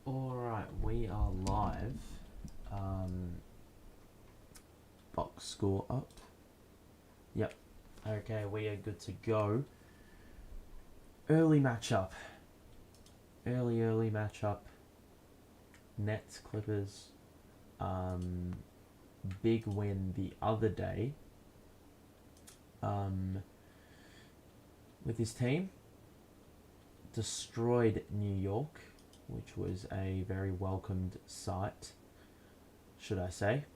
Alright, we are live. Box score up. Yep. Okay, we are good to go. Early matchup. Early matchup. Nets, Clippers. Big win the other day. With his team. Destroyed New York, which was a very welcomed sight, should I say.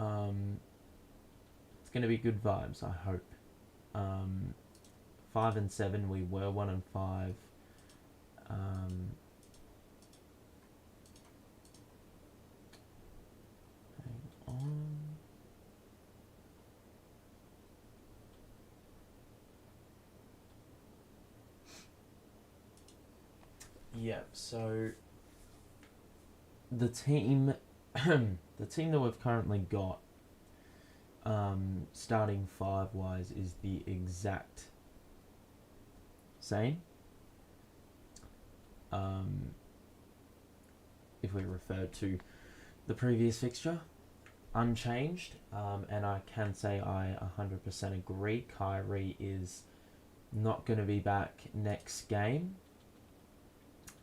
It's going to be good vibes, I hope. 5-7, we were 1-5. Hang on. Yep. So the team, the team that we've currently got, starting five wise, is the exact same. If we refer to the previous fixture, unchanged, and I can say I 100% agree. Kyrie is not going to be back next game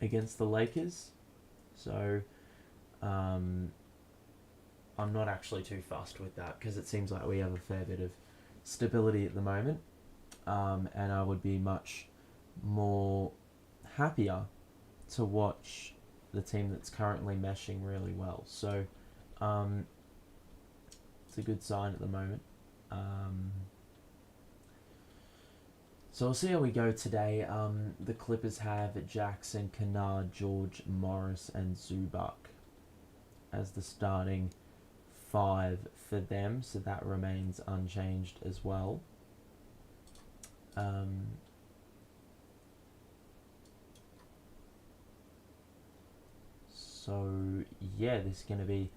against the Lakers, so I'm not actually too fussed with that because it seems like we have a fair bit of stability at the moment, and I would be much more happier to watch the team that's currently meshing really well. So it's a good sign at the moment. So we'll see how we go today. The Clippers have Jackson, Kennard, George, Morris, and Zubac as the starting five for them, so that remains unchanged as well. So yeah, this is going to be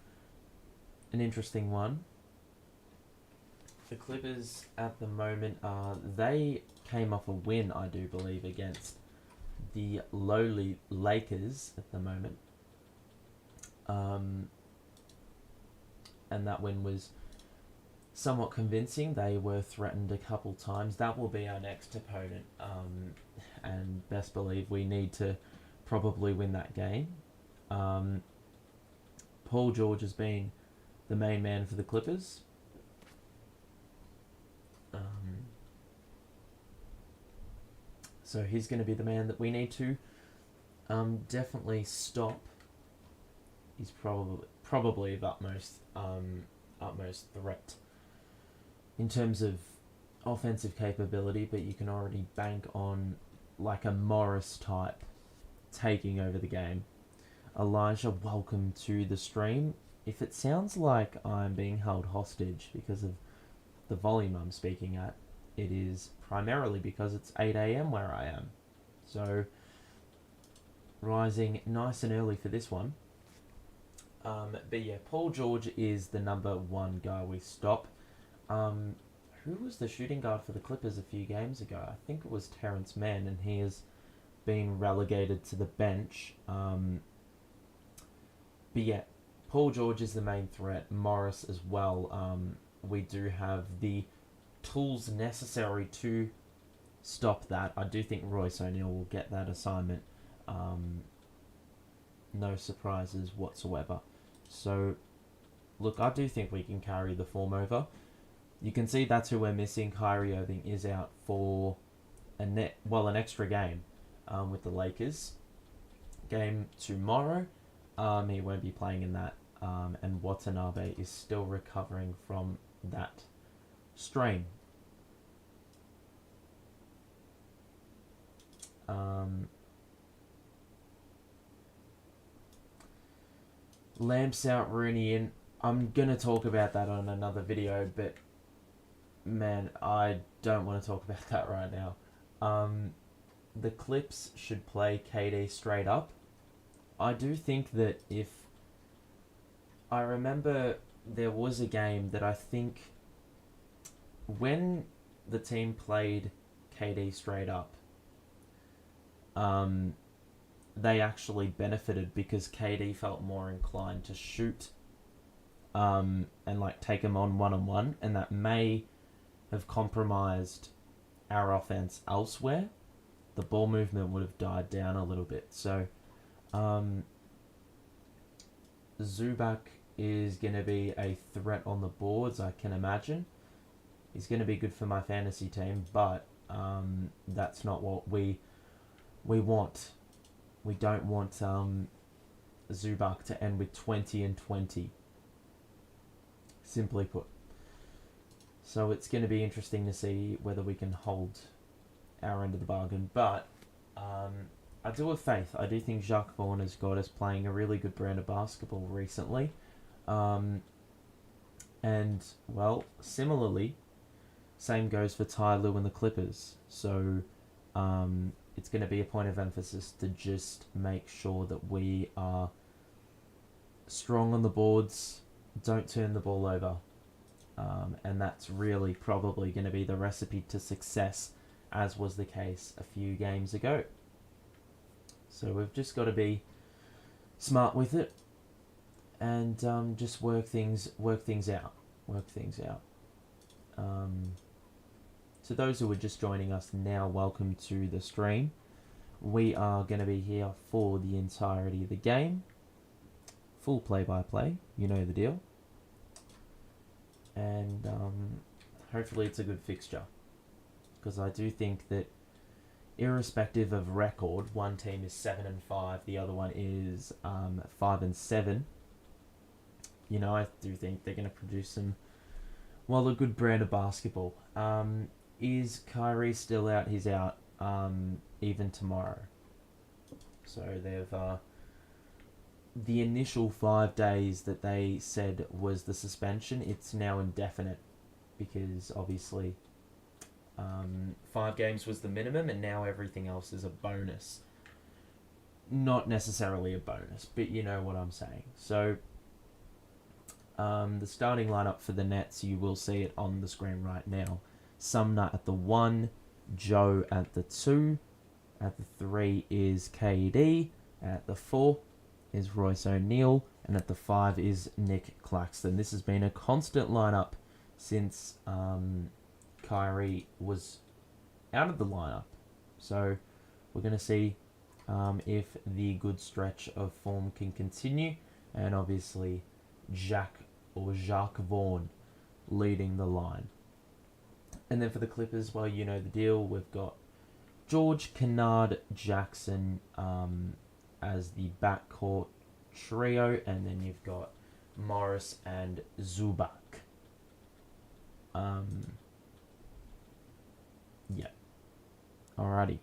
an interesting one. The Clippers at the moment, they came off a win, I do believe, against the lowly Lakers at the moment. And that win was somewhat convincing. They were threatened a couple times. That will be our next opponent. And best believe we need to probably win that game. Paul George has been the main man for the Clippers. So he's going to be the man that we need to definitely stop. He's probably of utmost threat in terms of offensive capability, but you can already bank on like a Morris type taking over the game. Elijah, welcome to the stream. If it sounds like I'm being held hostage because of the volume I'm speaking at, it is primarily because it's 8 a.m. where I am. So, rising nice and early for this one. But yeah, Paul George is the number one guy we stop. Who was the shooting guard for the Clippers a few games ago? I think it was Terrence Mann, and he has been relegated to the bench. But yeah, Paul George is the main threat. Morris as well. We do have the tools necessary to stop that. I do think Royce O'Neal will get that assignment. No surprises whatsoever. So, look, I do think we can carry the form over. You can see that's who we're missing. Kyrie Irving is out for an extra game with the Lakers. Game tomorrow, he won't be playing in that. And Watanabe is still recovering from that strain. Lamps out, Rooney in. I'm going to talk about that on another video, but man, I don't want to talk about that right now. The Clips should play KD straight up. I do think that if... I remember there was a game that I think when the team played KD straight up, they actually benefited because KD felt more inclined to shoot and like take him on one, and that may have compromised our offense elsewhere. The ball movement would have died down a little bit. So Zubac is going to be a threat on the boards, I can imagine. He's going to be good for my fantasy team, but that's not what we want. We don't want Zubac to end with 20 and 20. Simply put. So it's going to be interesting to see whether we can hold our end of the bargain. But I do have faith. I do think Jacques Vaughan has got us playing a really good brand of basketball recently. And, well, similarly, same goes for Ty Lue and the Clippers. So it's going to be a point of emphasis to just make sure that we are strong on the boards, don't turn the ball over. And that's really probably going to be the recipe to success, as was the case a few games ago. So we've just got to be smart with it and just work things out. To those who are just joining us now, welcome to the stream. We are going to be here for the entirety of the game. Full play-by-play, you know the deal. And hopefully it's a good fixture, because I do think that irrespective of record, one team is 7-5, the other one is 5-7. You know, I do think they're going to produce a good brand of basketball. Is Kyrie still out? He's out even tomorrow. So they've the initial 5 days that they said was the suspension, it's now indefinite, because obviously 5 games was the minimum and now everything else is a bonus. Not necessarily a bonus, but you know what I'm saying. So the starting lineup for the Nets, you will see it on the screen right now. Sumner at the 1, Joe at the 2, at the 3 is KD, at the 4 is Royce O'Neal, and at the 5 is Nick Claxton. This has been a constant lineup since Kyrie was out of the lineup. So we're going to see if the good stretch of form can continue, and obviously Jacques Vaughan leading the line. And then for the Clippers, well, you know the deal. We've got George, Kennard, Jackson as the backcourt trio, and then you've got Morris and Zubac. Yeah. Alrighty.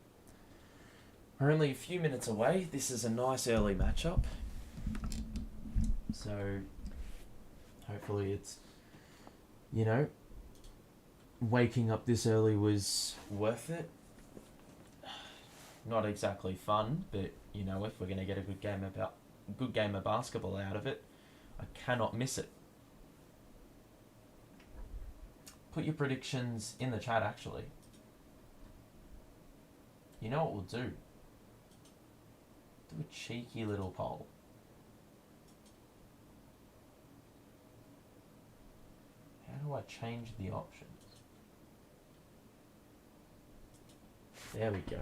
We're only a few minutes away. This is a nice early matchup. So hopefully it's, you know, waking up this early was worth it. Not exactly fun, but you know, if we're going to get a good game of basketball out of it, I cannot miss it. Put your predictions in the chat, actually. You know what we'll do? Do a cheeky little poll. How do I change the options? There we go.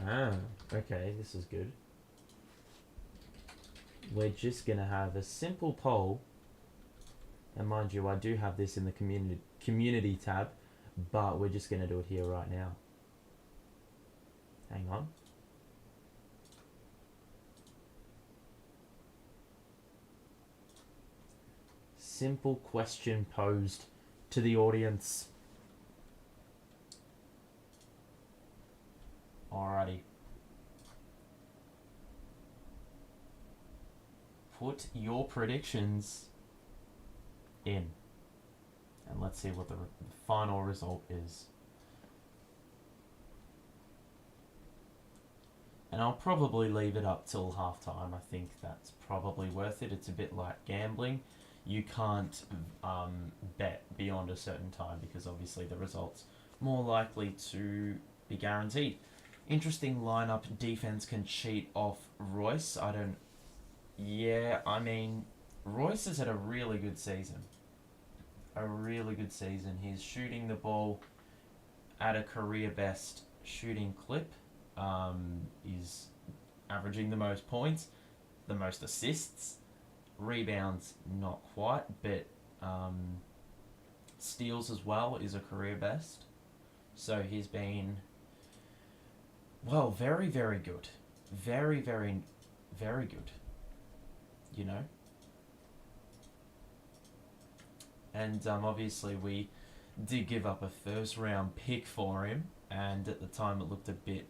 Ah, okay, this is good. We're just going to have a simple poll. And mind you, I do have this in the community tab, but we're just going to do it here right now. Hang on. Simple question posed to the audience. Alrighty. Put your predictions in. And let's see what the final result is. And I'll probably leave it up till halftime. I think that's probably worth it. It's a bit like gambling. You can't bet beyond a certain time because obviously the result's more likely to be guaranteed. Interesting lineup. Defense can cheat off Royce. I don't. Yeah, I mean, Royce has had a really good season. A really good season. He's shooting the ball at a career best shooting clip. He's averaging the most points, the most assists, rebounds not quite, but steals as well is a career best. So he's been, well, very, very good. Very, very, very good. You know? And obviously we did give up a first round pick for him, and at the time it looked a bit,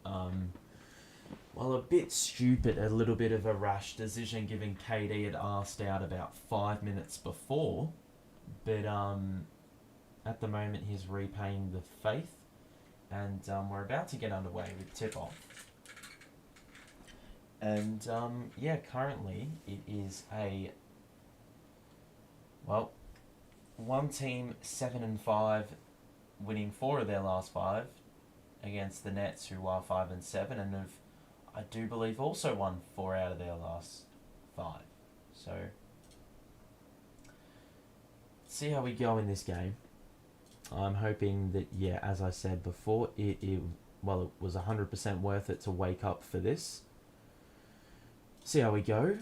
well, a bit stupid, a little bit of a rash decision given KD had asked out about 5 minutes before, but at the moment he's repaying the faith, and we're about to get underway with tip-off. And yeah, currently it is a, well, one team 7-5, winning 4 of their last 5 against the Nets, who are 5-7, and have, I do believe, also won 4 out of their last 5. So, see how we go in this game. I'm hoping that, yeah, as I said before, it was 100% worth it to wake up for this. See how we go.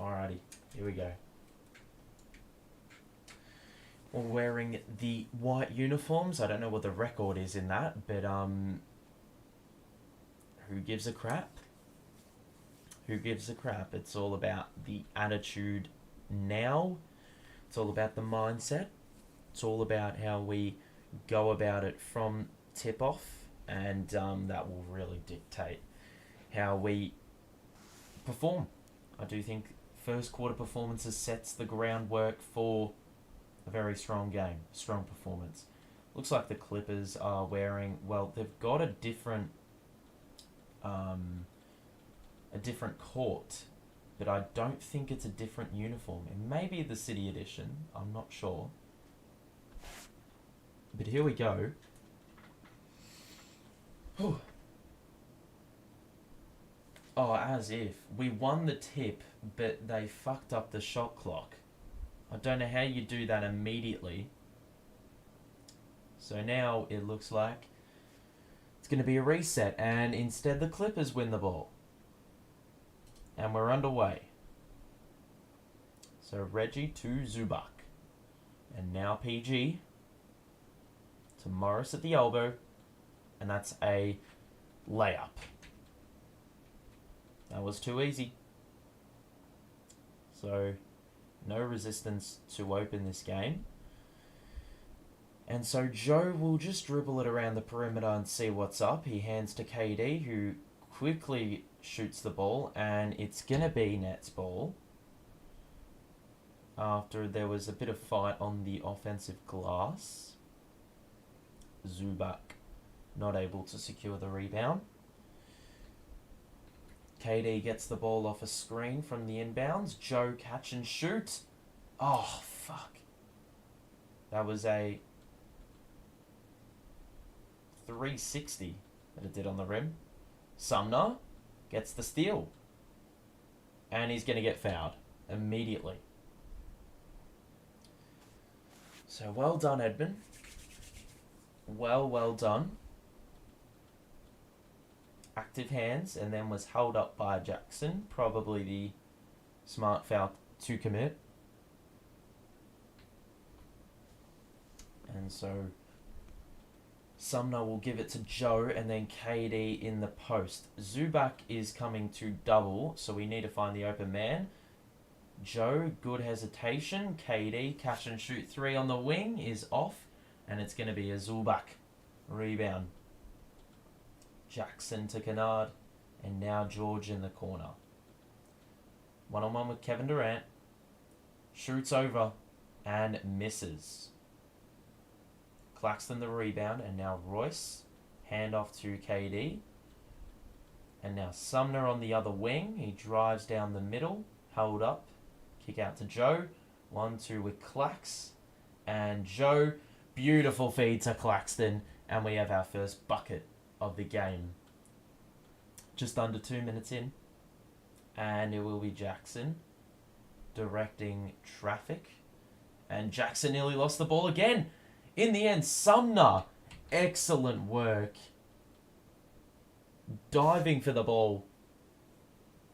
Alrighty, here we go. We're wearing the white uniforms. I don't know what the record is in that, but who gives a crap? Who gives a crap? It's all about the attitude now. It's all about the mindset. It's all about how we go about it from tip-off, and that will really dictate how we perform. I do think first quarter performances sets the groundwork for a very strong game, strong performance. Looks like the Clippers are wearing, well, they've got a different court, but I don't think it's a different uniform. It may be the City Edition, I'm not sure. But here we go. Whew. Oh, as if. We won the tip, but they fucked up the shot clock. I don't know how you do that immediately. So now it looks like it's going to be a reset, and instead the Clippers win the ball. And we're underway. So Reggie to Zubac. And now PG to Morris at the elbow. And that's a layup. That was too easy. So no resistance to open this game. And so Joe will just dribble it around the perimeter and see what's up. He hands to KD, who quickly shoots the ball, and it's going to be Nets ball. After there was a bit of fight on the offensive glass. Zubac not able to secure the rebound. KD gets the ball off a screen from the inbounds. Joe catch and shoot. Oh, fuck. That was a 360 that it did on the rim. Sumner gets the steal. And he's going to get fouled immediately. So well done, Edmund. Well done. Active hands, and then was held up by Jackson. Probably the smart foul to commit. And so Sumner will give it to Joe, and then KD in the post. Zubac is coming to double, so we need to find the open man. Joe, good hesitation. KD, catch and shoot 3 on the wing, is off, and it's going to be a Zubac rebound. Jackson to Kennard, and now George in the corner. 1-on-1 with Kevin Durant. Shoots over and misses. Claxton the rebound, and now Royce. Handoff to KD. And now Sumner on the other wing. He drives down the middle. Held up. Kick out to Joe. 1-2 with Clax. And Joe, beautiful feed to Claxton. And we have our first bucket of the game. Just under 2 minutes in. And it will be Jackson directing traffic. And Jackson nearly lost the ball again. In the end, Sumner, excellent work. Diving for the ball.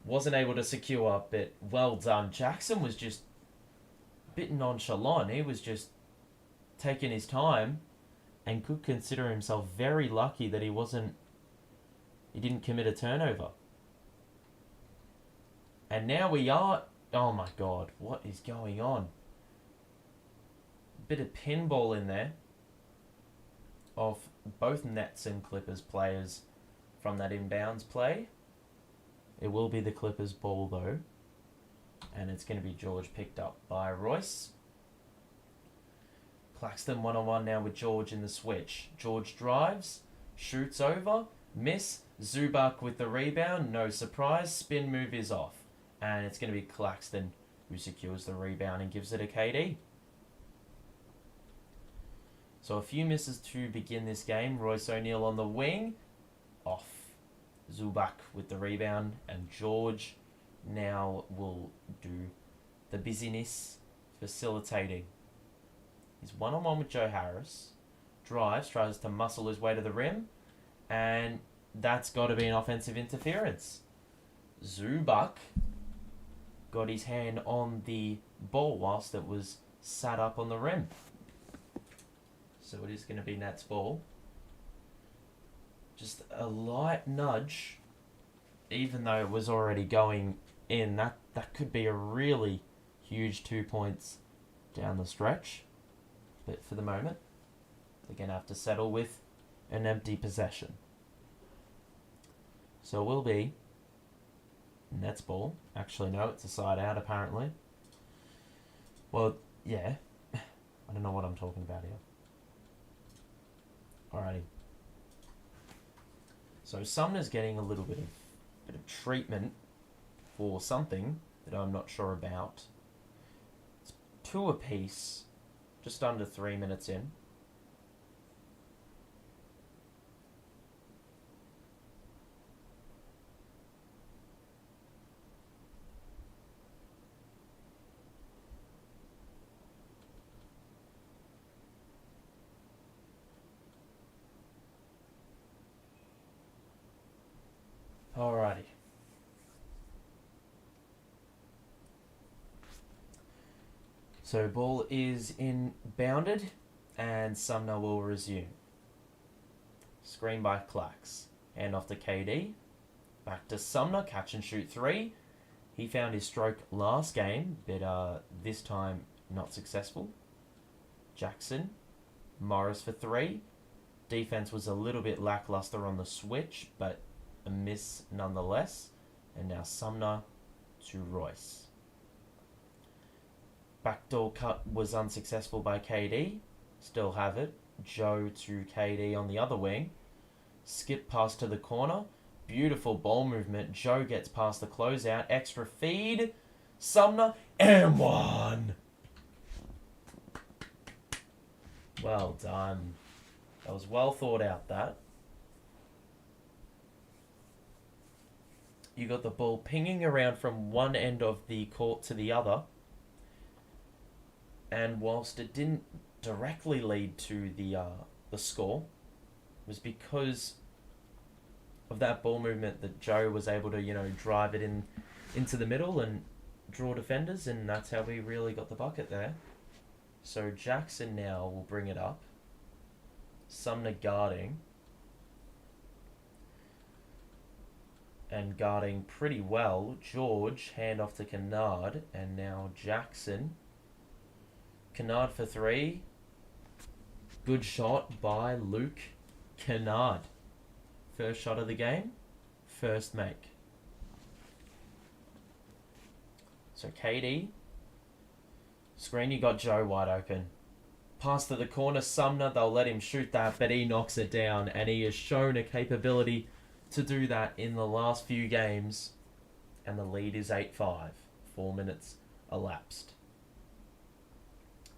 Wasn't able to secure, but well done. Jackson was just a bit nonchalant. He was just taking his time and could consider himself very lucky that he didn't commit a turnover. And now we are... Oh my God, what is going on? Bit of pinball in there of both Nets and Clippers players from that inbounds play. It will be the Clippers ball though. And it's going to be George picked up by Royce. Claxton one-on-one now with George in the switch. George drives, shoots over, miss. Zubac with the rebound, no surprise. Spin move is off. And it's going to be Claxton who secures the rebound and gives it a KD. So a few misses to begin this game. Royce O'Neal on the wing. Off. Zubac with the rebound. And George now will do the busyness facilitating. He's one-on-one with Joe Harris. Drives, tries to muscle his way to the rim. And that's got to be an offensive interference. Zubac got his hand on the ball whilst it was sat up on the rim. So it is going to be Nat's ball. Just a light nudge, even though it was already going in. That could be a really huge 2 points down the stretch. But for the moment, they're going to have to settle with an empty possession. So it will be Nets ball. Actually, no, it's a side out apparently. Well, yeah. I don't know what I'm talking about here. Alrighty. So Sumner's getting a little bit of treatment for something that I'm not sure about. It's 2 apiece, just under 3 minutes in. Alrighty. So ball is inbounded and Sumner will resume. Screen by Clax. Hand off to KD. Back to Sumner, catch and shoot 3. He found his stroke last game, but this time not successful. Jackson. Morris for 3. Defense was a little bit lackluster on the switch, but a miss nonetheless. And now Sumner to Royce. Backdoor cut was unsuccessful by KD. Still have it. Joe to KD on the other wing. Skip pass to the corner. Beautiful ball movement. Joe gets past the closeout. Extra feed. Sumner. And 1. Well done. That was well thought out, that. You got the ball pinging around from one end of the court to the other. And whilst it didn't directly lead to the score, it was because of that ball movement that Joe was able to, drive it into the middle and draw defenders, and that's how we really got the bucket there. So Jackson now will bring it up. Sumner guarding. And guarding pretty well. George, hand off to Kennard, and now Jackson. Kennard for 3. Good shot by Luke Kennard. First shot of the game, first make. So KD. Screen, you got Joe wide open. Pass to the corner, Sumner, they'll let him shoot that, but he knocks it down, and he has shown a capability to do that in the last few games, and the lead is 8-5. 4 minutes elapsed.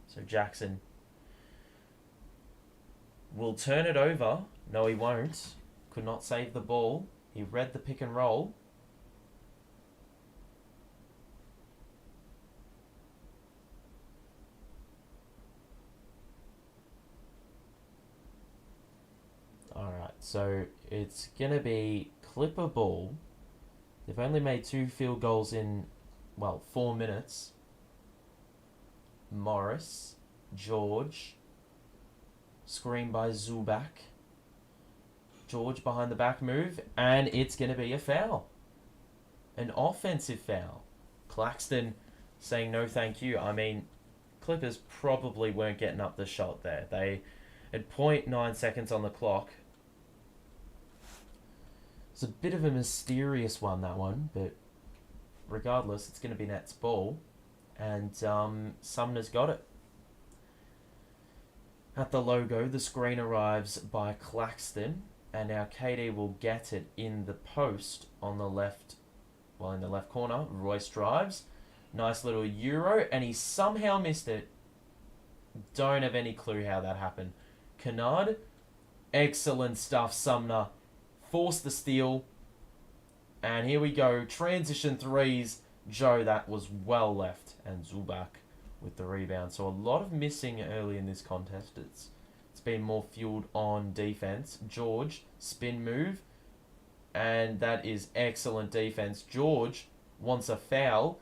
So Jackson will turn it over. No, he won't. Could not save the ball. He read the pick and roll. Alright, so it's going to be Clipper ball. They've only made 2 field goals in, 4 minutes. Morris, George, screen by Zubak. George behind the back move, and it's going to be a foul. An offensive foul. Claxton saying no thank you. I mean, Clippers probably weren't getting up the shot there. They had 0.9 seconds on the clock. It's a bit of a mysterious one, that one, but regardless, it's going to be Nets ball, and Sumner's got it. At the logo, the screen arrives by Claxton, and now KD will get it in the post on the left, in the left corner. Royce drives. Nice little Euro, and he somehow missed it. Don't have any clue how that happened. Kennard, excellent stuff, Sumner. Forced the steal. And here we go. Transition threes. Joe, that was well left. And Zubak with the rebound. So a lot of missing early in this contest. It's been more fueled on defense. George, spin move. And that is excellent defense. George wants a foul.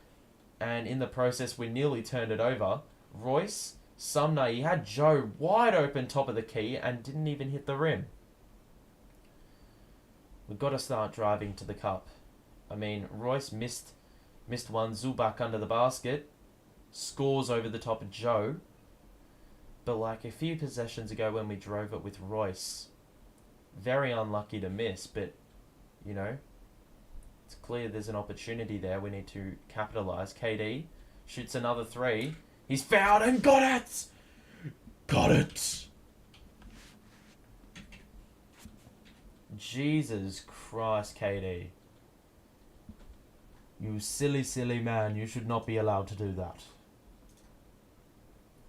And in the process, we nearly turned it over. Royce, Sumner, he had Joe wide open top of the key and didn't even hit the rim. We've got to start driving to the cup. I mean, Royce missed one. Zubak under the basket. Scores over the top of Joe. But like a few possessions ago when we drove it with Royce, very unlucky to miss, but, you know, it's clear there's an opportunity there. We need to capitalise. KD shoots another 3. He's fouled and got it! Got it! Jesus Christ, KD. You silly, silly man. You should not be allowed to do that.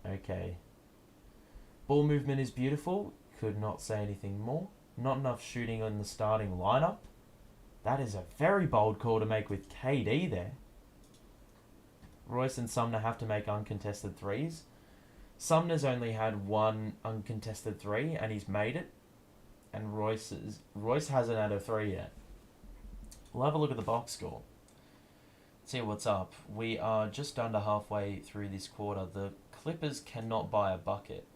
Okay. Ball movement is beautiful. Could not say anything more. Not enough shooting on the starting lineup. That is a very bold call to make with KD there. Royce and Sumner have to make uncontested 3s. Sumner's only had 1 uncontested 3 and he's made it. And Royce hasn't had a 3 yet. We'll have a look at the box score. See what's up. We are just under halfway through this quarter. The Clippers cannot buy a bucket.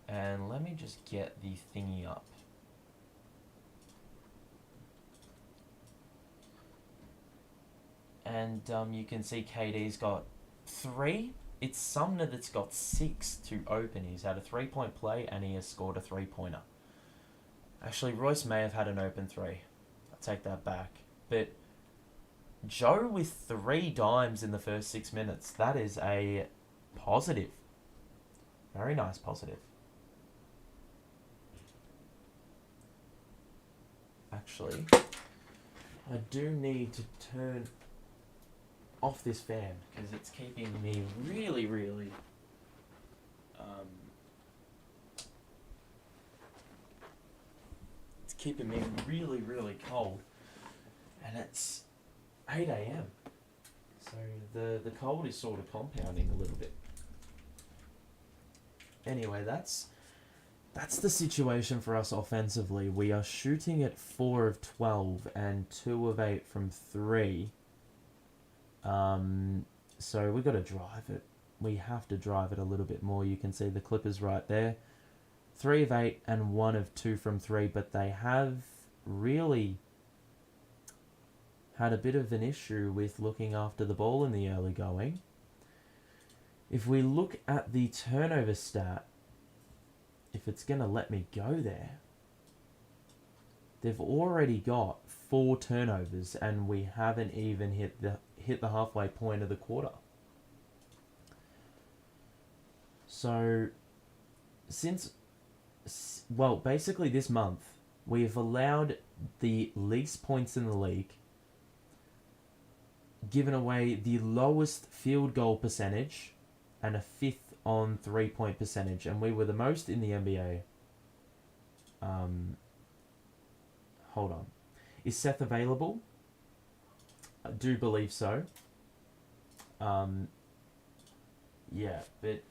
And let me just get the thingy up. And you can see KD's got 3. It's Sumner that's got 6 to open. He's had a 3-point play and he has scored a 3-pointer. Actually, Royce may have had an open 3. I'll take that back. But Joe with 3 dimes in the first 6 minutes. That is a positive. Very nice positive. Actually, I do need to turn off this fan because it's keeping me really cold, and it's 8 a.m. so the cold is sort of compounding a little bit. Anyway, that's the situation for us offensively. We are shooting at 4 of 12 and 2 of 8 from 3. So we've got to drive it. We have to drive it a little bit more. You can see the Clippers right there. 3 of 8 and 1 of 2 from 3, but they have really had a bit of an issue with looking after the ball in the early going. If we look at the turnover stat, if it's going to let me go there, they've already got 4 turnovers and we haven't even hit the halfway point of the quarter. So, basically this month, we've allowed the least points in the league, given away the lowest field goal percentage, and a 5th on 3-point percentage, and we were the most in the NBA. Hold on. Is Seth available? I do believe so. Yeah, but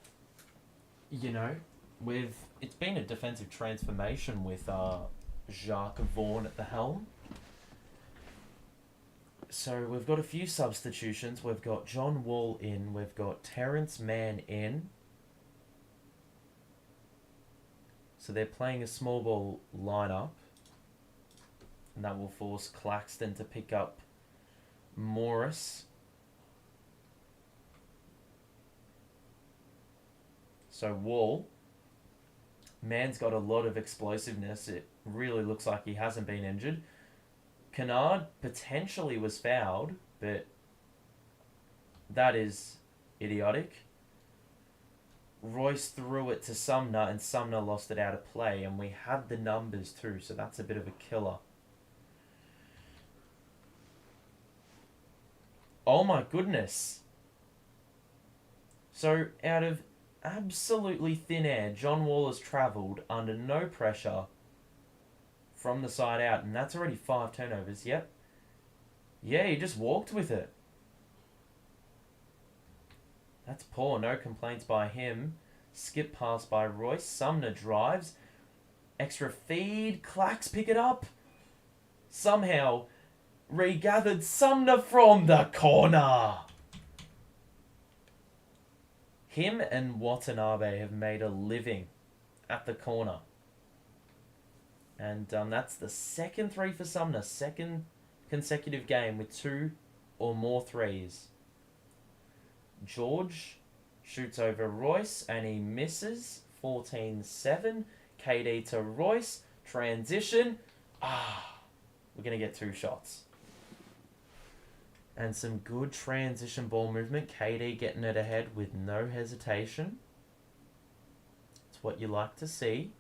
you know, it's been a defensive transformation with Jacques Vaughan at the helm. So we've got a few substitutions. We've got John Wall in. We've got Terrence Mann in. So they're playing a small ball lineup. And that will force Claxton to pick up Morris. So Wall. Mann's got a lot of explosiveness. It really looks like he hasn't been injured. Kennard potentially was fouled, but that is idiotic. Royce threw it to Sumner, and Sumner lost it out of play, and we had the numbers too, so that's a bit of a killer. Oh my goodness. So, out of absolutely thin air, John Wall has travelled under no pressure from the side out, and that's already 5 turnovers. Yep. Yeah, he just walked with it. That's poor. No complaints by him. Skip pass by Royce. Sumner drives. Extra feed. Clax pick it up. Somehow regathered Sumner from the corner. Him and Watanabe have made a living at the corner. And that's the second 3 for Sumner. Second consecutive game with 2 or more threes. George shoots over Royce and he misses. 14-7. KD to Royce. Transition. We're going to get 2 shots. And some good transition ball movement. KD getting it ahead with no hesitation. It's what you like to see.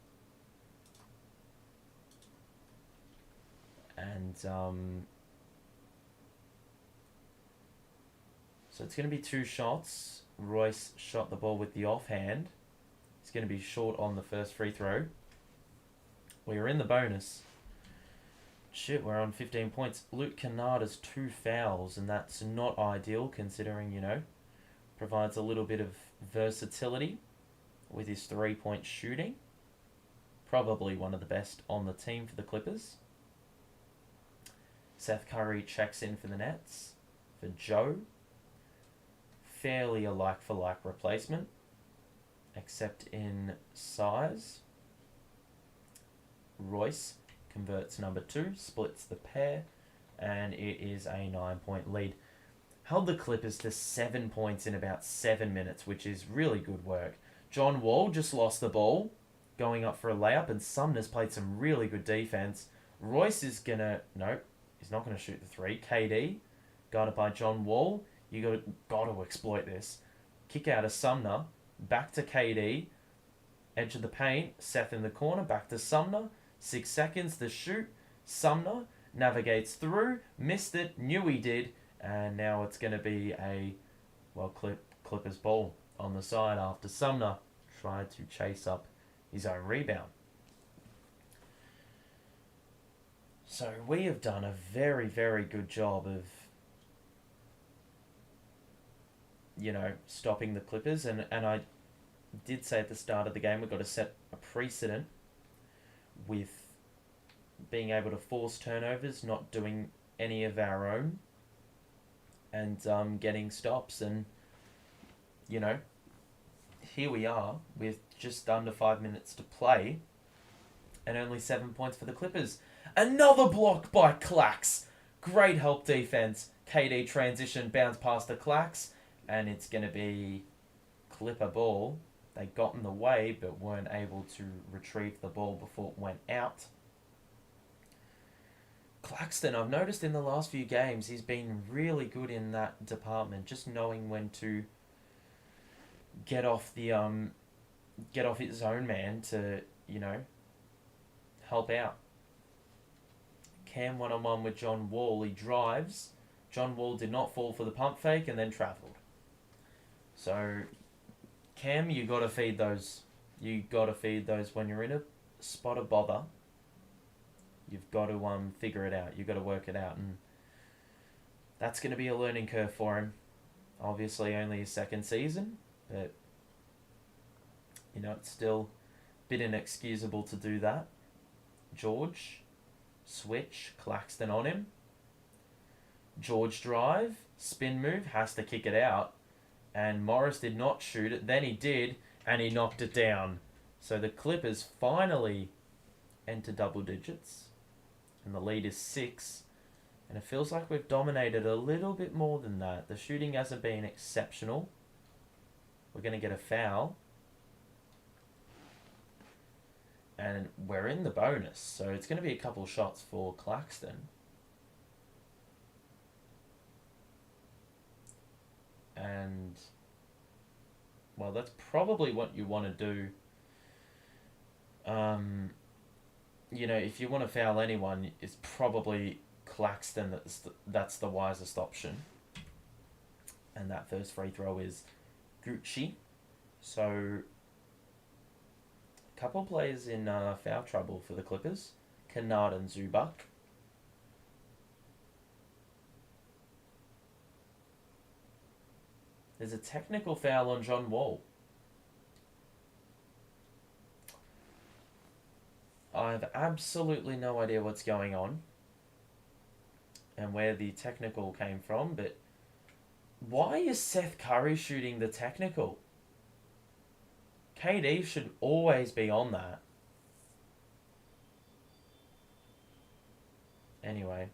And so it's going to be 2 shots. Royce shot the ball with the offhand. He's going to be short on the first free throw. We are in the bonus. Shit, we're on 15 points. Luke Kennard has 2 fouls, and that's not ideal considering, provides a little bit of versatility with his 3-point shooting. Probably one of the best on the team for the Clippers. Seth Curry checks in for the Nets. For Joe. Fairly a like-for-like replacement. Except in size. Royce converts number 2. Splits the pair. And it is a 9-point lead. Held the Clippers to 7 points in about 7 minutes, which is really good work. John Wall just lost the ball. Going up for a layup. And Sumner's played some really good defense. Royce is going to... Nope. He's not going to shoot the 3. KD, guarded by John Wall. You got to exploit this. Kick out of Sumner. Back to KD. Edge of the paint. Seth in the corner. Back to Sumner. 6 seconds to shoot. Sumner navigates through. Missed it. Knew he did. And now it's going to be a, Clippers ball on the side after Sumner tried to chase up his own rebound. So we have done a very, very good job of, stopping the Clippers. And I did say at the start of the game, we've got to set a precedent with being able to force turnovers, not doing any of our own, and getting stops. And, here we are with just under 5 minutes to play and only 7 points for the Clippers. Another block by Clax. Great help defense. KD transition, bounce past the Clax, and it's going to be Clipper ball. They got in the way, but weren't able to retrieve the ball before it went out. Claxton, I've noticed in the last few games, he's been really good in that department, just knowing when to get off his own man to, help out. Cam one-on-one with John Wall. He drives. John Wall did not fall for the pump fake and then travelled. So, Cam, you got to feed those. You got to feed those when you're in a spot of bother. You've got to figure it out. You've got to work it out, and that's going to be a learning curve for him. Obviously, only his second season, but it's still a bit inexcusable to do that. George, switch, Claxton on him. George drive, spin move, has to kick it out. And Morris did not shoot it. Then he did, and he knocked it down. So the Clippers finally enter double digits. And the lead is 6. And it feels like we've dominated a little bit more than that. The shooting hasn't been exceptional. We're going to get a foul. And we're in the bonus. So it's going to be a couple shots for Claxton. And, well, that's probably what you want to do. If you want to foul anyone, it's probably Claxton that's the wisest option. And that first free throw is Gucci. So, a couple of players in foul trouble for the Clippers. Kennard and Zubac. There's a technical foul on John Wall. I have absolutely no idea what's going on and where the technical came from, but why is Seth Curry shooting the technical? KD should always be on that. Anyway.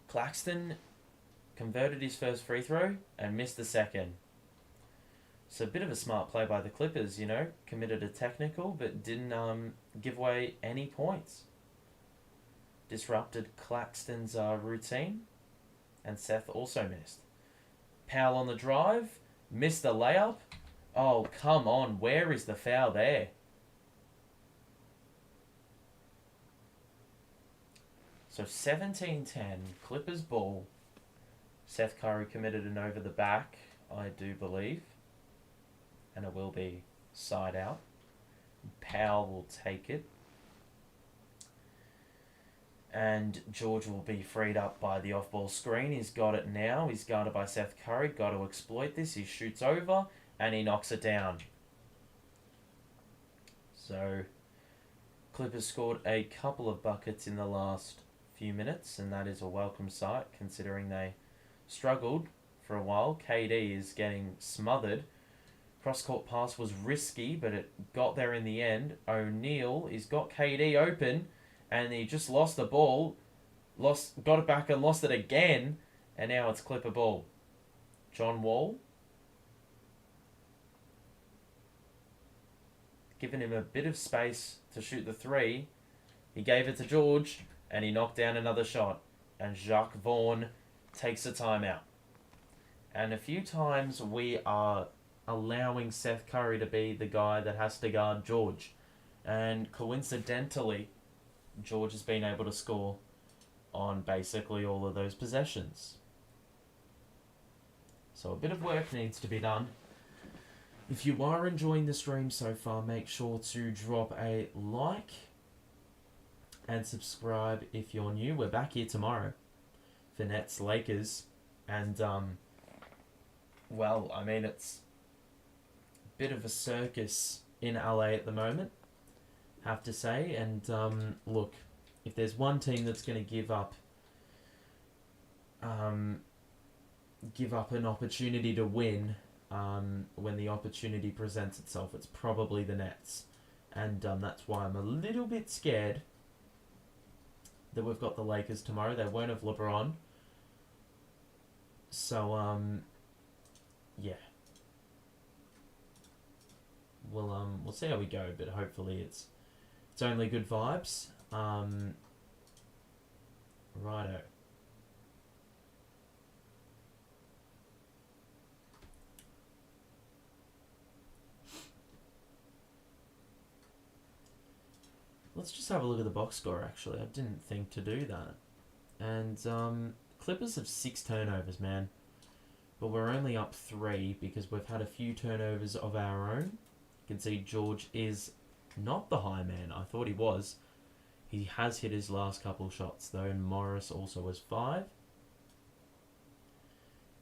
Claxton converted his first free throw and missed the second. So a bit of a smart play by the Clippers, committed a technical but didn't give away any points. Disrupted Claxton's routine, and Seth also missed. Powell on the drive, missed the layup. Oh, come on, where is the foul there? So 17-10, Clippers ball. Seth Curry committed an over the back, I do believe. And it will be side out. Powell will take it. And George will be freed up by the off-ball screen. He's got it now. He's guarded by Seth Curry. Got to exploit this. He shoots over and he knocks it down. So, Clippers scored a couple of buckets in the last few minutes, and that is a welcome sight considering they struggled for a while. KD is getting smothered. Cross-court pass was risky, but it got there in the end. O'Neal, he's got KD open, and he just lost the ball. Got it back and lost it again, and now it's Clipper ball. John Wall. Giving him a bit of space to shoot the three. He gave it to George, and he knocked down another shot. And Jacques Vaughn takes a timeout. And a few times we are allowing Seth Curry to be the guy that has to guard George. And coincidentally, George has been able to score on basically all of those possessions. So a bit of work needs to be done. If you are enjoying the stream so far, make sure to drop a like and subscribe if you're new. We're back here tomorrow for Nets Lakers. And, it's a bit of a circus in LA at the moment, have to say. And look, if there's one team that's going to give up an opportunity to win when the opportunity presents itself, it's probably the Nets. And that's why I'm a little bit scared that we've got the Lakers tomorrow. They won't have LeBron. So, yeah. We'll see how we go, but hopefully it's only good vibes. Righto. Let's just have a look at the box score, actually. I didn't think to do that. And Clippers have 6 turnovers, man. but we're only up 3 because we've had a few turnovers of our own. You can see George is not the high man. I thought he was. He has hit his last couple shots though, and Morris also was 5.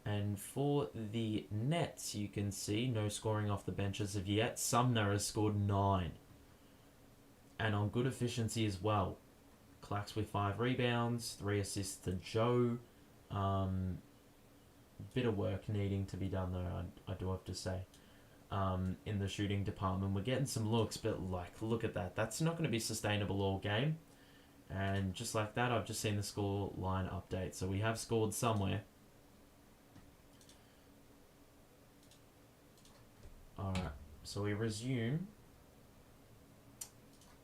And for the Nets, you can see no scoring off the bench as of yet. Sumner has scored 9. And on good efficiency as well. Clacks with 5 rebounds, 3 assists to Joe. Bit of work needing to be done though, I do have to say. In the shooting department, we're getting some looks, but like, look at that. That's not going to be sustainable all game. And just like that, I've just seen the score line update. So we have scored somewhere. Alright, so we resume.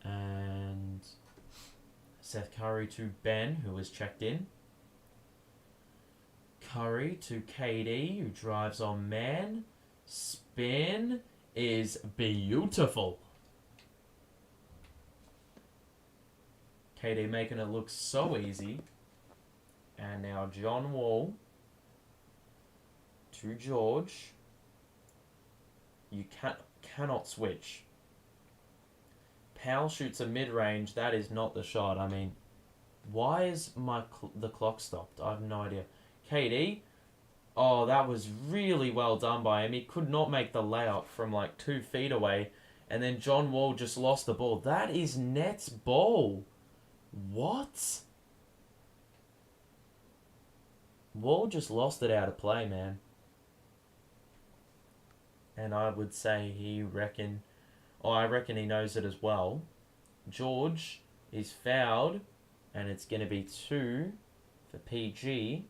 And Seth Curry to Ben, who was checked in. Curry to KD, who drives on man. Spin is beautiful. KD making it look so easy. And now John Wall to George. You cannot switch. Powell shoots a mid-range. That is not the shot. I mean, why is the clock stopped? I have no idea. KD. Oh, that was really well done by him. He could not make the layup from like 2 feet away. And then John Wall just lost the ball. That is Nets ball. What? Wall just lost it out of play, man. And I would say I reckon he knows it as well. George is fouled, and it's going to be 2 for PG.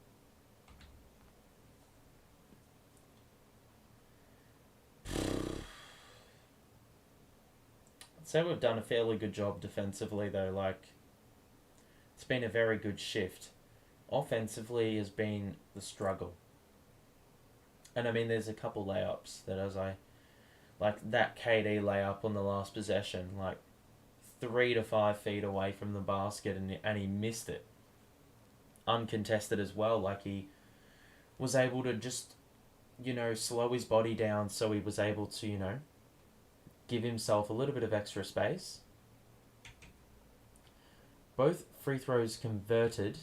I'd say we've done a fairly good job defensively, though. Like, it's been a very good shift. Offensively has been the struggle. And I mean, there's a couple layups that like that KD layup on the last possession, like 3 to 5 feet away from the basket, and he missed it. Uncontested as well, like he was able to just, slow his body down so he was able to, give himself a little bit of extra space. Both free throws converted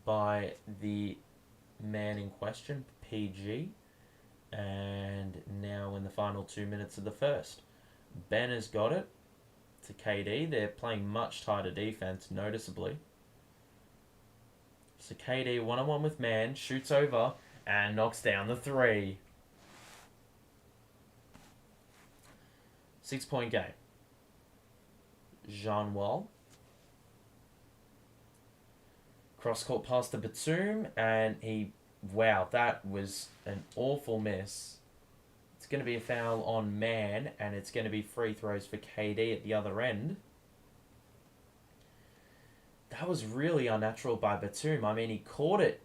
by the man in question, PG. And now in the final 2 minutes of the first, Ben has got it to KD. They're playing much tighter defense, noticeably. So KD, one-on-one with man, shoots over and knocks down the 3. 6-point game. Jean Wall. Cross-court pass to Batum, and wow, that was an awful miss. It's going to be a foul on man, and it's going to be free throws for KD at the other end. That was really unnatural by Batum. I mean, he caught it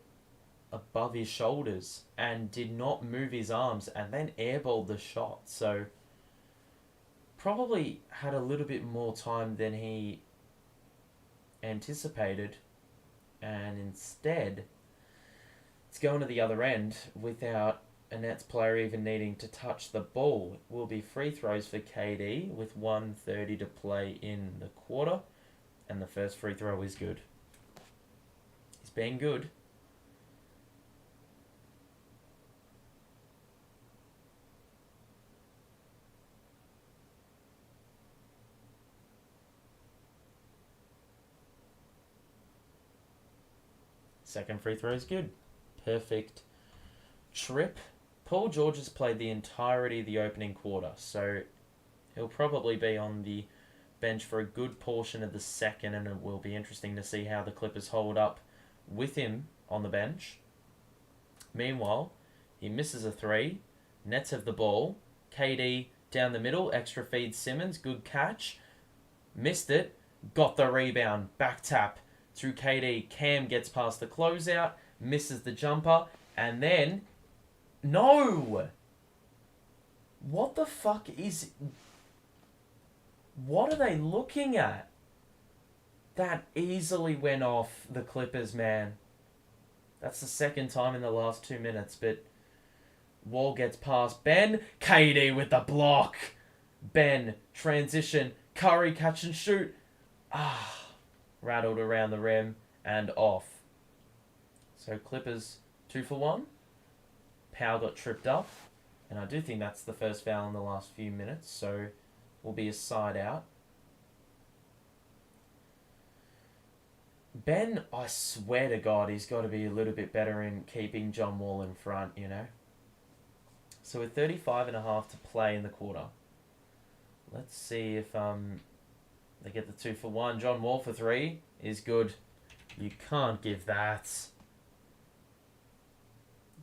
above his shoulders and did not move his arms, and then airballed the shot. So, probably had a little bit more time than he anticipated, and instead it's going to the other end without a Nets player even needing to touch the ball. It will be free throws for KD with 1:30 to play in the quarter. And the first free throw is good. He's been good. Second free throw is good. Perfect trip. Paul George has played the entirety of the opening quarter, so he'll probably be on the bench for a good portion of the second, and it will be interesting to see how the Clippers hold up with him on the bench. Meanwhile, he misses a 3. Nets have the ball. KD down the middle, extra feed Simmons, good catch. Missed it, got the rebound, back tap through KD. Cam gets past the closeout, misses the jumper, and then... No! What the fuck is... What are they looking at? That easily went off the Clippers, man. That's the second time in the last 2 minutes, but Wall gets past Ben. KD with the block. Ben, transition. Curry, catch and shoot. Rattled around the rim and off. So Clippers 2 for 1. Powell got tripped up. And I do think that's the first foul in the last few minutes. So will be a side out. Ben, I swear to God, he's got to be a little bit better in keeping John Wall in front, you know. So with 35.5 to play in the quarter. Let's see if they get the 2 for 1. John Wall for 3 is good. You can't give that.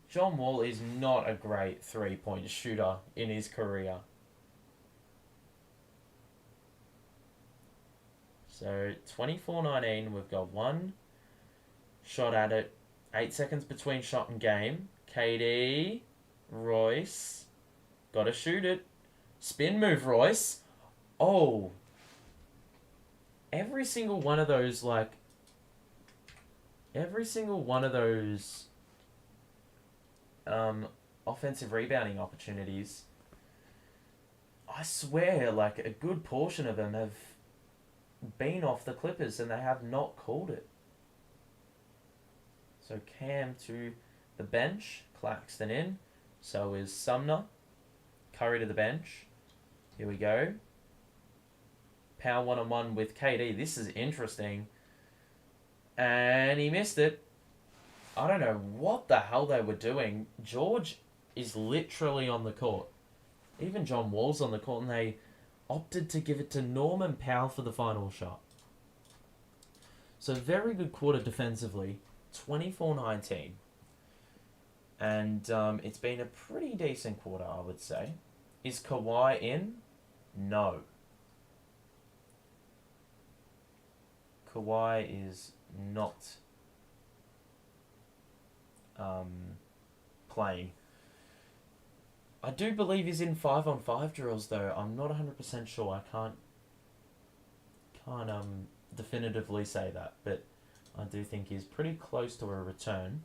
John Wall is not a great 3-point shooter in his career. So 24-19, we've got one shot at it. 8 seconds between shot and game. KD, Royce, gotta shoot it. Spin move, Royce. Oh. Every single one of those offensive rebounding opportunities, I swear, like, a good portion of them have been off the Clippers and they have not called it. So Cam to the bench, Claxton in, so is Sumner. Curry to the bench. Here we go. Power 1-on-1 with KD. This is interesting. And he missed it. I don't know what the hell they were doing. George is literally on the court. Even John Wall's on the court, and they opted to give it to Norman Powell for the final shot. So very good quarter defensively. 24-19. And it's been a pretty decent quarter, I would say. Is Kawhi in? No. Kawhi is not playing. I do believe he's in 5-on-5 drills though. I'm not 100% sure. I can't definitively say that, but I do think he's pretty close to a return.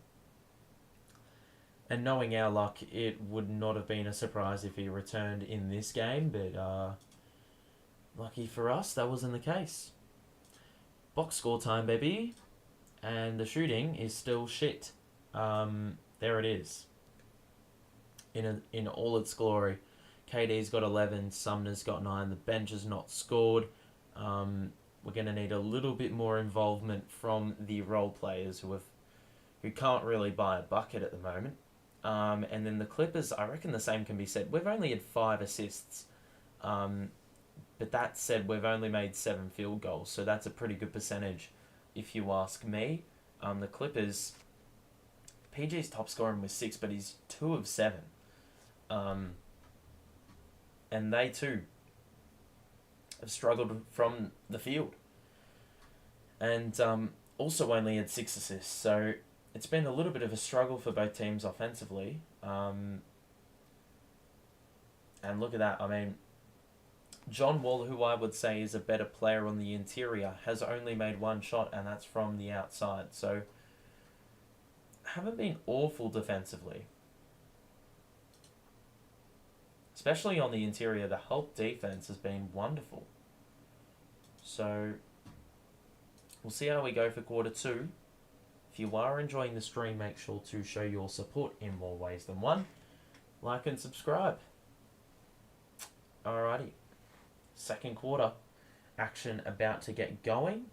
And knowing our luck, it would not have been a surprise if he returned in this game, but lucky for us, that wasn't the case. Box score time, baby. And the shooting is still shit. There it is. In all its glory. KD's got 11, Sumner's got 9. The bench has not scored. We're going to need a little bit more involvement from the role players who can't really buy a bucket at the moment. And then the Clippers, I reckon the same can be said. We've only had 5 assists. But that said, we've only made 7 field goals. So that's a pretty good percentage, if you ask me. The Clippers, PG's top scoring was 6, but he's 2 of 7. And they too have struggled from the field. And also only had 6 assists. So it's been a little bit of a struggle for both teams offensively. And look at that. I mean, John Wall, who I would say is a better player on the interior, has only made 1 shot, and that's from the outside. So haven't been awful defensively. Especially on the interior, the help defense has been wonderful. So we'll see how we go for quarter 2. If you are enjoying the stream, make sure to show your support in more ways than one. Like and subscribe. Alrighty. Second quarter action about to get going.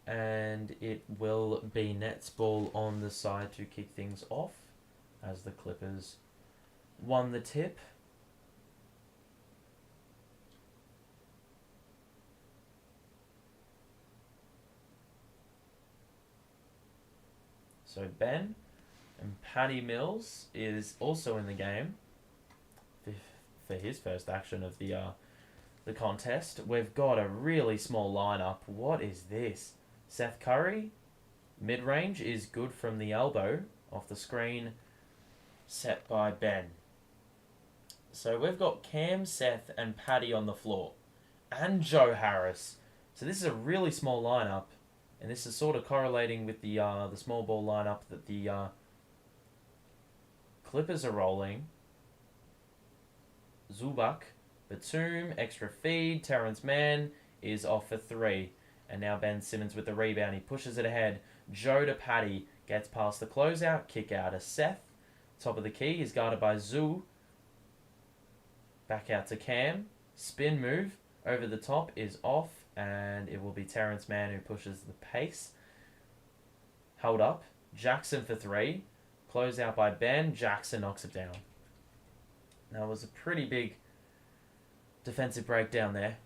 And it will be Nets ball on the side to kick things off as the Clippers won the tip. So Ben and Patty Mills is also in the game for his first action of the contest. We've got a really small lineup. What is this? Seth Curry, mid-range, is good from the elbow off the screen, set by Ben. So we've got Cam, Seth, and Patty on the floor, and Joe Harris. So this is a really small lineup. And this is sort of correlating with the small ball lineup that the Clippers are rolling. Zubac, Batum, extra feed. Terrence Mann is off for 3. And now Ben Simmons with the rebound. He pushes it ahead. Joe to Patty. Gets past the closeout. Kick out to Seth. Top of the key is guarded by Zoo. Back out to Cam. Spin move. Over the top is off. And it will be Terrence Mann who pushes the pace. Held up. Jackson for 3. Close out by Ben. Jackson knocks it down. That was a pretty big defensive breakdown there.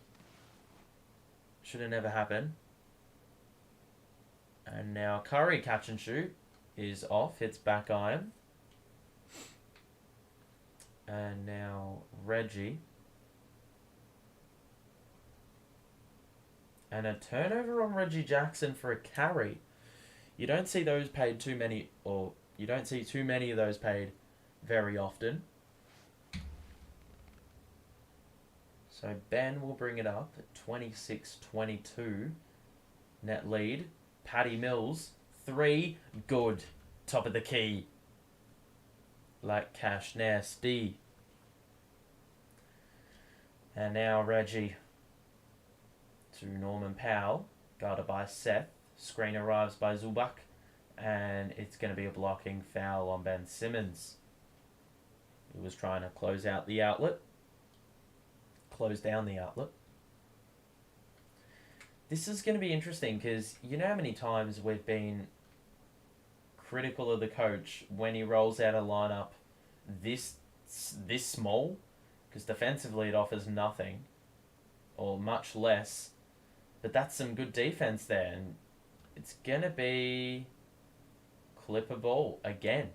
Should have never happened. And now Curry catch and shoot is off. Hits back iron. And now Reggie. And a turnover on Reggie Jackson for a carry. You don't see those paid too many, or you don't see too many of those paid very often. So Ben will bring it up at 26-22. Net lead. Patty Mills. 3. Good. Top of the key. Like cash nasty. And now Reggie to Norman Powell. Guarded by Seth. Screen arrives by Zubac. And it's going to be a blocking foul on Ben Simmons. He was trying to close out the outlet. Close down the outlet. This is going to be interesting because you know how many times we've been critical of the coach when he rolls out a lineup this small, because defensively it offers nothing or much less, but that's some good defense there, and it's going to be Clipper ball again.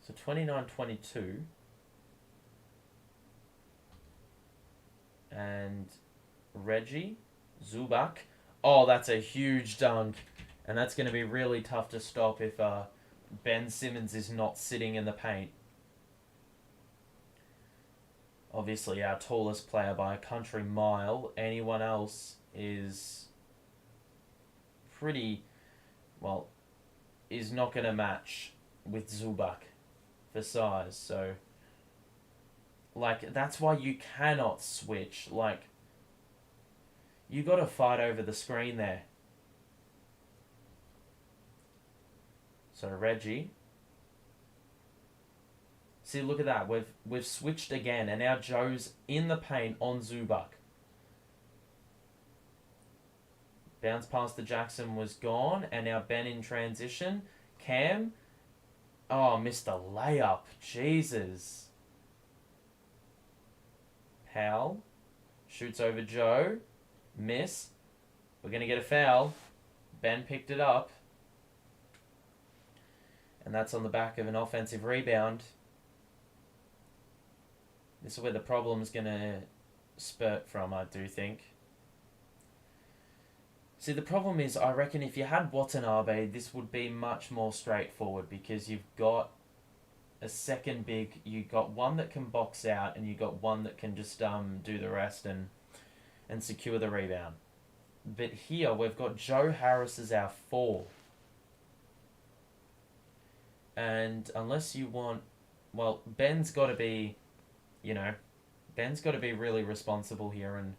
So 29-22. And Reggie, Zubac. Oh, that's a huge dunk. And that's going to be really tough to stop if Ben Simmons is not sitting in the paint. Obviously, our tallest player by a country mile. Anyone else is pretty, well, is not going to match with Zubac for size. So, like, that's why you cannot switch. Like, you got to fight over the screen there. So Reggie. See, look at that. We've switched again, and now Joe's in the paint on Zubac. Bounce past the Jackson was gone, and now Ben in transition. Cam. Oh, missed the layup. Jesus. Powell shoots over Joe. Miss. We're going to get a foul. Ben picked it up. And that's on the back of an offensive rebound. This is where the problem's going to spurt from, I do think. See, the problem is, I reckon if you had Watanabe, this would be much more straightforward because you've got a second big, you've got one that can box out and you've got one that can just do the rest and secure the rebound. But here, we've got Joe Harris as our 4. And unless you want, well, Ben's got to be, Ben's got to be really responsible here, and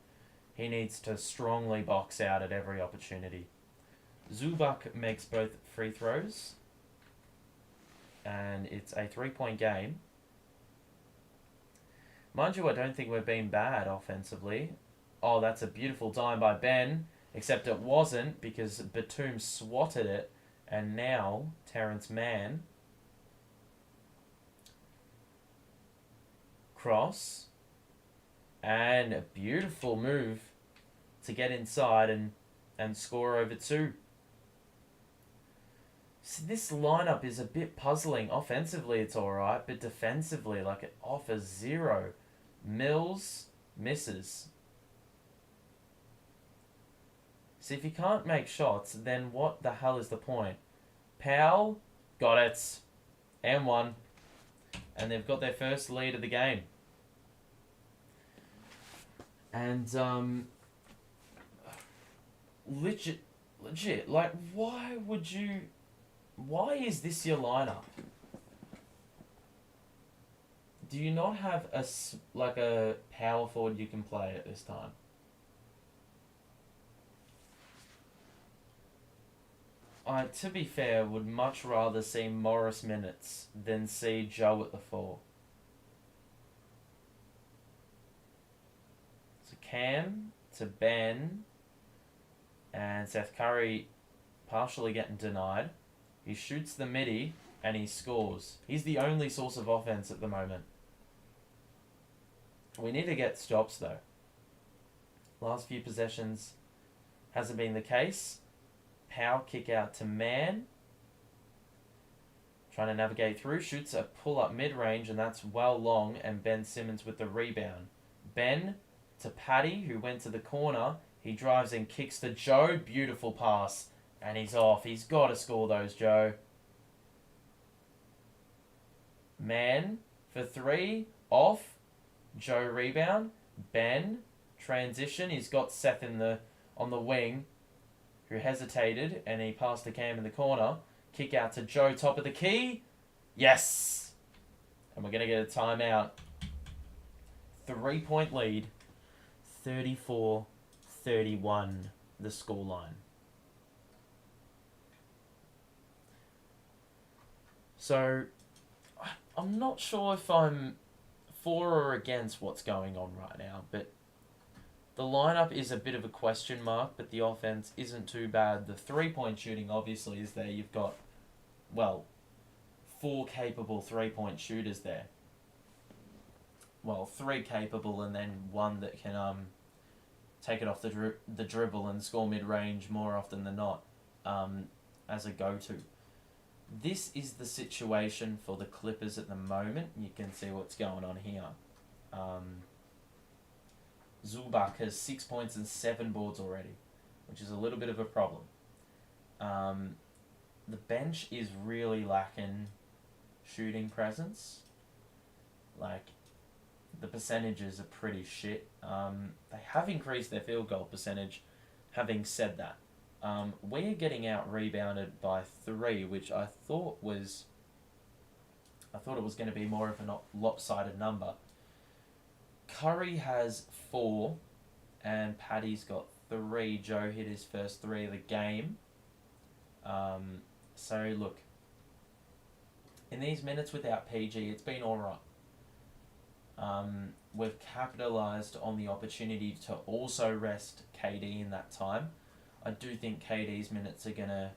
he needs to strongly box out at every opportunity. Zubac makes both free throws, and it's a 3-point game. Mind you, I don't think we've been bad offensively. Oh, that's a beautiful dime by Ben, except it wasn't because Batum swatted it, and now Terrence Mann. Cross. And a beautiful move to get inside and score over 2. So this lineup is a bit puzzling. Offensively, it's alright, but defensively, like, it offers 0. Mills misses. So if you can't make shots, then what the hell is the point? Powell, got it. And 1. And they've got their first lead of the game. And Legit. Like, why would you? Why is this your lineup? Do you not have like a power forward you can play at this time? I, to be fair, would much rather see Morris minutes than see Joe at the 4. So Cam to Ben and Seth Curry partially getting denied. He shoots the midi and he scores. He's the only source of offense at the moment. We need to get stops though. Last few possessions hasn't been the case. Power kick out to Man. Trying to navigate through. Shoots a pull up mid range and that's well long. And Ben Simmons with the rebound. Ben to Paddy who went to the corner. He drives and kicks to Joe. Beautiful pass. And he's off. He's got to score those, Joe. Man for 3. Off. Joe rebound. Ben transition. He's got Seth on the wing, who hesitated, and he passed to Cam in the corner. Kick out to Joe, top of the key. Yes! And we're going to get a timeout. 3-point lead. 34-31, the scoreline. So, I'm not sure if I'm for or against what's going on right now, but the lineup is a bit of a question mark, but the offense isn't too bad. The 3-point shooting obviously is there. You've got, 4 capable 3-point shooters there. 3 capable and then 1 that can take it off the dribble and score mid-range more often than not as a go-to. This is the situation for the Clippers at the moment. You can see what's going on here. Zubac has 6 points and 7 boards already, which is a little bit of a problem. The bench is really lacking shooting presence. Like, the percentages are pretty shit. They have increased their field goal percentage. Having said that, we're getting out rebounded by 3, which I thought it was going to be more of a lopsided number. Curry has 4, and Paddy's got 3. Joe hit his first 3 of the game. So look, in these minutes without PG, it's been alright. We've capitalised on the opportunity to also rest KD in that time. I do think KD's minutes are going to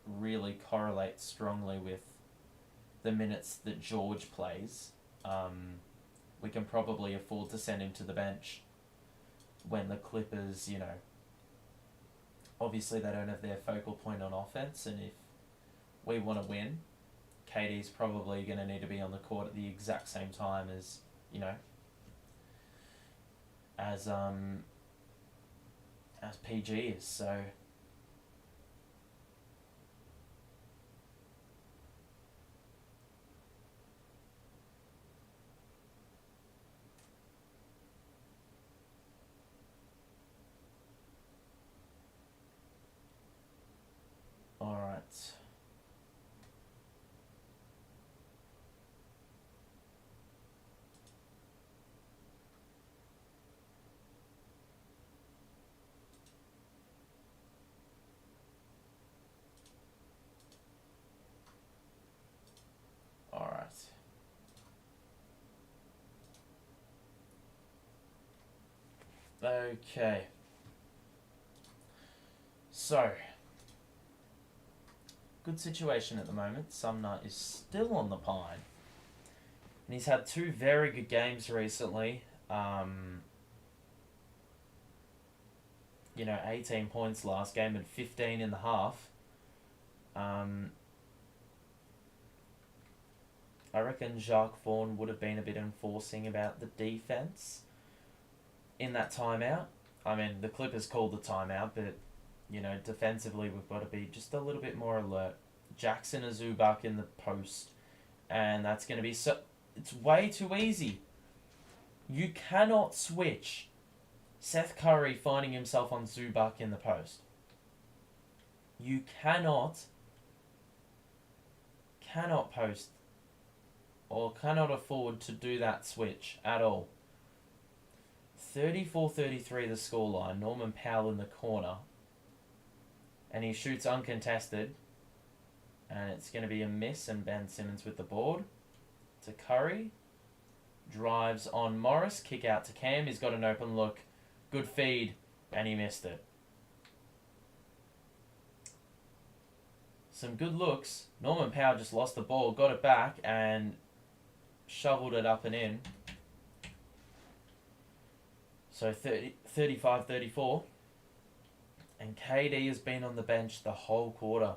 really correlate strongly with the minutes that George plays. We can probably afford to send him to the bench when the Clippers, obviously they don't have their focal point on offense, and if we want to win, KD's probably going to need to be on the court at the exact same time as, as PG is, so alright. Okay. So, good situation at the moment. Sumner is still on the pine. And he's had 2 very good games recently. 18 points last game and 15 in the half. I reckon Jacques Vaughn would have been a bit enforcing about the defense in that timeout. I mean, the Clippers called the timeout, but, defensively we've got to be just a little bit more alert. Jackson and Zubac in the post, and that's going to be it's way too easy. You cannot switch Seth Curry finding himself on Zubac in the post. You cannot post or cannot afford to do that switch at all. 34-33 the scoreline. Norman Powell in the corner. And he shoots uncontested. And it's going to be a miss, and Ben Simmons with the board. To Curry. Drives on Morris. Kick out to Cam. He's got an open look. Good feed. And he missed it. Some good looks. Norman Powell just lost the ball. Got it back and shoveled it up and in. So 35-34. And KD has been on the bench the whole quarter.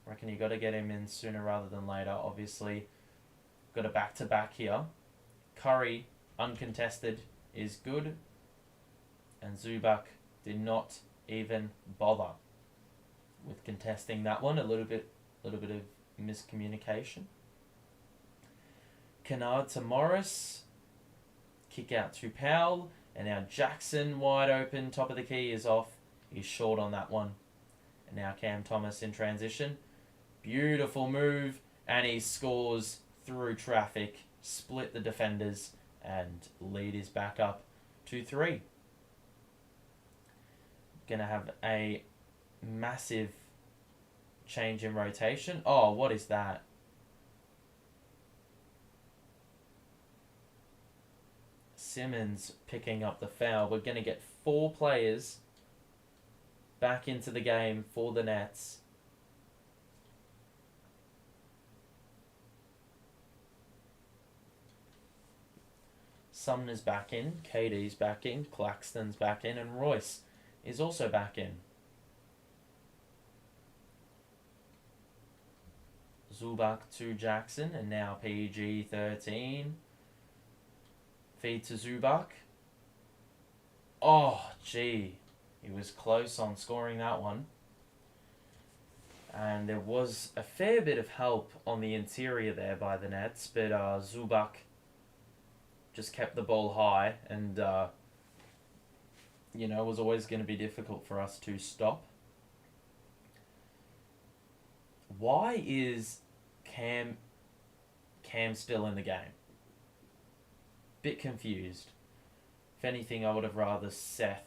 Reckon you got to get him in sooner rather than later. Obviously, got a back-to-back here. Curry, uncontested, is good. And Zubac did not even bother with contesting that one. A little bit of miscommunication. Kennard to Morris. Kick out to Powell. And now Jackson wide open. Top of the key is off. He's short on that one. And now Cam Thomas in transition. Beautiful move. And he scores through traffic. Split the defenders. And lead is back up 2-3. Going to have a massive change in rotation. Oh, what is that? Simmons picking up the foul. We're going to get 4 players back into the game for the Nets. Sumner's back in, KD's back in, Claxton's back in, and Royce is also back in. Zubac to Jackson, and now PG 13. Feed to Zubac. Oh, gee. He was close on scoring that one. And there was a fair bit of help on the interior there by the Nets, but Zubac just kept the ball high, and it was always going to be difficult for us to stop. Why is Cam still in the game? Bit confused. If anything, I would have rather Seth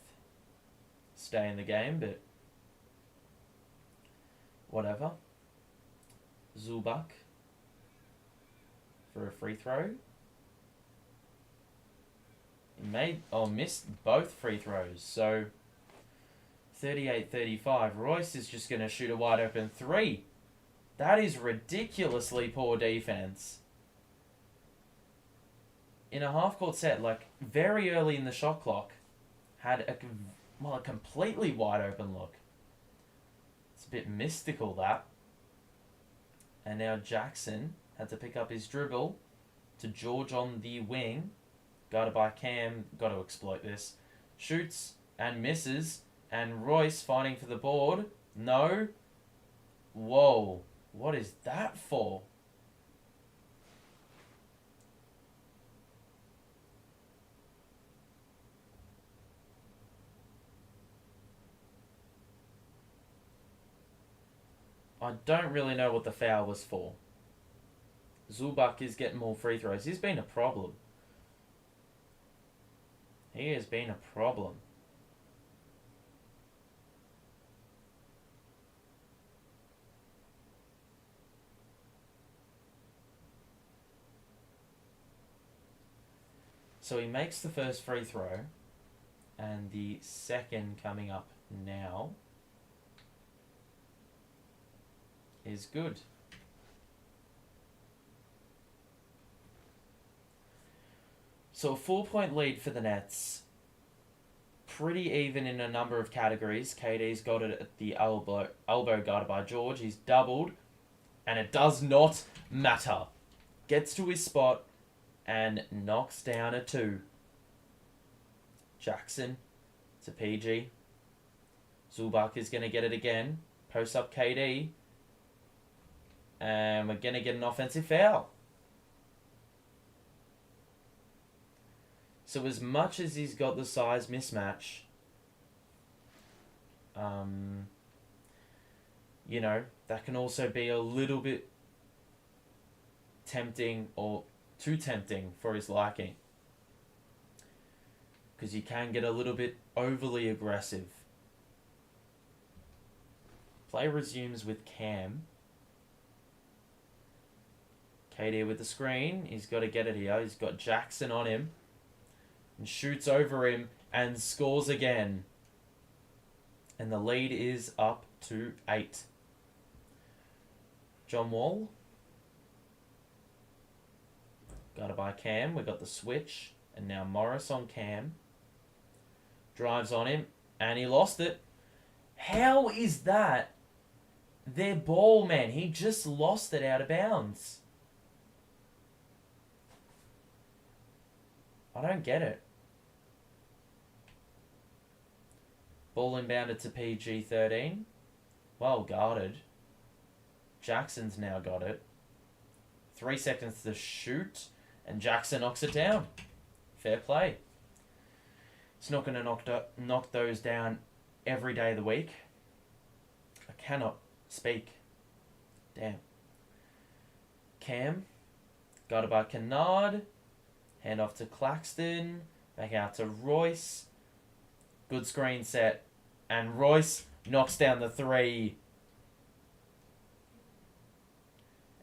stay in the game, but whatever. Zubac for a free throw. He missed both free throws. So 38-35. Royce is just going to shoot a wide open 3. That is ridiculously poor defense. In a half-court set, very early in the shot clock, had a completely wide open look. It's a bit mystical, that. And now Jackson had to pick up his dribble to George on the wing. Guarded by Cam. Got to exploit this. Shoots and misses. And Royce fighting for the board. No. Whoa. What is that for? I don't really know what the foul was for. Zubac is getting more free throws. He's been a problem. He has been a problem. So he makes the first free throw, and the second coming up now is good. So a 4-point lead for the Nets. Pretty even in a number of categories. KD's got it at the elbow guarded by George. He's doubled, and it does not matter. Gets to his spot and knocks down a 2. Jackson to PG. Zubac is going to get it again. Post up KD. And we're going to get an offensive foul. So as much as he's got the size mismatch, you know, that can also be a little bit tempting or too tempting for his liking. Because you can get a little bit overly aggressive. Play resumes with Cam. KD with the screen. He's got to get it here. He's got Jackson on him. And shoots over him and scores again. And the lead is up to 8. John Wall. Got it by Cam. We got the switch. And now Morris on Cam. Drives on him. And he lost it. How is that their ball, man? He just lost it out of bounds. I don't get it. Ball inbounded to PG-13. Well guarded. Jackson's now got it. 3 seconds to shoot. And Jackson knocks it down. Fair play. It's not going to knock those down every day of the week. I cannot speak. Damn. Cam. Got it by Kennard. Hand off to Claxton. Back out to Royce. Good screen set. And Royce knocks down the 3.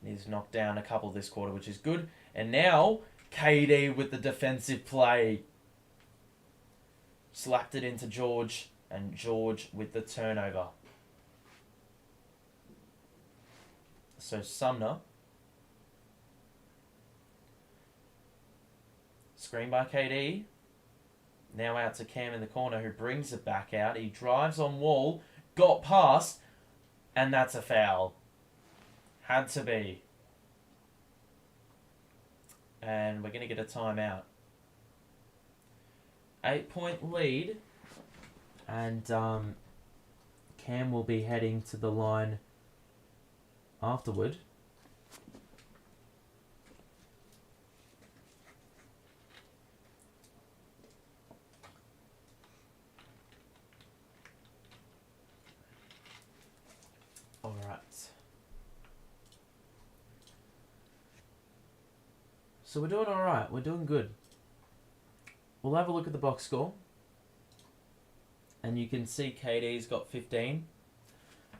And he's knocked down a couple this quarter, which is good. And now, KD with the defensive play. Slapped it into George. And George with the turnover. So Sumner. Screen by KD. Now out to Cam in the corner, who brings it back out. He drives on Wall. Got past. And that's a foul. Had to be. And we're going to get a timeout. 8-point lead. And Cam will be heading to the line afterward. Alright. So we're doing alright. We're doing good. We'll have a look at the box score. And you can see KD's got 15.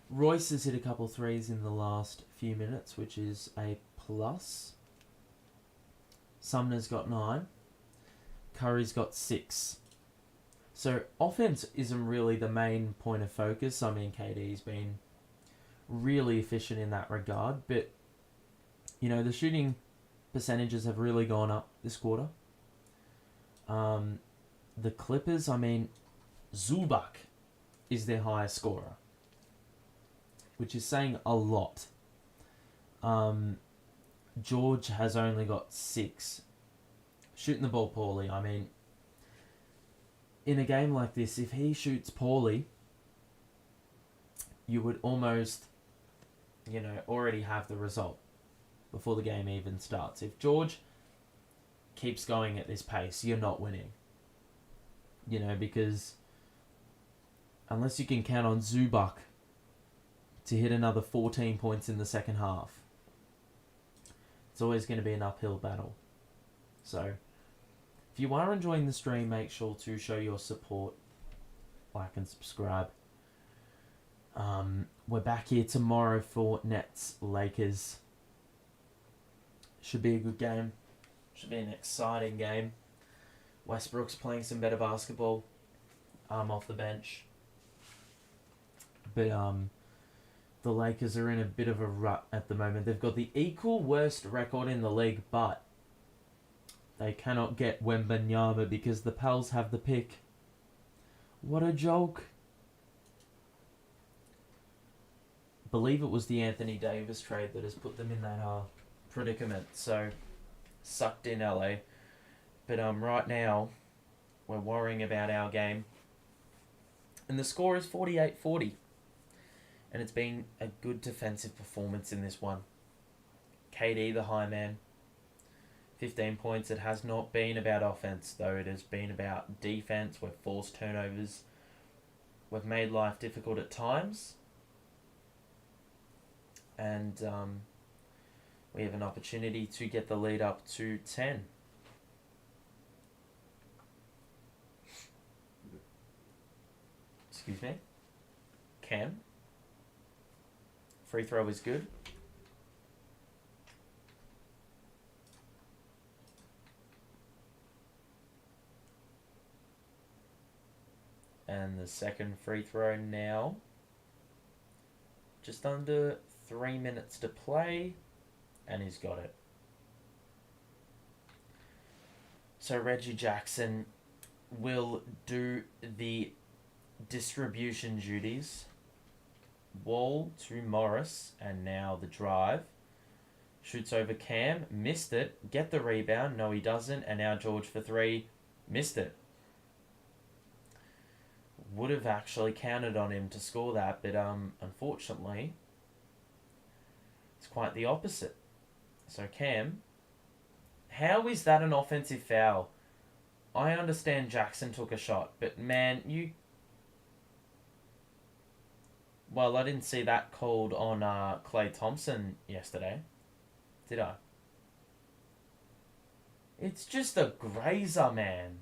Royce has hit a couple threes in the last few minutes, which is a plus. Sumner's got 9. Curry's got 6. So offense isn't really the main point of focus. I mean, KD's been really efficient in that regard. But, you know, the shooting percentages have really gone up this quarter. The Clippers, I mean, Zubac is their highest scorer, which is saying a lot. George has only got 6. Shooting the ball poorly. I mean, in a game like this, if he shoots poorly, you would almost, you know, already have the result before the game even starts. If George keeps going at this pace, you're not winning. You know, because unless you can count on Zubac to hit another 14 points in the second half, it's always going to be an uphill battle. So, if you are enjoying the stream, make sure to show your support, like and subscribe. We're back here tomorrow for Nets Lakers. Should be a good game. Should be an exciting game. Westbrook's playing some better basketball. Off the bench. But the Lakers are in a bit of a rut at the moment. They've got the equal worst record in the league, but they cannot get Wembanyama because the Pels have the pick. What a joke. Believe it was the Anthony Davis trade that has put them in that predicament. So, sucked in LA. But right now, we're worrying about our game. And the score is 48-40. And it's been a good defensive performance in this one. KD, the high man. 15 points. It has not been about offense, though. It has been about defense. We've forced turnovers. We've made life difficult at times. And we have an opportunity to get the lead up to 10. Excuse me. Cam. Free throw is good. And the second free throw now. Just under 3 minutes to play. And he's got it. So Reggie Jackson will do the distribution duties. Wall to Morris. And now the drive. Shoots over Cam. Missed it. Get the rebound. No, he doesn't. And now George for three. Missed it. Would have actually counted on him to score that, but unfortunately, it's quite the opposite. So Cam, how is that an offensive foul? I understand Jackson took a shot, but man, well, I didn't see that called on Klay Thompson yesterday, did I? It's just a grazer, man.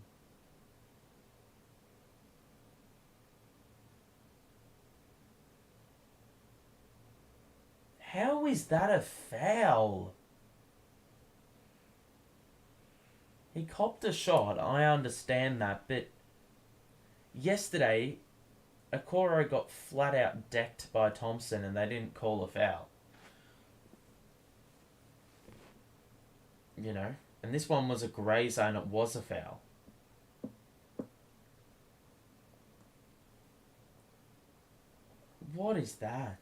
How is that a foul? He copped a shot, I understand that, but yesterday, Okoro got flat out decked by Thompson and they didn't call a foul. You know, and this one was a grazer and it was a foul. What is that?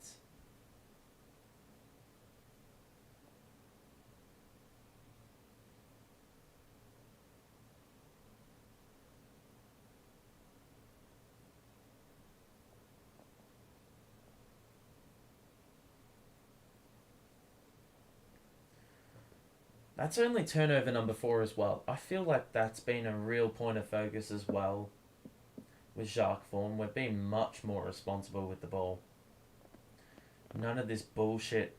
That's only turnover number 4 as well. I feel like that's been a real point of focus as well with Jacques Vaughan. We've been much more responsible with the ball. None of this bullshit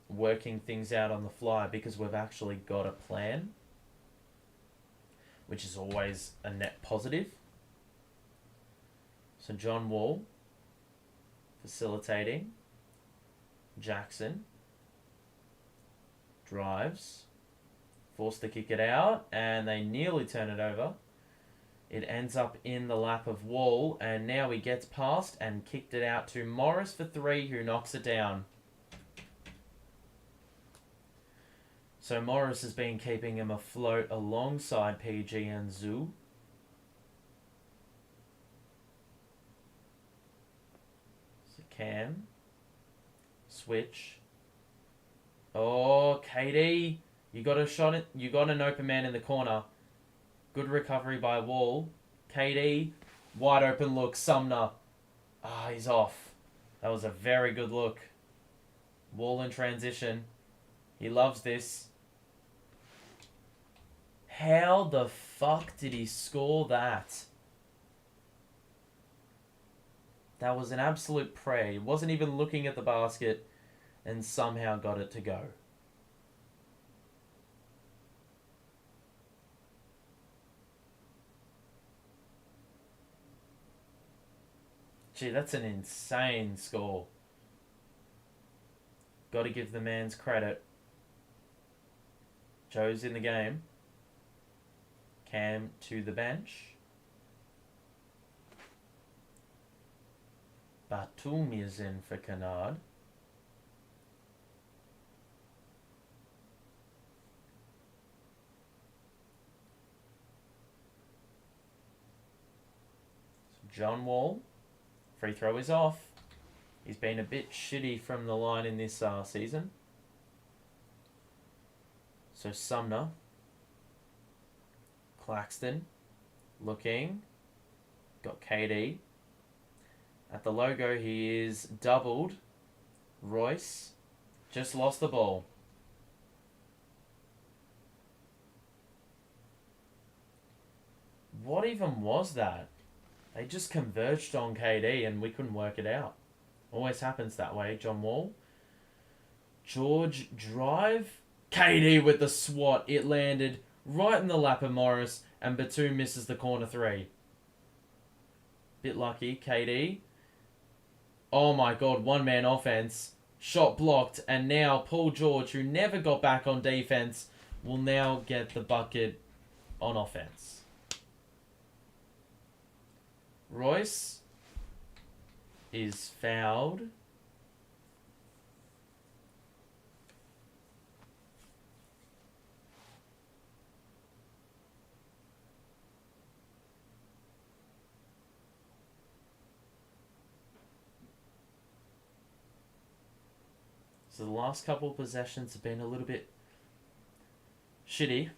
working things out on the fly because we've actually got a plan, which is always a net positive. So John Wall facilitating. Jackson drives. Forced to kick it out, and they nearly turn it over. It ends up in the lap of Wall, and now he gets past and kicked it out to Morris for 3, who knocks it down. So Morris has been keeping him afloat alongside PG and Zoo. So Cam. Switch. Oh, KD. You got a shot. You got an open man in the corner. Good recovery by Wall. KD, wide open look. Sumner. He's off. That was a very good look. Wall in transition. He loves this. How the fuck did he score that? That was an absolute prey. He wasn't even looking at the basket and somehow got it to go. Gee, that's an insane score. Got to give the man's credit. Joe's in the game. Cam to the bench. Batum is in for Kennard. John Wall. Free throw is off. He's been a bit shitty from the line in this season. So Sumner. Claxton. Looking. Got KD. At the logo, he is doubled. Royce. Just lost the ball. What even was that? They just converged on KD and we couldn't work it out. Always happens that way. John Wall. George drive. KD with the swat. It landed right in the lap of Morris and Batum misses the corner three. Bit lucky. KD. Oh my god, one-man offense. Shot blocked, and now Paul George, who never got back on defense, will now get the bucket on offense. Royce is fouled. So the last couple of possessions have been a little bit shitty.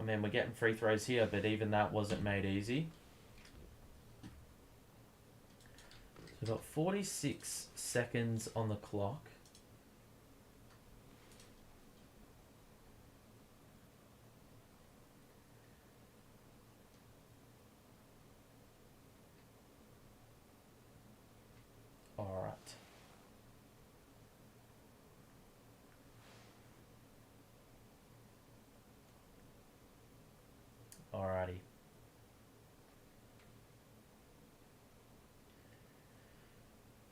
I mean, we're getting free throws here, but even that wasn't made easy. So we've got 46 seconds on the clock. All right. Alrighty.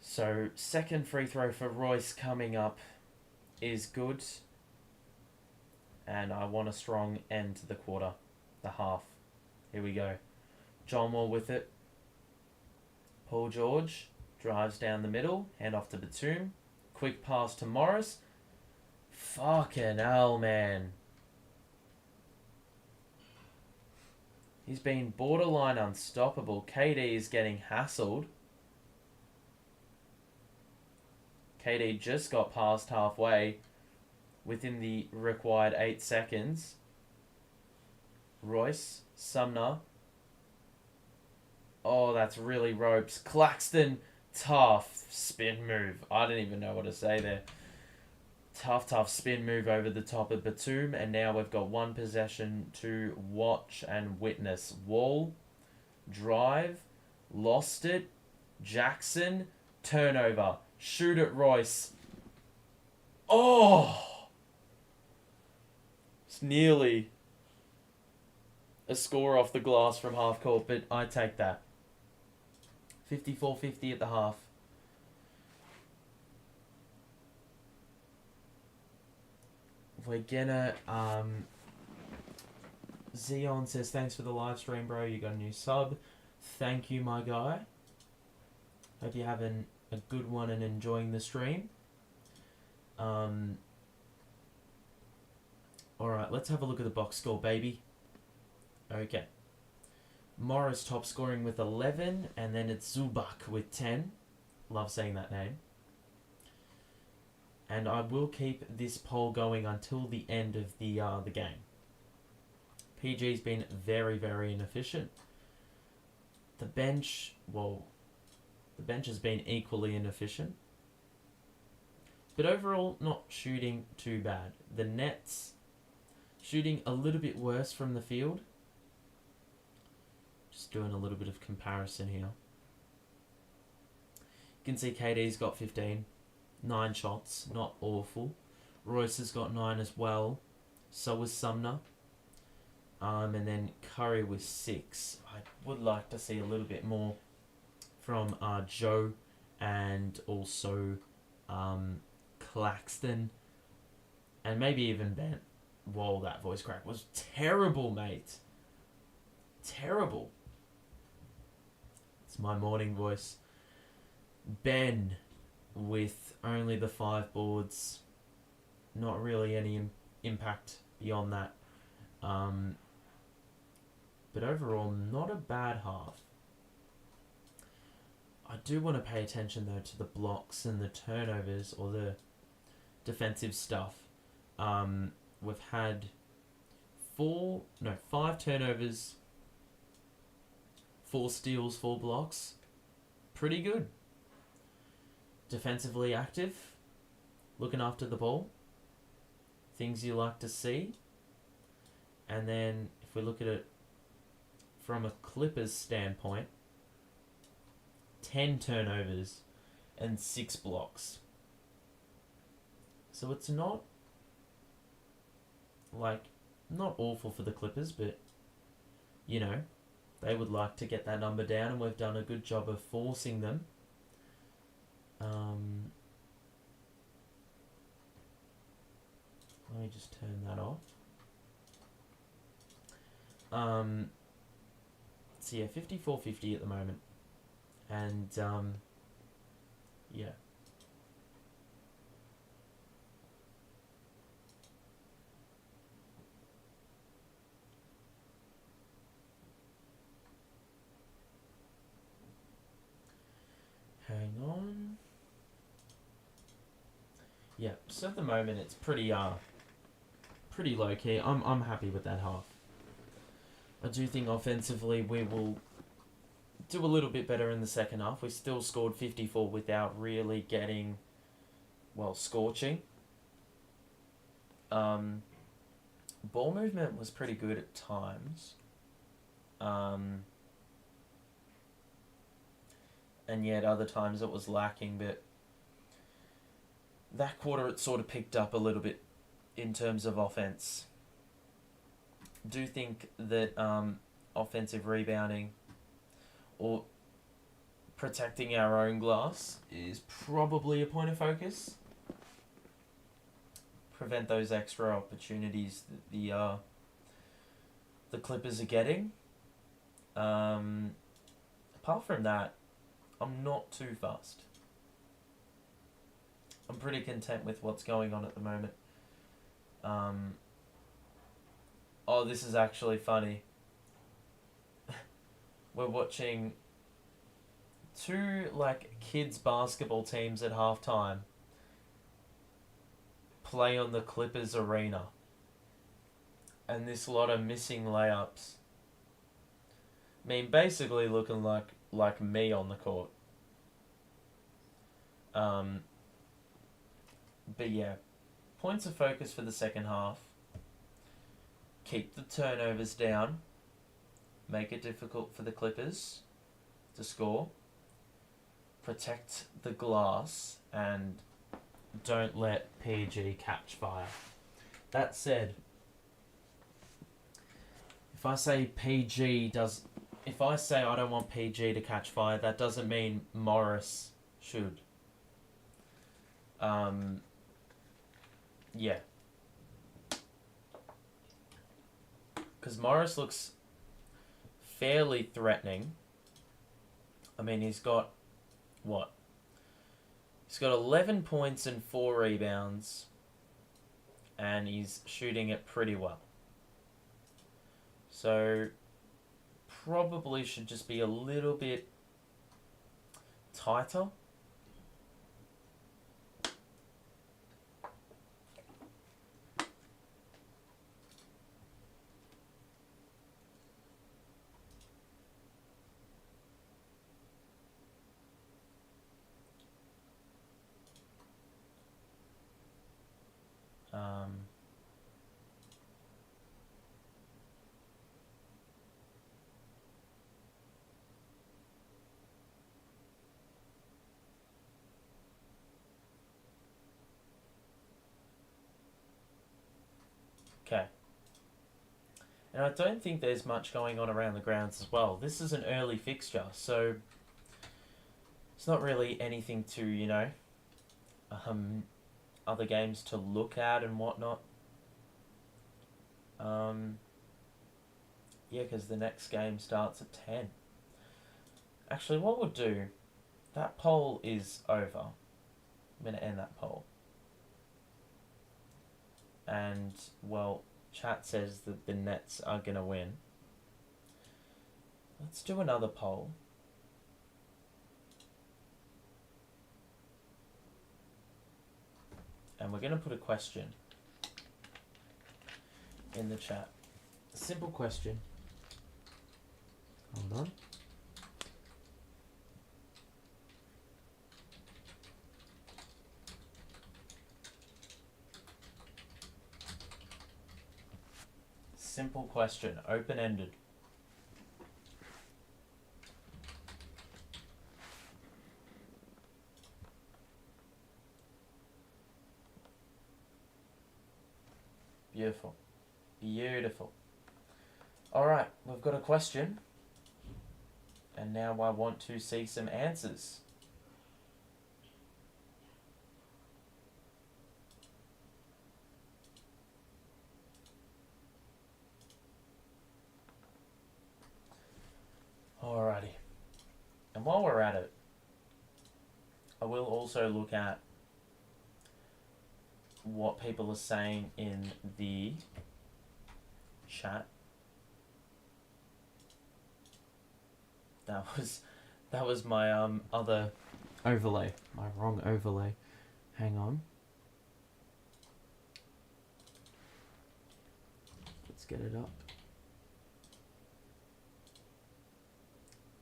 So, second free throw for Royce coming up is good. And I want a strong end to the quarter. The half. Here we go. John Wall with it. Paul George drives down the middle. Hand off to Batum. Quick pass to Morris. Fucking hell, man. He's been borderline unstoppable. KD is getting hassled. KD just got past halfway within the required 8 seconds. Royce, Sumner. Oh, that's really ropes. Claxton, tough spin move. I didn't even know what to say there. Tough spin move over the top of Batum. And now we've got one possession to watch and witness. Wall, drive, lost it. Jackson, turnover. Shoot at Royce. Oh! It's nearly a score off the glass from half court, but I take that. 54-50 at the half. We're gonna, Zeon says, thanks for the live stream, bro. You got a new sub. Thank you, my guy. Hope you're having a good one and enjoying the stream. Alright, let's have a look at the box score, baby. Okay. Morris top scoring with 11, and then it's Zubac with 10. Love saying that name. And I will keep this poll going until the end of the game. PG's been very, very inefficient. The bench, well, the bench has been equally inefficient. But overall, not shooting too bad. The Nets shooting a little bit worse from the field. Just doing a little bit of comparison here. You can see KD's got 15. 9 shots, not awful. Royce has got 9 as well. So was Sumner. And then Curry with 6. I would like to see a little bit more from Joe and also Claxton. And maybe even Ben. Whoa, that voice crack was terrible, mate. Terrible. It's my morning voice. Ben with only the 5 boards. Not really any impact beyond that. But overall, not a bad half. I do want to pay attention, though, to the blocks and the turnovers or the defensive stuff. We've had 5 turnovers, 4 steals, 4 blocks. Pretty good. Defensively active, looking after the ball. Things you like to see. And then if we look at it from a Clippers standpoint, 10 turnovers and 6 blocks. So it's not not awful for the Clippers, but they would like to get that number down, and we've done a good job of forcing them. Let me just turn that off. So yeah, 54-50 at the moment. And yeah. Hang on. Yeah, so at the moment it's pretty low key. I'm happy with that half. I do think offensively we will do a little bit better in the second half. We still scored 54 without really getting, scorching. Ball movement was pretty good at times. And yet other times it was lacking, but that quarter it sort of picked up a little bit in terms of offense. Do think that offensive rebounding or protecting our own glass is probably a point of focus. Prevent those extra opportunities that the Clippers are getting. Apart from that, I'm not too fussed. I'm pretty content with what's going on at the moment. This is actually funny. We're watching two kids basketball teams at halftime play on the Clippers arena, and this lot of missing layups. I mean, basically looking like me on the court. But yeah, points of focus for the second half. Keep the turnovers down. Make it difficult for the Clippers to score. Protect the glass and don't let PG catch fire. That said, if I say I don't want PG to catch fire, that doesn't mean Morris should. Yeah. Because Morris looks fairly threatening. I mean, he's got, He's got 11 points and 4 rebounds, and he's shooting it pretty well. So, probably should just be a little bit tighter. Okay. And I don't think there's much going on around the grounds as well. This is an early fixture, so it's not really anything to, other games to look at and whatnot. Yeah, because the next game starts at 10. Actually, what we'll do, that poll is over. I'm going to end that poll. And, chat says that the Nets are going to win. Let's do another poll. And we're going to put a question in the chat. A simple question. Hold on. Simple question, open-ended. Beautiful. Beautiful. Alright, we've got a question. And now I want to see some answers. Alrighty. And while we're at it, I will also look at what people are saying in the chat. That was my other overlay, my wrong overlay. Hang on. Let's get it up.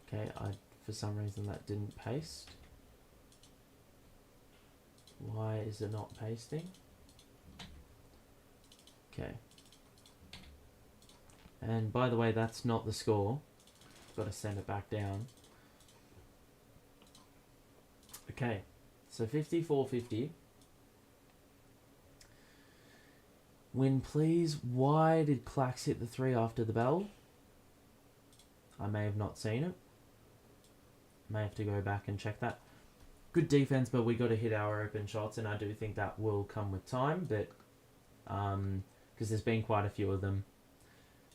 Okay, for some reason that didn't paste. Why is it not pasting? Okay. And by the way, that's not the score. Got to send it back down. Okay, so 54-50. Win please. Why did Clax hit the 3 after the bell? I may have not seen it. May have to go back and check that. Good defense, but we got to hit our open shots, and I do think that will come with time, but because there's been quite a few of them.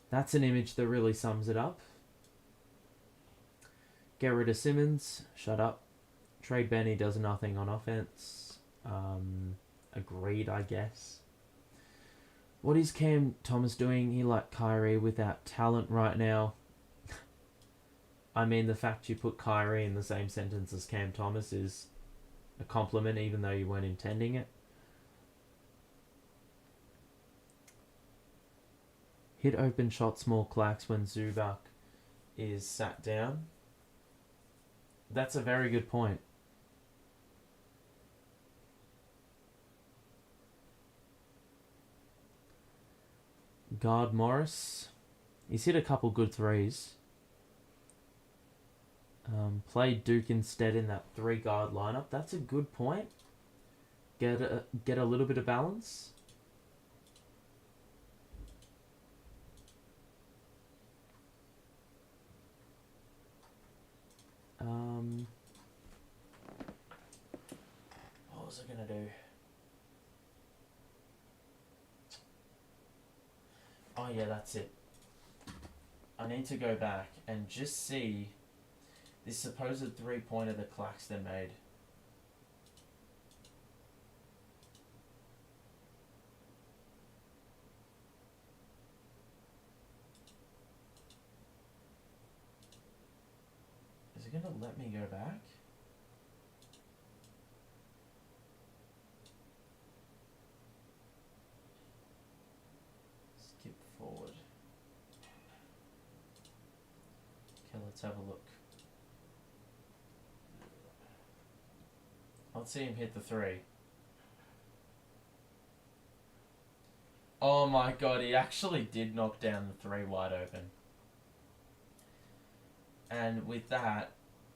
That's an image that really sums it up. Get rid of Simmons. Shut up. Trade Benny does nothing on offense. Agreed, I guess. What is Cam Thomas doing? He like Kyrie without talent right now. I mean, the fact you put Kyrie in the same sentence as Cam Thomas is a compliment, even though you weren't intending it. Hit open shots more Clax when Zubac is sat down. That's a very good point. Guard Morris. He's hit a couple good threes. Play Duke instead in that 3-guard lineup. That's a good point. Get a little bit of balance. What was I gonna do? Oh yeah, that's it. I need to go back and just see this supposed 3-pointer that Claxton made. Is it gonna let me go back? Skip forward. Okay, let's have a look. Let's see him hit the 3. Oh my god, he actually did knock down the 3 wide open. And with that,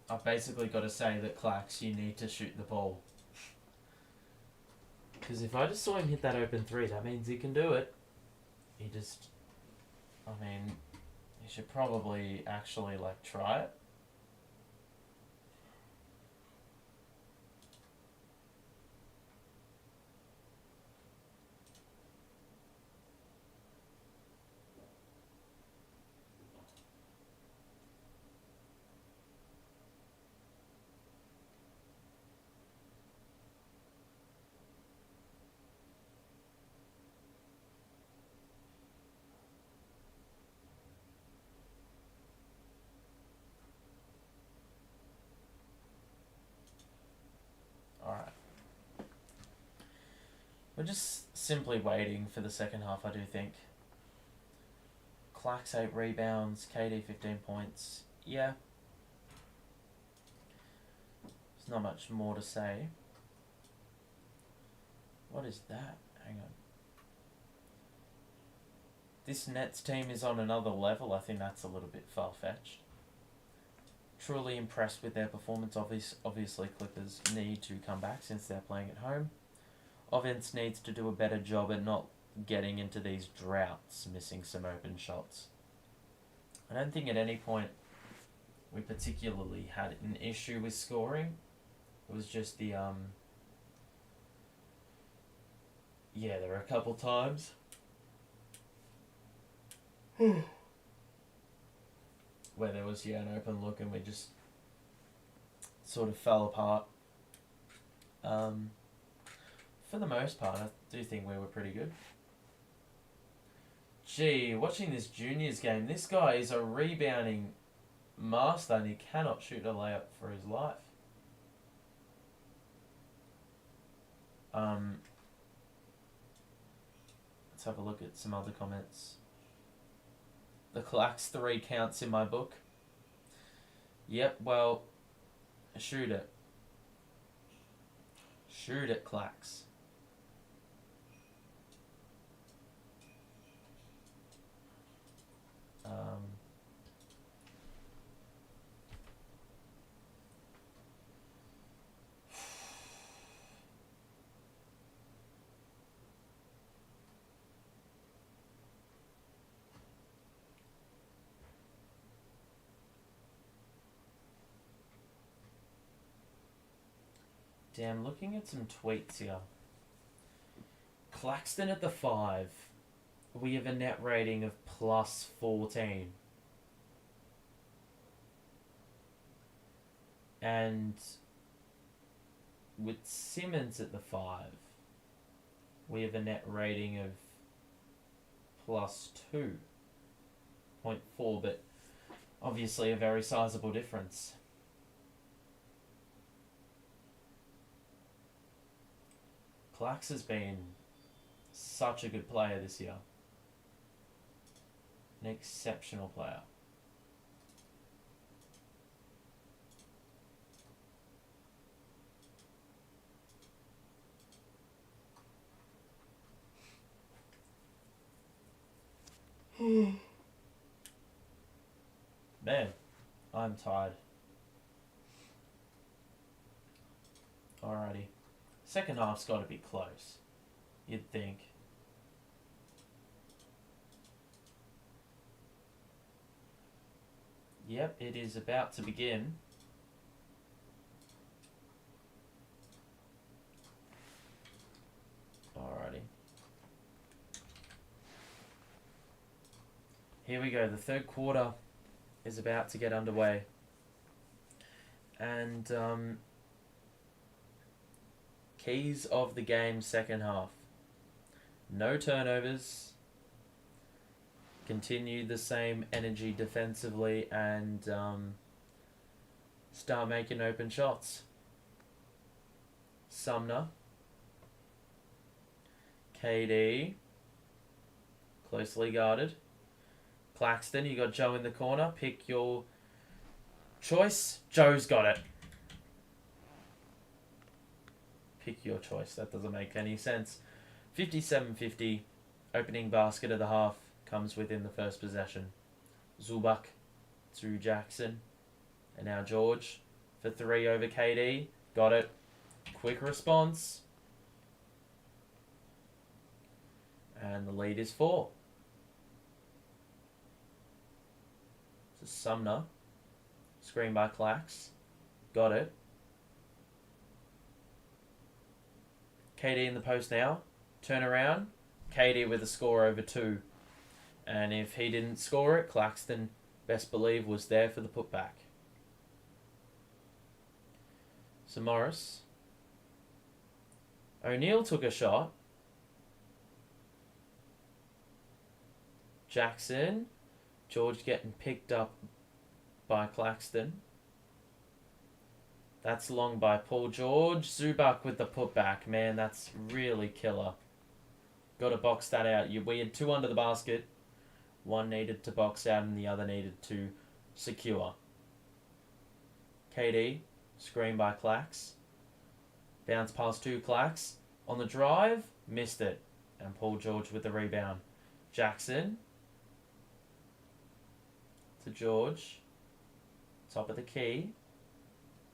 I've basically got to say that Clax, you need to shoot the ball. Because if I just saw him hit that open 3, that means he can do it. He just... I mean, he should probably actually, like, try it. Alright. We're just simply waiting for the second half, I do think. Clax 8 rebounds, KD 15 points. Yeah. There's not much more to say. What is that? Hang on. This Nets team is on another level. I think that's a little bit far-fetched. Truly impressed with their performance. Obviously, Clippers need to come back since they're playing at home. Offense needs to do a better job at not getting into these droughts, missing some open shots. I don't think at any point we particularly had an issue with scoring. It was just the yeah, there were a couple times where there was an open look and we just sort of fell apart. For the most part, I do think we were pretty good. Gee, watching this juniors game, this guy is a rebounding master and he cannot shoot a layup for his life. Let's have a look at some other comments. The Clax 3 counts in my book. Yep, well, shoot it. Shoot it, Clax. Damn, looking at some tweets here. Claxton at the 5. We have a net rating of plus 14. And with Simmons at the 5, we have a net rating of plus 2.4, but obviously a very sizable difference. Clax has been such a good player this year. An exceptional player. Man, I'm tired. Alrighty. Second half's got to be close, you'd think. Yep, it is about to begin. Alrighty. Here we go. The third quarter is about to get underway. And keys of the game second half. No turnovers. Continue the same energy defensively and start making open shots. Sumner. KD. Closely guarded. Claxton, you got Joe in the corner. Pick your choice. Joe's got it. Pick your choice. That doesn't make any sense. 57-50. Opening basket of the half comes within the first possession. Zubac to Jackson. And now George for 3 over KD. Got it. Quick response. And the lead is 4. So Sumner. Screen by Clax. Got it. KD in the post now. Turn around. KD with a score over 2. And if he didn't score it, Claxton, best believe, was there for the putback. So Morris. O'Neal took a shot. Jackson. George getting picked up by Claxton. That's long by Paul George. Zubac with the putback. Man, that's really killer. Got to box that out. We had 2 under the basket. One needed to box out and the other needed to secure. KD. Screen by Clax. Bounce past 2 Clax. On the drive. Missed it. And Paul George with the rebound. Jackson. To George. Top of the key.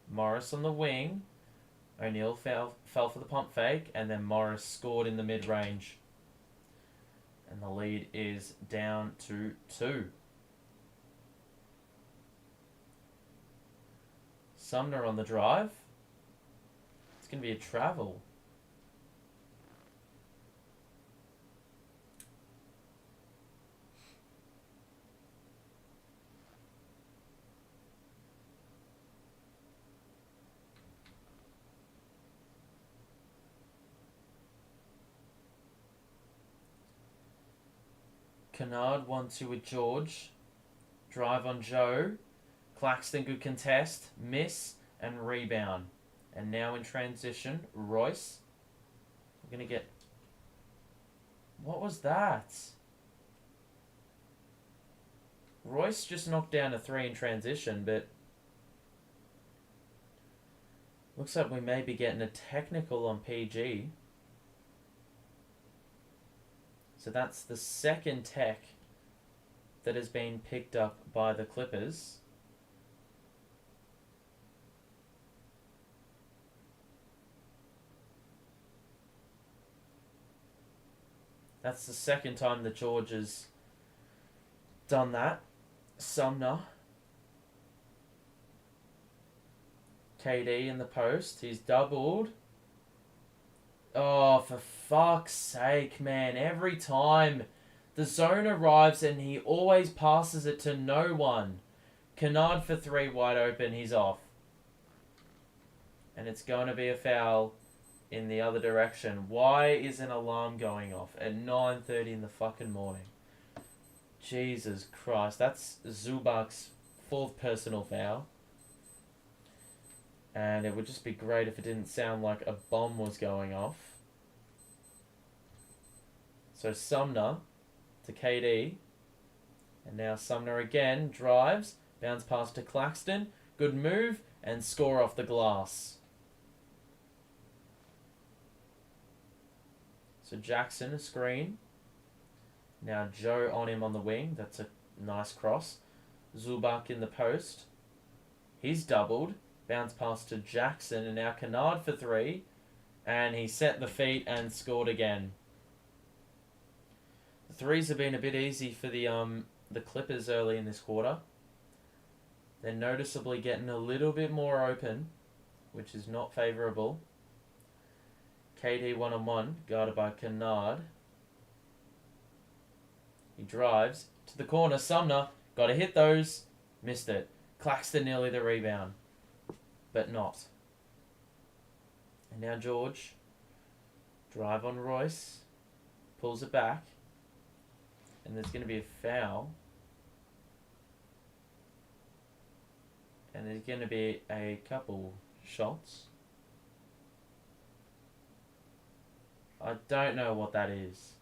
Morris on the wing. O'Neal fell for the pump fake. And then Morris scored in the mid-range. And the lead is down to 2. Sumner on the drive. It's going to be a travel. Kennard 1-2 with George. Drive on Joe. Claxton good contest. Miss and rebound. And now in transition, Royce. We're going to get... What was that? Royce just knocked down a 3 in transition, but... Looks like we may be getting a technical on PG. So that's the second tech that has been picked up by the Clippers. That's the second time that George has done that. Sumner. KD in the post. He's doubled. Oh, for fuck's sake, man. Every time the zone arrives and he always passes it to no one. Kennard for 3 wide open. He's off. And it's going to be a foul in the other direction. Why is an alarm going off at 9:30 in the fucking morning? Jesus Christ. That's Zubac's 4th personal foul. And it would just be great if it didn't sound like a bomb was going off. So Sumner to KD. And now Sumner again drives. Bounce pass to Claxton. Good move. And score off the glass. So Jackson, a screen. Now Joe on him on the wing. That's a nice cross. Zubac in the post. He's doubled. Bounce pass to Jackson, and now Kennard for 3. And he set the feet and scored again. The threes have been a bit easy for the Clippers early in this quarter. They're noticeably getting a little bit more open, which is not favourable. KD 1-on-1, guarded by Kennard. He drives to the corner. Sumner, got to hit those. Missed it. Claxton nearly the rebound. But not. And now George. Drive on Royce. Pulls it back. And there's going to be a foul. And there's going to be a couple shots. I don't know what that is.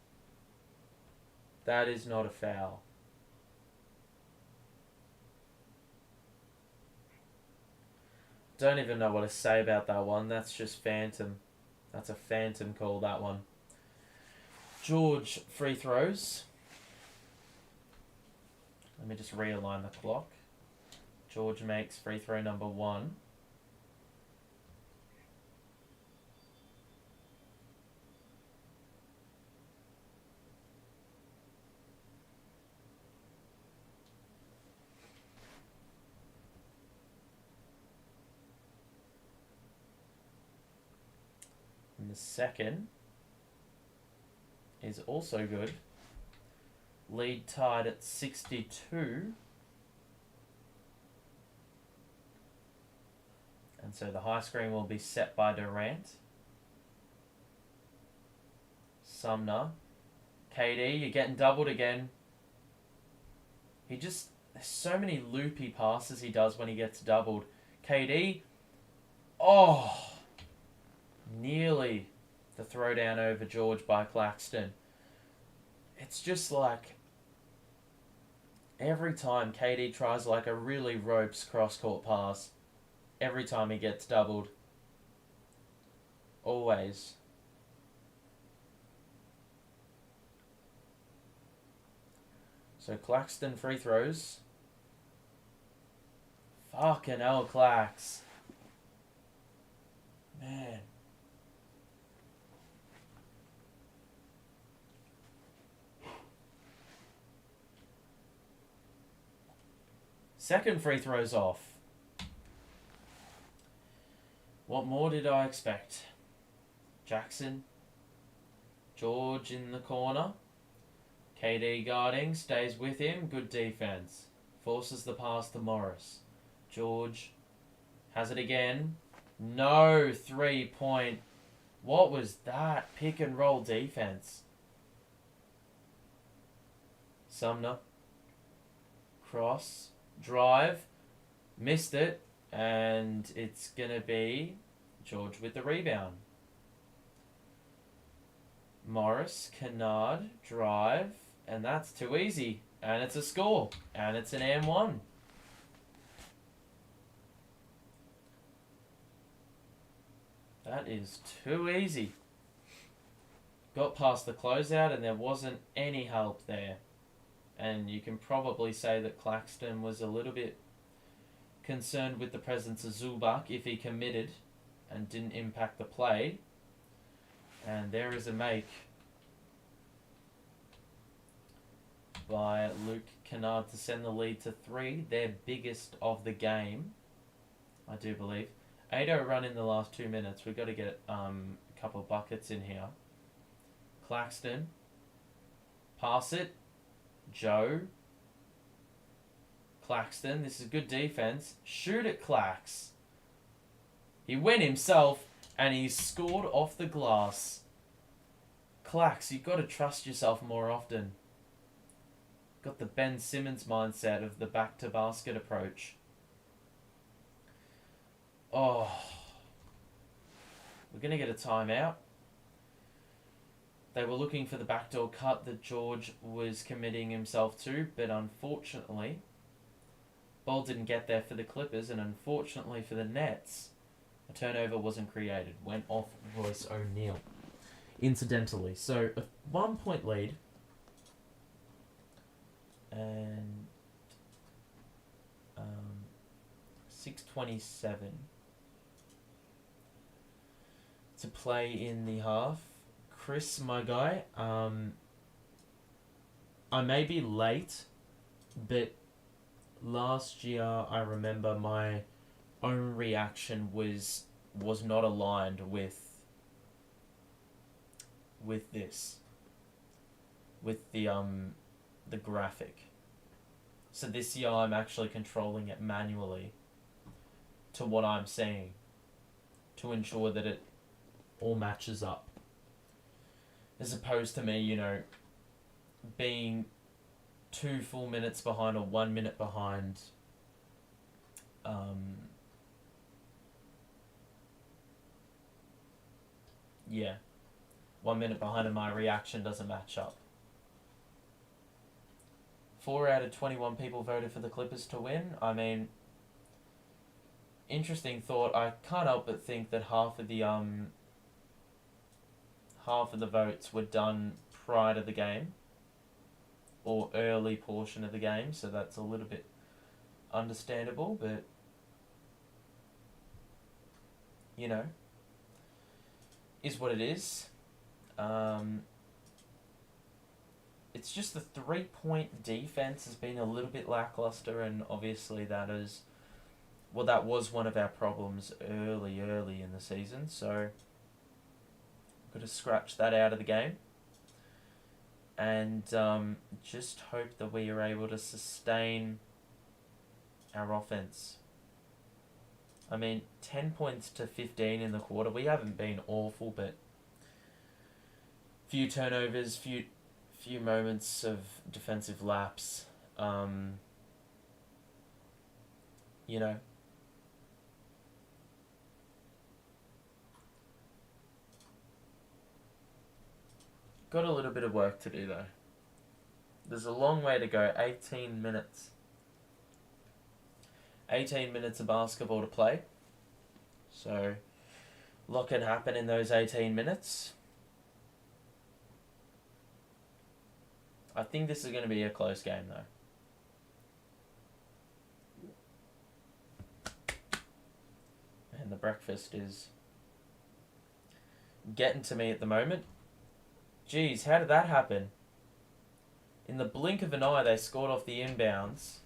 That is not a foul. Don't even know what to say about that one. That's just phantom. That's a phantom call, that one. George, free throws. Let me just realign the clock. George makes free throw number 1. And the second is also good. Lead tied at 62. And so the high screen will be set by Durant. Sumner. KD, you're getting doubled again. There's so many loopy passes he does when he gets doubled. KD. Oh! Nearly the throwdown over George by Claxton. It's just like every time KD tries like a really ropes cross-court pass, every time he gets doubled. Always. So Claxton free throws. Fucking hell, Clax. Man. Second free throw's off. What more did I expect? Jackson. George in the corner. KD guarding. Stays with him. Good defense. Forces the pass to Morris. George has it again. No 3-point. What was that? Pick and roll defense. Sumner. Cross. Drive. Missed it. And it's going to be George with the rebound. Morris, Kennard, drive. And that's too easy. And it's a score. And it's an M1. That is too easy. Got past the closeout and there wasn't any help there. And you can probably say that Claxton was a little bit concerned with the presence of Zubac if he committed and didn't impact the play. And there is a make by Luke Kennard to send the lead to 3, their biggest of the game, I do believe. 8-0 run in the last 2 minutes. We've got to get a couple of buckets in here. Claxton. Pass it. Joe. Claxton. This is good defense. Shoot it, Clax. He went himself and he scored off the glass. Clax, you've got to trust yourself more often. Got the Ben Simmons mindset of the back-to-basket approach. Oh. We're going to get a timeout. They were looking for the backdoor cut that George was committing himself to, but unfortunately, ball didn't get there for the Clippers, and unfortunately for the Nets, a turnover wasn't created. Went off Royce O'Neal. Incidentally. So, a 1-point lead. And 6:27 to play in the half. Chris, my guy, I may be late, but last year I remember my own reaction was not aligned with this, with the graphic. So this year I'm actually controlling it manually to what I'm seeing to ensure that it all matches up. As opposed to me, being 2 full minutes behind or 1 minute behind. Yeah. 1 minute behind and my reaction doesn't match up. 4 out of 21 people voted for the Clippers to win. I mean, interesting thought. I can't help but think that half of the votes were done prior to the game or early portion of the game, so that's a little bit understandable, but is what it is. It's just the 3-point defense has been a little bit lackluster, and obviously that was one of our problems early in the season, so got to scratch that out of the game and just hope that we are able to sustain our offense. I mean, 10 points to 15 in the quarter. We haven't been awful, but few turnovers, few moments of defensive lapse. Got a little bit of work to do though. There's a long way to go. 18 minutes. 18 minutes of basketball to play. So, a lot can happen in those 18 minutes. I think this is going to be a close game though. And the breakfast is getting to me at the moment. Geez, how did that happen? In the blink of an eye, they scored off the inbounds.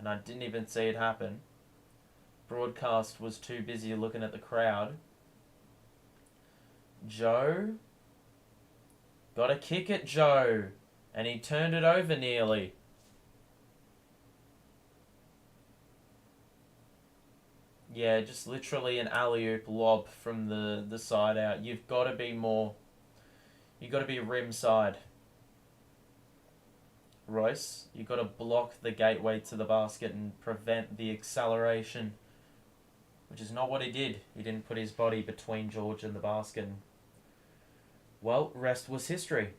and I didn't even see it happen. Broadcast was too busy looking at the crowd. Joe. Got to kick it, Joe. And he turned it over nearly. Yeah, just literally an alley-oop lob from the side out. You've got to be more... You've got to be rim side. Royce, you've got to block the gateway to the basket and prevent the acceleration, which is not what he did. He didn't put his body between George and the basket. Well, rest was history.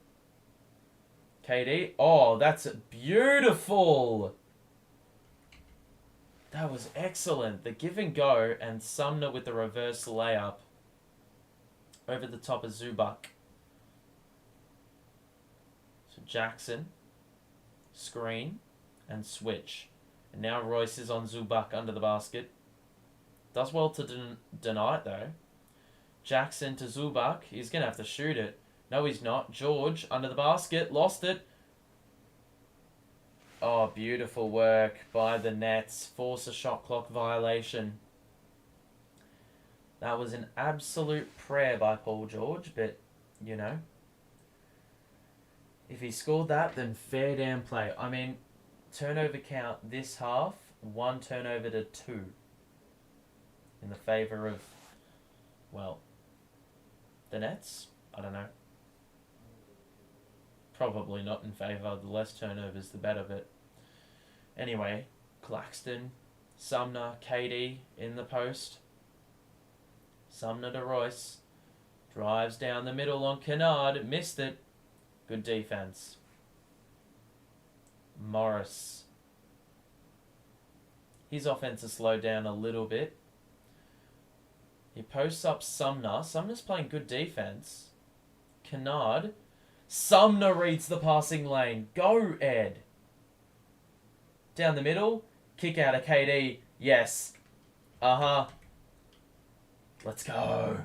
KD, oh, that's beautiful. That was excellent. The give and go, and Sumner with the reverse layup over the top of Zubac. So Jackson, screen, and switch. And now Royce is on Zubac under the basket. Does well to deny it, though. Jackson to Zubac. He's going to have to shoot it. No, he's not. George under the basket. Lost it. Oh, beautiful work by the Nets. Force a shot clock violation. That was an absolute prayer by Paul George, but, you know, if he scored that, then fair damn play. I mean, turnover count this half, 1 turnover to 2 in the favour of, well, the Nets? I don't know. Probably not in favour. The less turnovers, the better, but anyway, Claxton, Sumner, KD in the post. Sumner to Royce. Drives down the middle on Kennard. Missed it. Good defense. Morris. His offense has slowed down a little bit. He posts up Sumner. Sumner's playing good defense. Kennard. Sumner reads the passing lane. Go, Ed. Down the middle. Kick out of KD. Yes. Uh-huh. Let's go.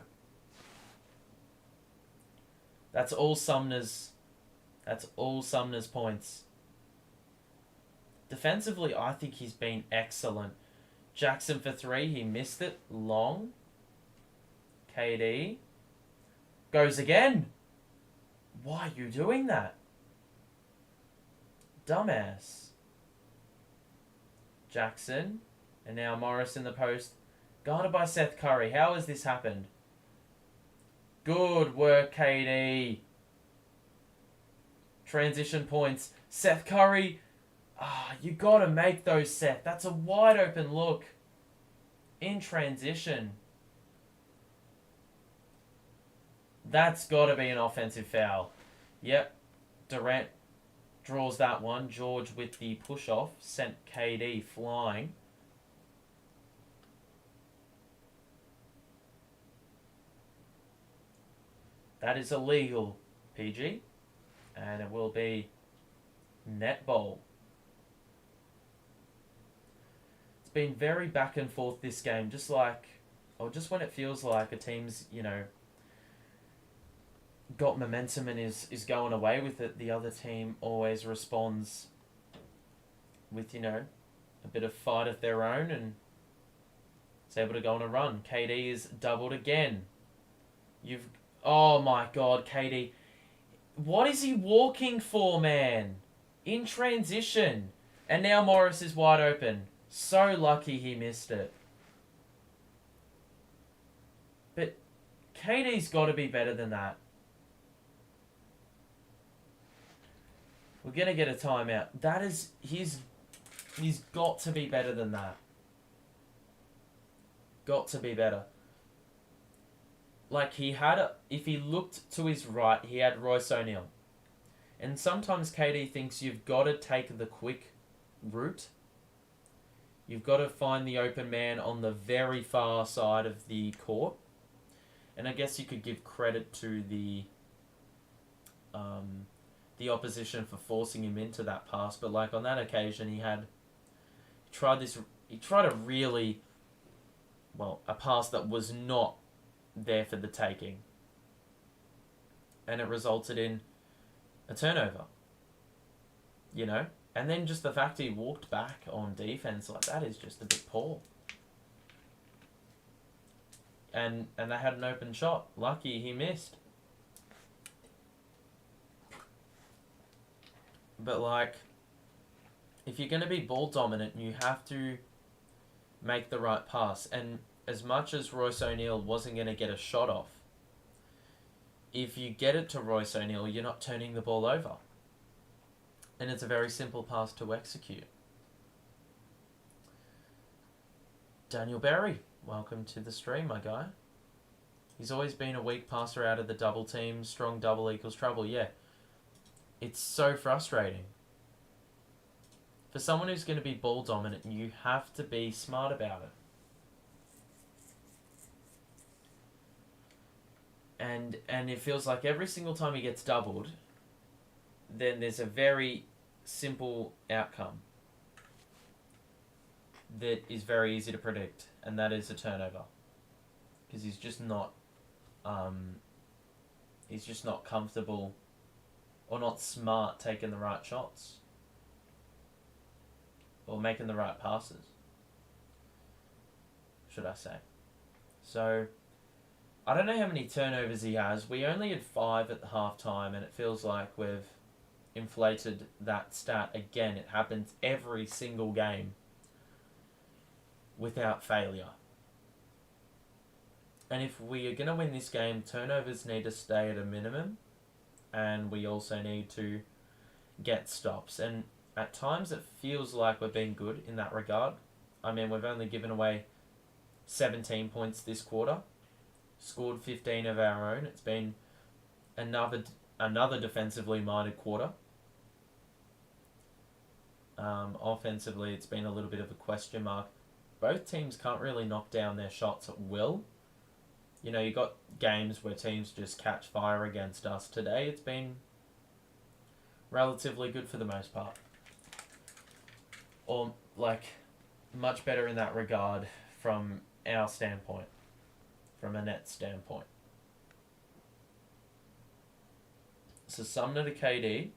That's all Sumner's points. Defensively, I think he's been excellent. Jackson for 3. He missed it. Long. KD. Goes again. Why are you doing that? Dumbass. Jackson. And now Morris in the post. Guarded by Seth Curry. How has this happened? Good work, KD. Transition points. Seth Curry. You got to make those, Seth. That's a wide open look. In transition. That's got to be an offensive foul. Yep. Durant draws that one. George with the push-off sent KD flying. That is illegal, PG. And it will be netball. It's been very back and forth this game. Just when it feels like a team's, got momentum and is going away with it, the other team always responds with, a bit of fight of their own and is able to go on a run. KD is doubled again. Oh my God, KD. What is he walking for, man? In transition. And now Morris is wide open. So lucky he missed it. But KD's got to be better than that. We're going to get a timeout. He's got to be better than that. Got to be better. Like, if he looked to his right, he had Royce O'Neal. And sometimes KD thinks you've got to take the quick route. You've got to find the open man on the very far side of the court. And I guess you could give credit to the opposition for forcing him into that pass. But like on that occasion, he tried a pass that was not there for the taking. And it resulted in a turnover. And then just the fact he walked back on defense like that is just a bit poor. And they had an open shot. Lucky he missed. But like, if you're going to be ball dominant, you have to make the right pass. And as much as Royce O'Neal wasn't going to get a shot off, if you get it to Royce O'Neal, you're not turning the ball over. And it's a very simple pass to execute. Daniel Berry, welcome to the stream, my guy. He's always been a weak passer out of the double team. Strong double equals trouble. Yeah. It's so frustrating. For someone who's going to be ball dominant, you have to be smart about it. And it feels like every single time he gets doubled, then there's a very simple outcome that is very easy to predict, and that is a turnover. Because he's just not comfortable or not smart taking the right shots or making the right passes, should I say. So I don't know how many turnovers he has. We only had 5 at the halftime, and it feels like we've inflated that stat again. It happens every single game without failure. And if we are going to win this game, turnovers need to stay at a minimum, and we also need to get stops. And at times it feels like we're being good in that regard. I mean, we've only given away 17 points this quarter, scored 15 of our own. It's been another defensively minded quarter. Offensively, it's been a little bit of a question mark. Both teams can't really knock down their shots at will. You know, you got games where teams just catch fire against us. Today, it's been relatively good for the most part. Or, like, much better in that regard from our standpoint, from a net standpoint. So, Sumner to KD.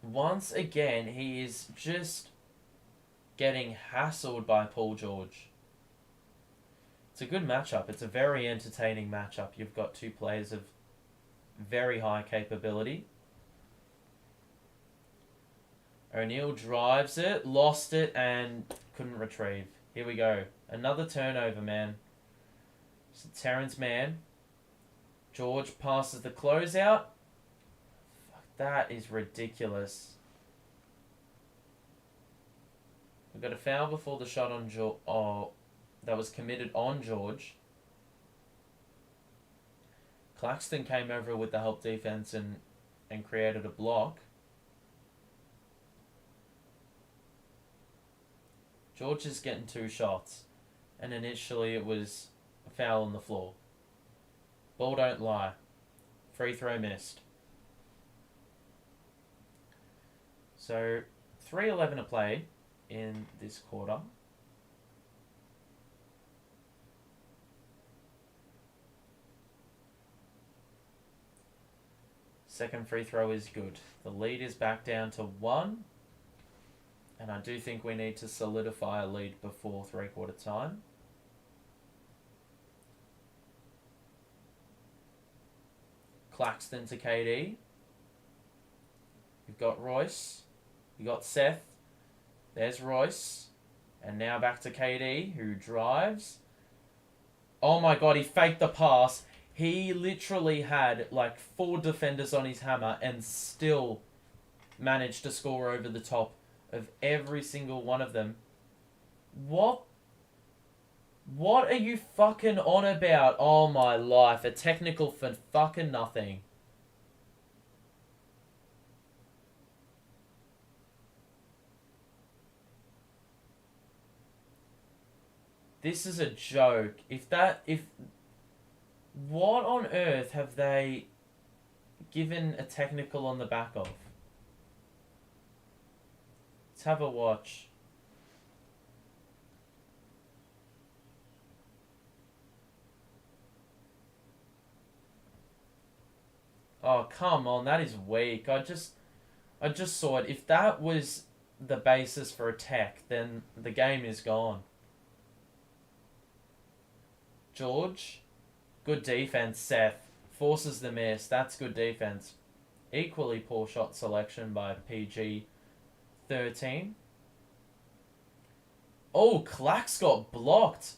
Once again, he is just getting hassled by Paul George. It's a good matchup. It's a very entertaining matchup. You've got two players of very high capability. O'Neal drives it, lost it, and couldn't retrieve. Here we go. Another turnover, man. So Terrence Mann. George passes the closeout. Fuck, that is ridiculous. We've got a foul before the shot on George. Oh, that was committed on George. Claxton came over with the help defense and created a block. George is getting 2 shots, and initially it was a foul on the floor. Ball don't lie. Free throw missed. So 3:11 to play in this quarter. Second free throw is good. The lead is back down to 1. And I do think we need to solidify a lead before 3/4 time. Claxton to KD. You've got Royce. You've got Seth. There's Royce. And now back to KD, who drives. Oh my god, he faked the pass. He literally had like 4 defenders on his hammer and still managed to score over the top of every single one of them. What are you fucking on about? Oh my life. A technical for fucking nothing. This is a joke. What on earth have they given a technical on the back of? Let's have a watch. Oh, come on. That is weak. I I just saw it. If that was the basis for a tech, then the game is gone. George, good defense. Seth forces the miss. That's good defense. Equally poor shot selection by PG 13. Oh, Clax got blocked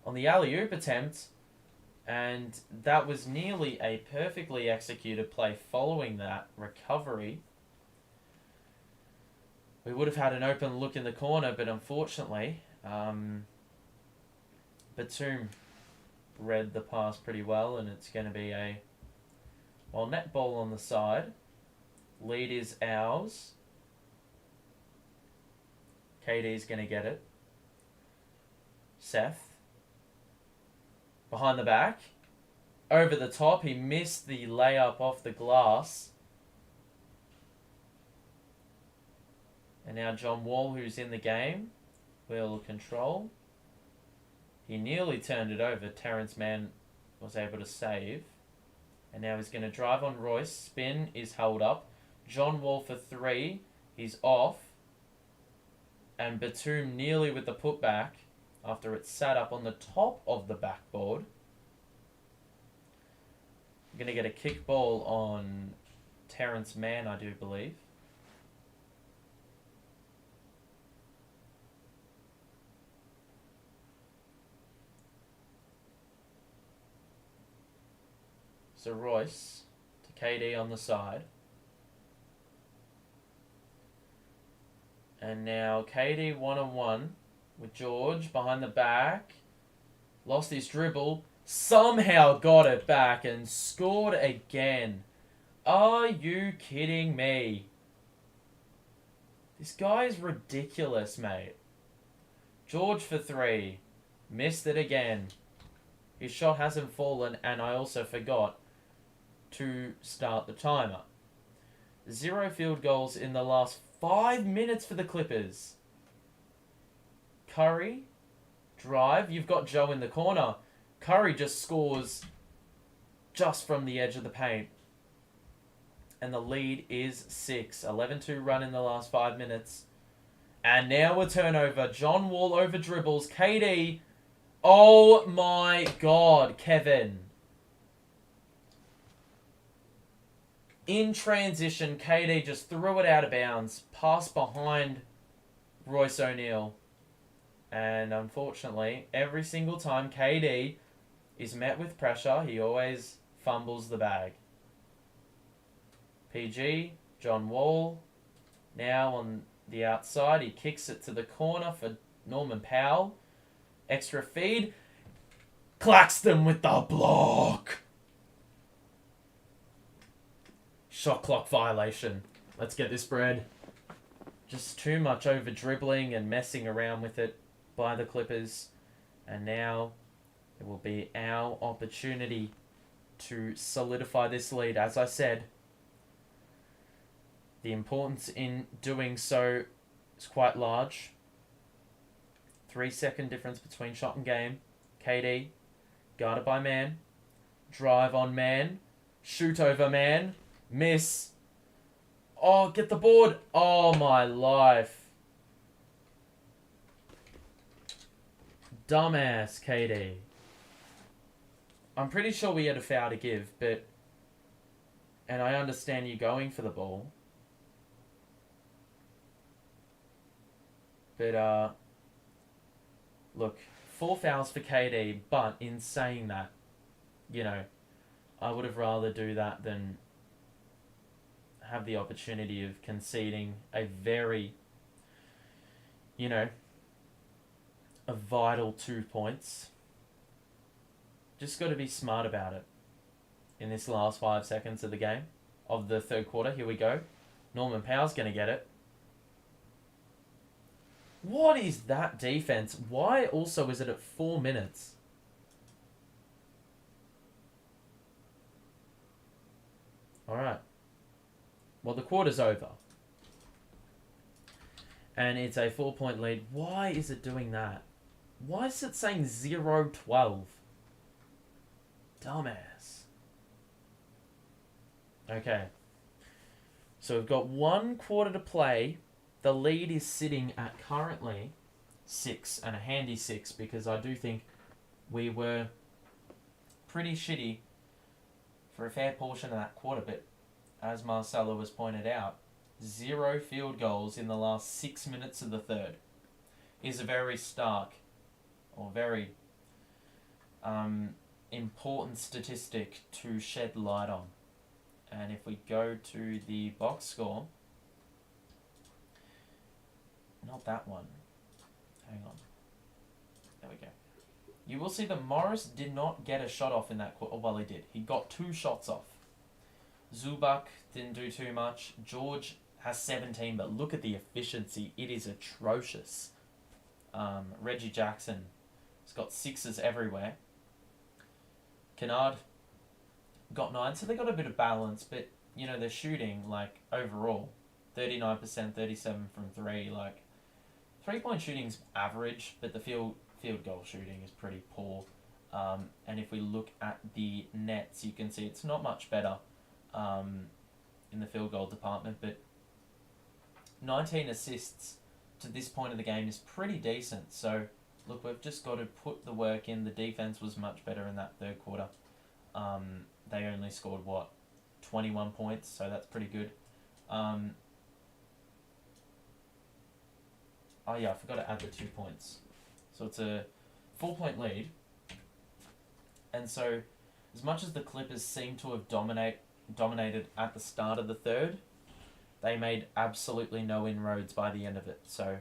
on the alley-oop attempt. And that was nearly a perfectly executed play following that recovery. We would have had an open look in the corner, but unfortunately, Batum read the pass pretty well, and it's going to be a net ball on the side. Lead is ours. KD's going to get it. Seth. Behind the back. Over the top. He missed the layup off the glass. And now John Wall, who's in the game, will control. He nearly turned it over. Terrence Mann was able to save. And now he's going to drive on Royce. Spin is held up. John Wall for 3. He's off. And Batum nearly with the putback after it's sat up on the top of the backboard. We're going to get a kick ball on Terrence Mann, I do believe. So Royce to KD on the side. And now KD one-on-one with George behind the back. Lost his dribble. Somehow got it back and scored again. Are you kidding me? This guy is ridiculous, mate. George for 3. Missed it again. His shot hasn't fallen, and I also forgot to start the timer. 0 field goals in the last 5 minutes for the Clippers. Curry, drive. You've got Joe in the corner. Curry just scores just from the edge of the paint. And the lead is 6. 11-2 run in the last 5 minutes. And now a turnover. John Wall over dribbles. KD. Oh my God, Kevin. In transition, KD just threw it out of bounds. Pass behind Royce O'Neal. And unfortunately, every single time KD is met with pressure, he always fumbles the bag. PG, John Wall. Now on the outside, he kicks it to the corner for Norman Powell. Extra feed. Claxton with the block. Shot clock violation. Let's get this bread. Just too much over dribbling and messing around with it by the Clippers. And now it will be our opportunity to solidify this lead. As I said, the importance in doing so is quite large. 3-second difference between shot and game. KD, guarded by Man. Drive on Man. Shoot over Man. Miss. Oh, get the board. Oh, my life. Dumbass KD. I'm pretty sure we had a foul to give, but... And I understand you going for the ball. But, look, 4 fouls for KD, but in saying that, you know, I would have rather do that than have the opportunity of conceding a very, you know, a vital 2 points. Just got to be smart about it in this last 5 seconds of the game, of the third quarter. Here we go. Norman Powell's going to get it. What is that defense? Why also is it at 4 minutes? Alright. Well, the quarter's over. And it's a 4-point lead. Why is it doing that? Why is it saying 0-12? Dumbass. Okay. So we've got 1 quarter to play. The lead is sitting at currently 6, and a handy 6, because I do think we were pretty shitty for a fair portion of that quarter. But as Marcelo has pointed out, 0 field goals in the last 6 minutes of the third is a very stark or very important statistic to shed light on. And if we go to the box score, not that one, hang on, there we go. You will see that Morris did not get a shot off in that quarter. Well, he did. He got 2 shots off. Zubac didn't do too much. George has 17, but look at the efficiency. It is atrocious. Reggie Jackson has got 6s everywhere. Kennard got 9, so they got a bit of balance, but, you know, they're shooting, like, overall, 39%, 37 from 3, like, 3-point shooting's average, but the field goal shooting is pretty poor. And if we look at the nets, you can see it's not much better in the field goal department, but 19 assists to this point of the game is pretty decent. So, look, we've just got to put the work in. The defense was much better in that third quarter. They only scored, 21 points, so that's pretty good. Oh yeah, I forgot to add the 2 points. So it's a 4-point lead. And so, as much as the Clippers seem to have dominated at the start of the third, they made absolutely no inroads by the end of it. So,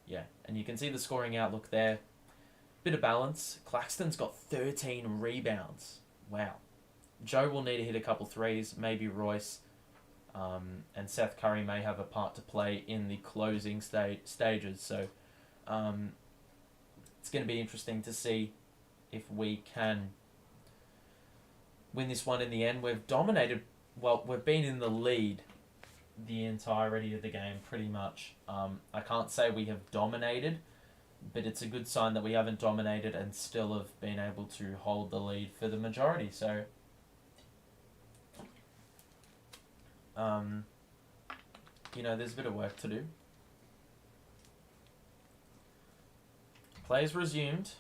yeah. And you can see the scoring outlook there. Bit of balance. Claxton's got 13 rebounds. Wow. Joe will need to hit a couple threes, maybe Royce. And Seth Curry may have a part to play in the closing stages. So, it's going to be interesting to see if we can win this one in the end. We've dominated, well, we've been in the lead the entirety of the game, pretty much. I can't say we have dominated, but it's a good sign that we haven't dominated and still have been able to hold the lead for the majority. So, you know, there's a bit of work to do. Plays resumed.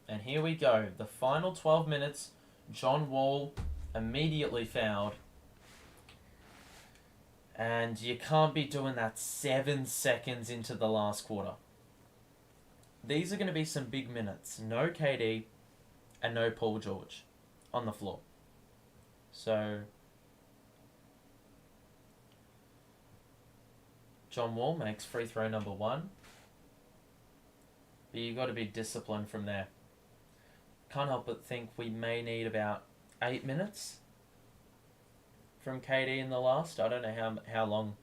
And here we go. The final 12 minutes. John Wall immediately fouled. And you can't be doing that 7 seconds into the last quarter. These are going to be some big minutes. No KD and no Paul George on the floor. So, John Wall makes free throw number 1. But you got to be disciplined from there. Can't help but think we may need about 8 minutes from KD in the last. I don't know how long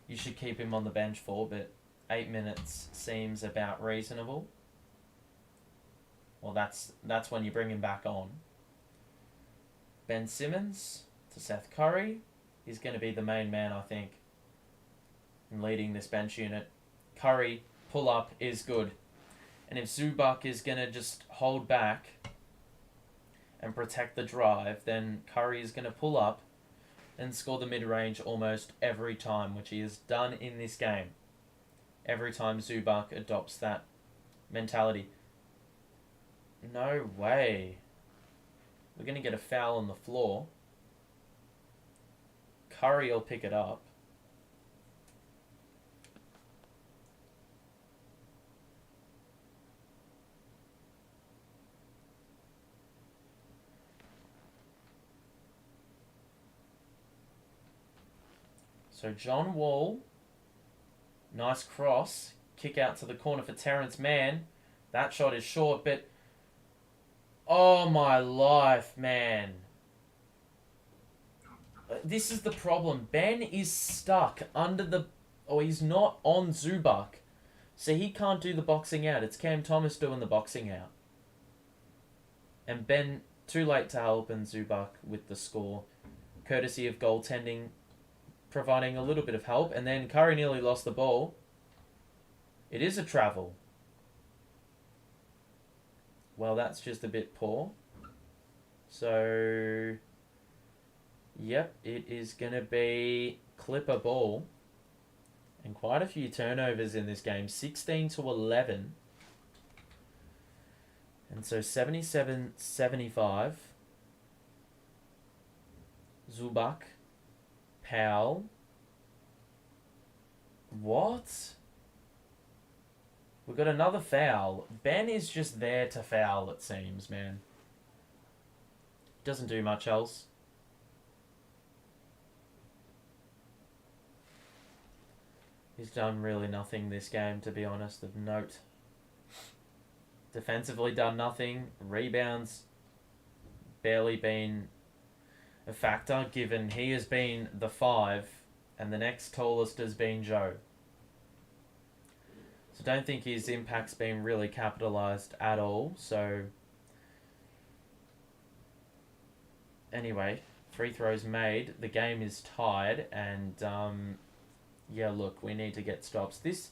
you should keep him on the bench for, but 8 minutes seems about reasonable. Well, that's when you bring him back on. Ben Simmons to Seth Curry. He's going to be the main man, I think, in leading this bench unit. Curry, pull-up is good. And if Zubac is going to just hold back and protect the drive, then Curry is going to pull up and score the mid-range almost every time, which he has done in this game. Every time Zubac adopts that mentality. No way. We're going to get a foul on the floor. Curry will pick it up. So John Wall, nice cross, kick out to the corner for Terrence Mann. That shot is short, but oh my life, man. This is the problem. Ben is stuck under the, or he's not on Zubac, so he can't do the boxing out. It's Cam Thomas doing the boxing out. And Ben, too late to help, and Zubac with the score, courtesy of goaltending, providing a little bit of help, and then Curry nearly lost the ball. It is a travel. Well, that's just a bit poor. So, Yep, it is going to be Clipper ball. And quite a few turnovers in this game. 16-11. And so 77-75. Zubac. Powell. What? We've got another foul. Ben is just there to foul, it seems, man. Doesn't do much else. He's done really nothing this game, to be honest, of note. Defensively done nothing. Rebounds barely been a factor, given he has been the 5 and the next tallest has been Joe. So don't think his impact's been really capitalised at all. So anyway, free throws made. The game is tied, and yeah, look, we need to get stops. This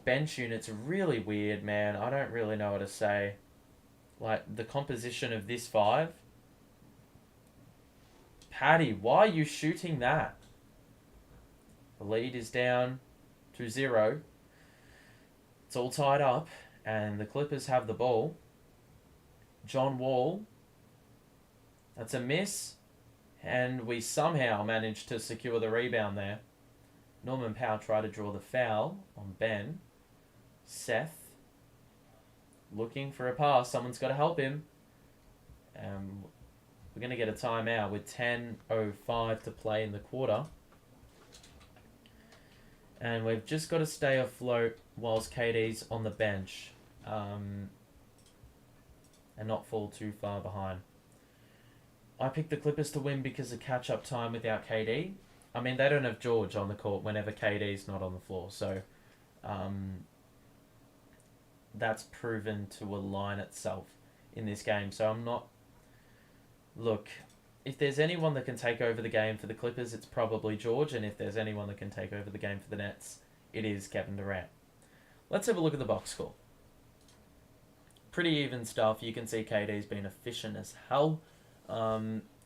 bench unit's really weird, man. I don't really know what to say. Like, the composition of this 5. Paddy, why are you shooting that? The lead is down to 0. It's all tied up, and the Clippers have the ball. John Wall. That's a miss, and we somehow managed to secure the rebound there. Norman Powell tried to draw the foul on Ben. Seth looking for a pass. Someone's got to help him. We're going to get a timeout with 10:05 to play in the quarter. And we've just got to stay afloat whilst KD's on the bench. And not fall too far behind. I picked the Clippers to win because of catch-up time without KD. I mean, they don't have George on the court whenever KD's not on the floor. So that's proven to align itself in this game. So I'm not... Look, if there's anyone that can take over the game for the Clippers, it's probably George. And if there's anyone that can take over the game for the Nets, it is Kevin Durant. Let's have a look at the box score. Pretty even stuff. You can see KD's been efficient as hell.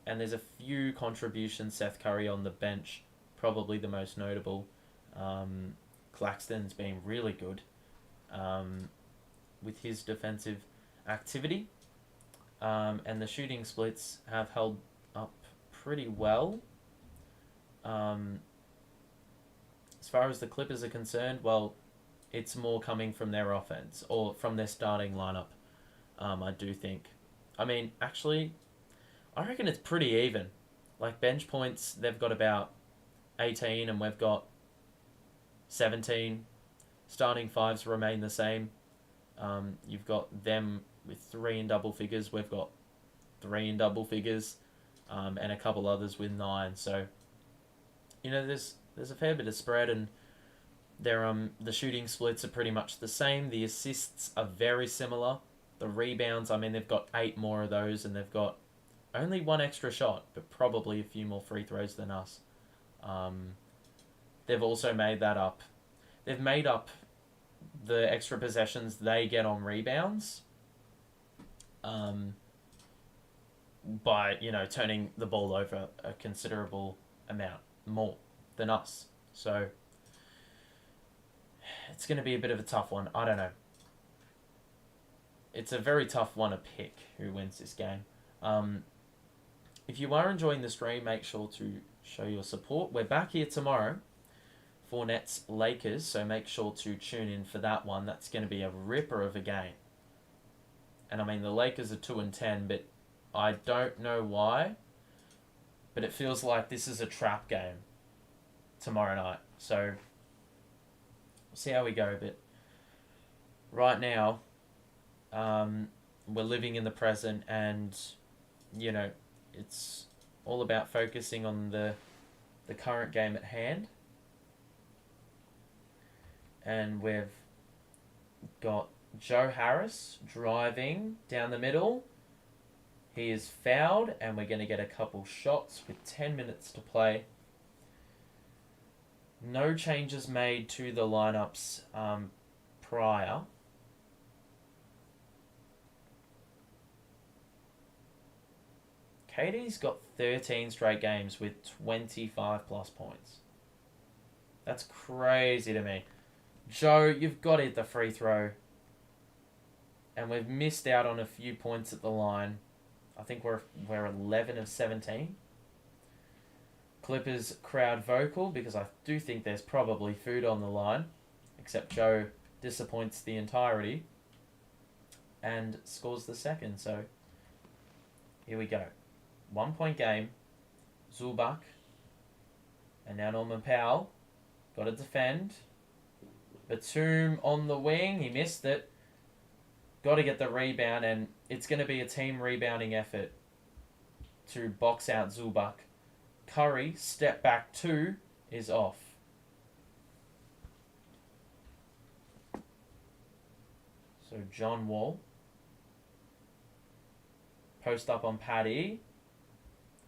And there's a few contributions. Seth Curry on the bench, probably the most notable. Claxton's been really good with his defensive activity. And the shooting splits have held up pretty well. As far as the Clippers are concerned, well, it's more coming from their offense or from their starting lineup, I do think. I mean, actually... I reckon it's pretty even. Like, bench points, they've got about 18 and we've got 17. Starting 5s remain the same. You've got them with 3 in double figures. We've got 3 in double figures. And a couple others with 9. So, you know, there's a fair bit of spread, and the shooting splits are pretty much the same. The assists are very similar. The rebounds, I mean, they've got 8 more of those, and they've got only 1 extra shot, but probably a few more free throws than us. They've also made that up. They've made up the extra possessions they get on rebounds by, you know, turning the ball over a considerable amount more than us. So it's going to be a bit of a tough one. I don't know. It's a very tough one to pick who wins this game. If you are enjoying the stream, make sure to show your support. We're back here tomorrow for Nets Lakers, so make sure to tune in for that one. That's going to be a ripper of a game. And I mean, the Lakers are 2-10, but I don't know why, but it feels like this is a trap game tomorrow night. So we'll see how we go. But right now, we're living in the present, and you know, it's all about focusing on the current game at hand. And we've got Joe Harris driving down the middle. He is fouled, and we're going to get a couple shots with 10 minutes to play. No changes made to the lineups prior. KD's got 13 straight games with 25 plus points. That's crazy to me. Joe, you've got to hit the free throw. And we've missed out on a few points at the line. I think we're 11 of 17. Clippers crowd vocal because I do think there's probably food on the line. Except Joe disappoints the entirety. And scores the second. So here we go. 1 point game. Zubac. And now Norman Powell. Got to defend. Batum on the wing. He missed it. Got to get the rebound. And it's going to be a team rebounding effort to box out Zubac. Curry, step back 2, is off. So John Wall. Post up on Paddy.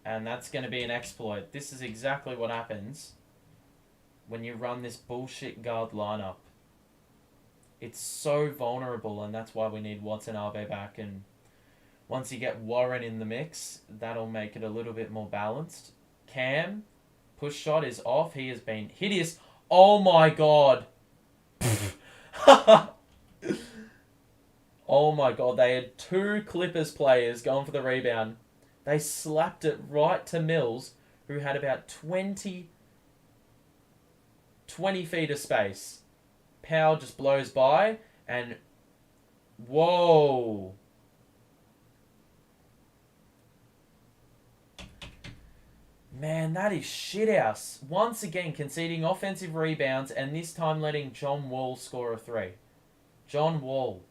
And that's going to be an exploit. This is exactly what happens when you run this bullshit guard lineup. It's so vulnerable, and that's why we need Watanabe back. And once you get Warren in the mix, that'll make it a little bit more balanced. Cam, push shot is off. He has been hideous. Oh my god. Oh my god. They had 2 Clippers players going for the rebound. They slapped it right to Mills, who had about 20 feet of space. Powell just blows by, and whoa. Man, that is shithouse. Once again, conceding offensive rebounds, and this time letting John Wall score a 3. John Wall.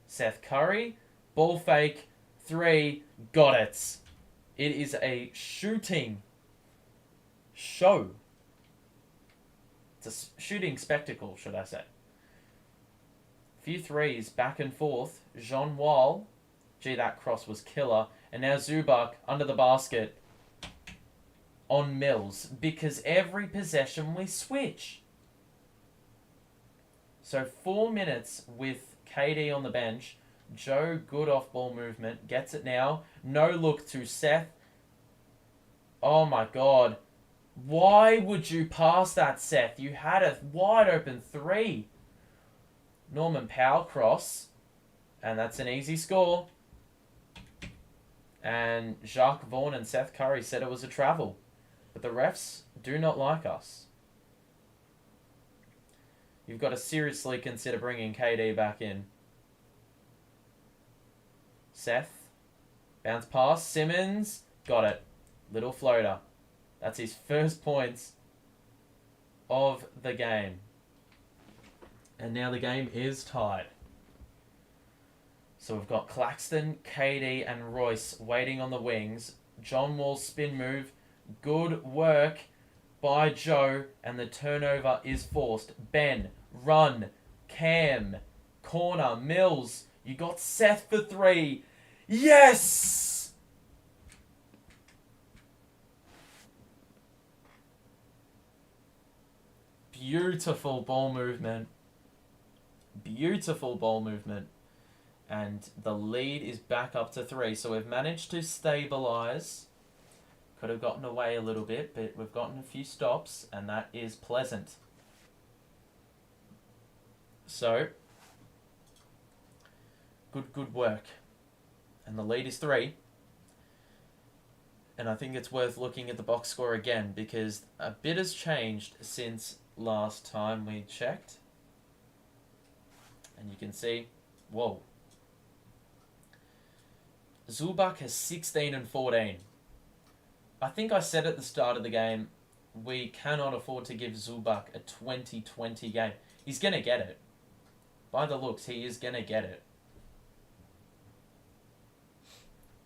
Seth Curry. Ball fake. 3. Got it. It is a shooting show. It's a shooting spectacle, should I say. Few threes back and forth. Jean Wall. Gee, that cross was killer. And now Zubac under the basket on Mills. Because every possession we switch. So 4 minutes with KD on the bench. Joe, good off-ball movement. Gets it now. No look to Seth. Oh my god. Why would you pass that, Seth? You had a wide open 3. Norman Powell cross. And that's an easy score. And Jacques Vaughn and Seth Curry said it was a travel. But the refs do not like us. You've got to seriously consider bringing KD back in. Seth. Bounce pass. Simmons. Got it. Little floater. That's his first points of the game. And now the game is tied. So we've got Claxton, KD, and Royce waiting on the wings. John Wall's spin move. Good work by Joe. And the turnover is forced. Ben. Run. Cam. Corner. Mills. You got Seth for 3. Yes! Beautiful ball movement. Beautiful ball movement. And the lead is back up to 3. So we've managed to stabilise. Could have gotten away a little bit, but we've gotten a few stops, and that is pleasant. So, good work. And the lead is 3. And I think it's worth looking at the box score again, because a bit has changed since last time we checked. And you can see, whoa. Zubac has 16 and 14. I think I said at the start of the game, we cannot afford to give Zubac a 20-20 game. He's going to get it. By the looks, he is going to get it.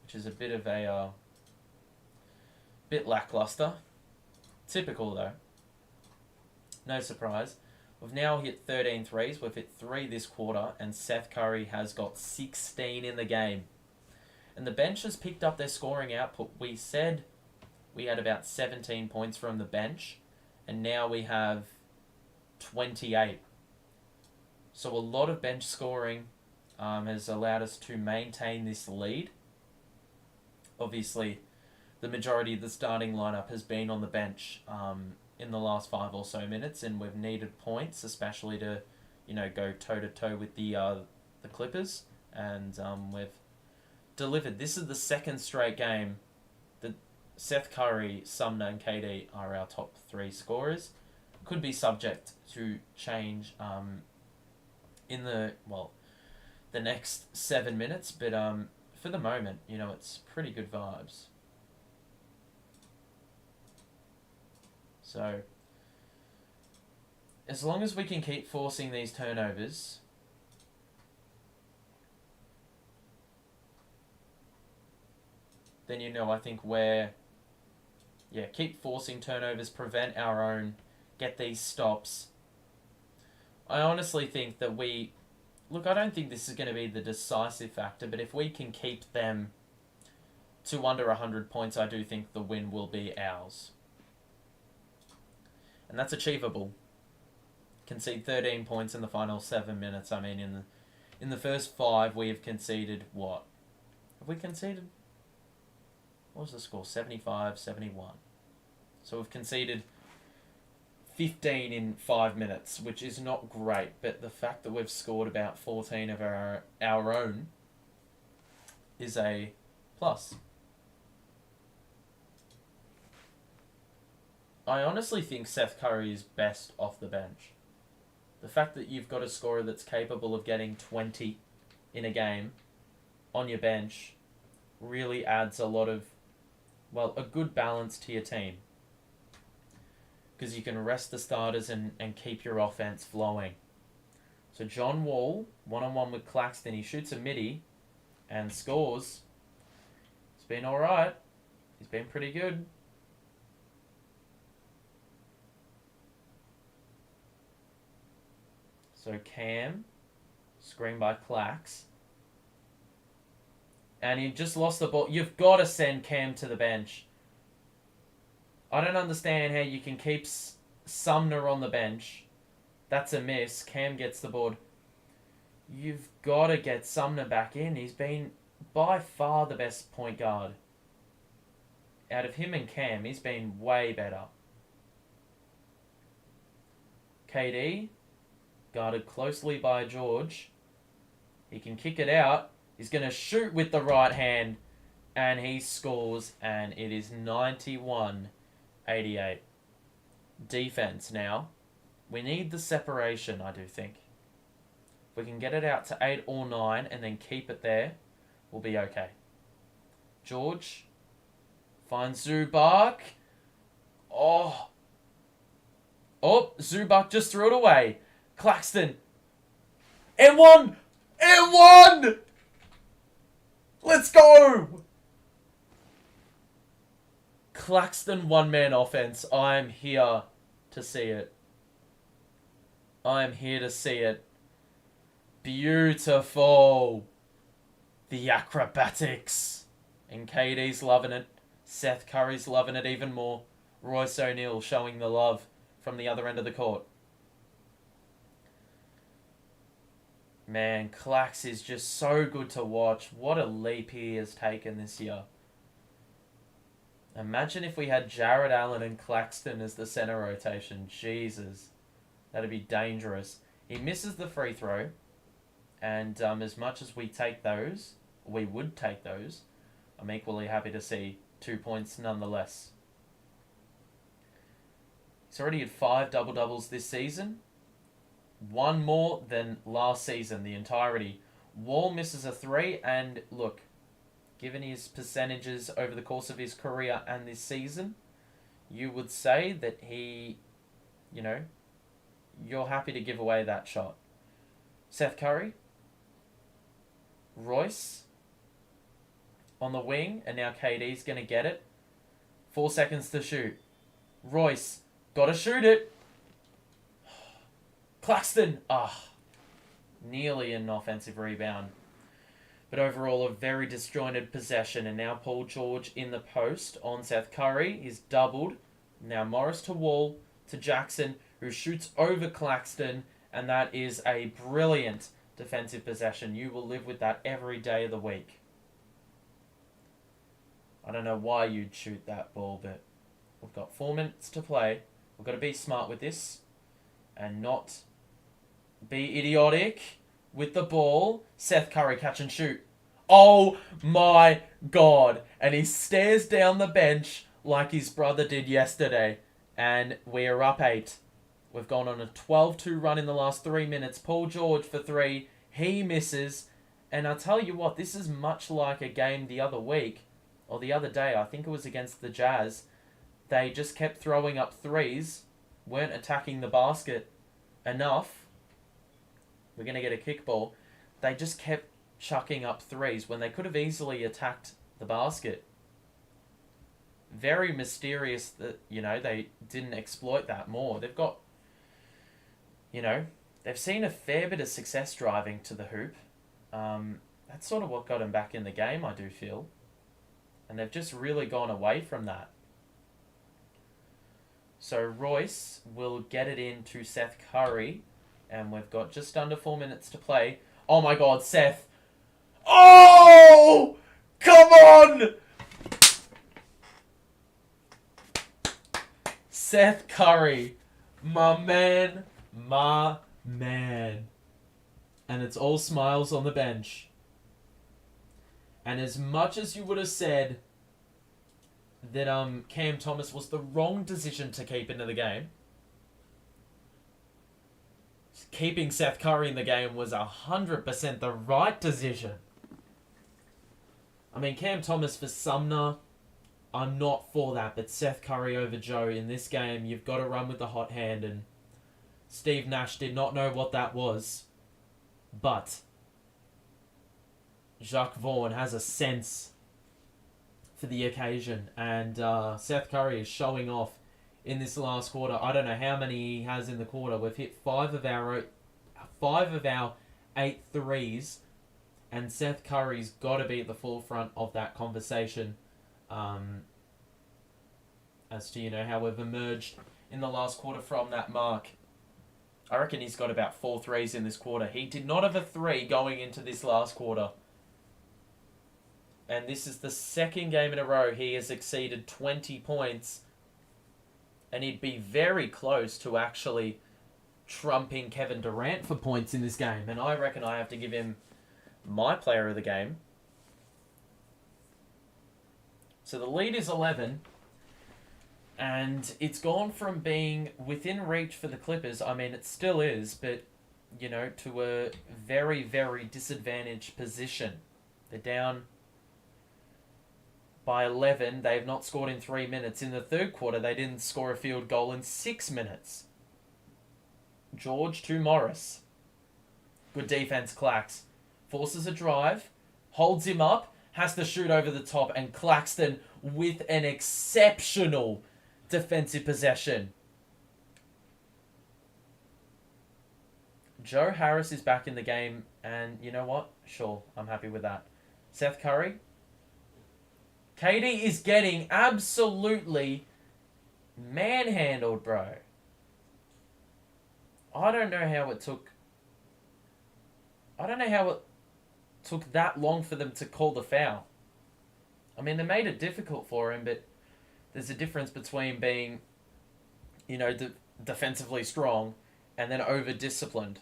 Which is a bit of a... bit lackluster. Typical, though. No surprise. We've now hit 13 threes. We've hit 3 this quarter, and Seth Curry has got 16 in the game. And the bench has picked up their scoring output. We said we had about 17 points from the bench, and now we have 28. So a lot of bench scoring, has allowed us to maintain this lead. Obviously, the majority of the starting lineup has been on the bench in the last 5 or so minutes, and we've needed points, especially to, go toe to toe with the Clippers, and we've delivered. This is the second straight game that Seth Curry, Sumner, and KD are our top 3 scorers. Could be subject to change in the next 7 minutes, but for the moment, it's pretty good vibes. So, as long as we can keep forcing these turnovers, then I think keep forcing turnovers, prevent our own, get these stops. I honestly think that I don't think this is going to be the decisive factor, but if we can keep them to under 100 points, I do think the win will be ours. And that's achievable. Concede 13 points in the final 7 minutes. I mean, in the first 5, we have conceded what? Have we conceded? What was the score? 75-71. So we've conceded 15 in 5 minutes, which is not great. But the fact that we've scored about 14 of our own is a plus. I honestly think Seth Curry is best off the bench. The fact that you've got a scorer that's capable of getting 20 in a game on your bench really adds a good balance to your team. Because you can rest the starters and keep your offense flowing. So John Wall, one-on-one with Claxton, he shoots a midi and scores. It's been alright. He's been pretty good. So Cam, screen by Clax. And he just lost the ball. You've got to send Cam to the bench. I don't understand how you can keep Sumner on the bench. That's a miss. Cam gets the board. You've got to get Sumner back in. He's been by far the best point guard. Out of him and Cam, he's been way better. KD, guarded closely by George. He can kick it out. He's going to shoot with the right hand. And he scores. And it is 91-88. Defense now. We need the separation, I do think. If we can get it out to 8 or 9 and then keep it there, we'll be okay. George finds Zubac. Oh, Zubac just threw it away. Claxton. And one! Let's go! Claxton one-man offense. I'm here to see it. Beautiful. The acrobatics. And KD's loving it. Seth Curry's loving it even more. Royce O'Neal showing the love from the other end of the court. Man, Clax is just so good to watch. What a leap he has taken this year. Imagine if we had Jared Allen and Claxton as the center rotation. Jesus. That'd be dangerous. He misses the free throw. And as much as we would take those, I'm equally happy to see 2 points nonetheless. He's already had 5 double-doubles this season. 1 more than last season, the entirety. Wall misses a 3, and look, given his percentages over the course of his career and this season, you would say that he, you're happy to give away that shot. Seth Curry, Royce on the wing, and now KD's going to get it. 4 seconds to shoot. Royce, got to shoot it. Claxton, nearly an offensive rebound. But overall, a very disjointed possession. And now Paul George in the post on Seth Curry. He's doubled. Now Morris to Wall to Jackson, who shoots over Claxton. And that is a brilliant defensive possession. You will live with that every day of the week. I don't know why you'd shoot that ball, but we've got 4 minutes to play. We've got to be smart with this and not be idiotic with the ball. Seth Curry, catch and shoot. Oh my God. And he stares down the bench like his brother did yesterday. And we are up 8. We've gone on a 12-2 run in the last 3 minutes. Paul George for 3. He misses. And I'll tell you what, this is much like a game the other week, or the other day. I think it was against the Jazz. They just kept throwing up threes, weren't attacking the basket enough. We're going to get a kickball. They just kept chucking up threes when they could have easily attacked the basket. Very mysterious that, they didn't exploit that more. They've got, they've seen a fair bit of success driving to the hoop. That's sort of what got them back in the game, I do feel. And they've just really gone away from that. So Royce will get it in to Seth Curry. And we've got just under 4 minutes to play. Oh my God, Seth. Oh! Come on! Seth Curry. My man. My man. And it's all smiles on the bench. And as much as you would have said that Cam Thomas was the wrong decision to keep into the game, keeping Seth Curry in the game was 100% the right decision. I mean, Cam Thomas for Sumner, I'm not for that, but Seth Curry over Joe in this game, you've got to run with the hot hand, and Steve Nash did not know what that was, but Jacques Vaughn has a sense for the occasion, and Seth Curry is showing off in this last quarter. I don't know how many he has in the quarter. We've hit 5 of our 8 threes, and Seth Curry's got to be at the forefront of that conversation as to, how we've emerged in the last quarter from that mark. I reckon he's got about 4 threes in this quarter. He did not have a 3 going into this last quarter. And this is the second game in a row he has exceeded 20 points. And he'd be very close to actually trumping Kevin Durant for points in this game. And I reckon I have to give him my player of the game. So the lead is 11. And it's gone from being within reach for the Clippers. I mean, it still is, but, to a very, very disadvantaged position. They're down by 11. They have not scored in 3 minutes. In the third quarter, they didn't score a field goal in 6 minutes. George to Morris. Good defense, Clax. Forces a drive. Holds him up. Has to shoot over the top. And Claxton with an exceptional defensive possession. Joe Harris is back in the game. And you know what? Sure, I'm happy with that. Seth Curry. KD is getting absolutely manhandled, bro. I don't know how it took that long for them to call the foul. I mean, they made it difficult for him, but there's a difference between being, defensively strong and then undisciplined.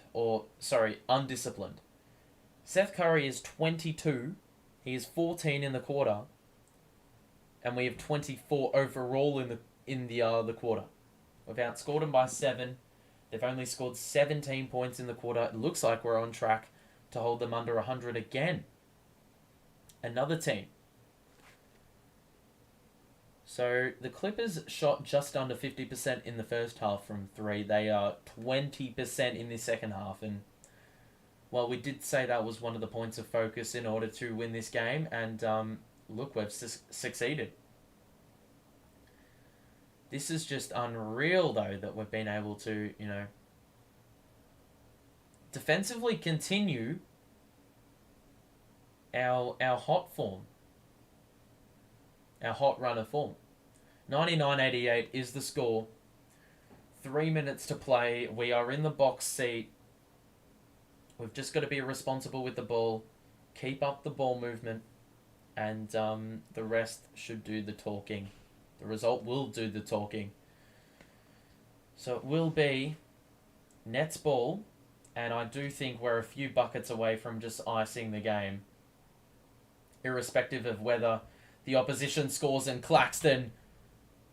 Seth Curry is 22. He is 14 in the quarter. And we have 24 overall in the quarter. We've outscored them by 7. They've only scored 17 points in the quarter. It looks like we're on track to hold them under 100 again. Another team. So the Clippers shot just under 50% in the first half from 3. They are 20% in the second half. And, well, we did say that was one of the points of focus in order to win this game. And, look, we've succeeded. This is just unreal, though, that we've been able to, defensively continue our hot form. Our hot runner form. 99-88 is the score. 3 minutes to play. We are in the box seat. We've just got to be responsible with the ball, keep up the ball movement, and the rest should do the talking. The result will do the talking. So it will be Nets ball, and I do think we're a few buckets away from just icing the game. Irrespective of whether the opposition scores and Claxton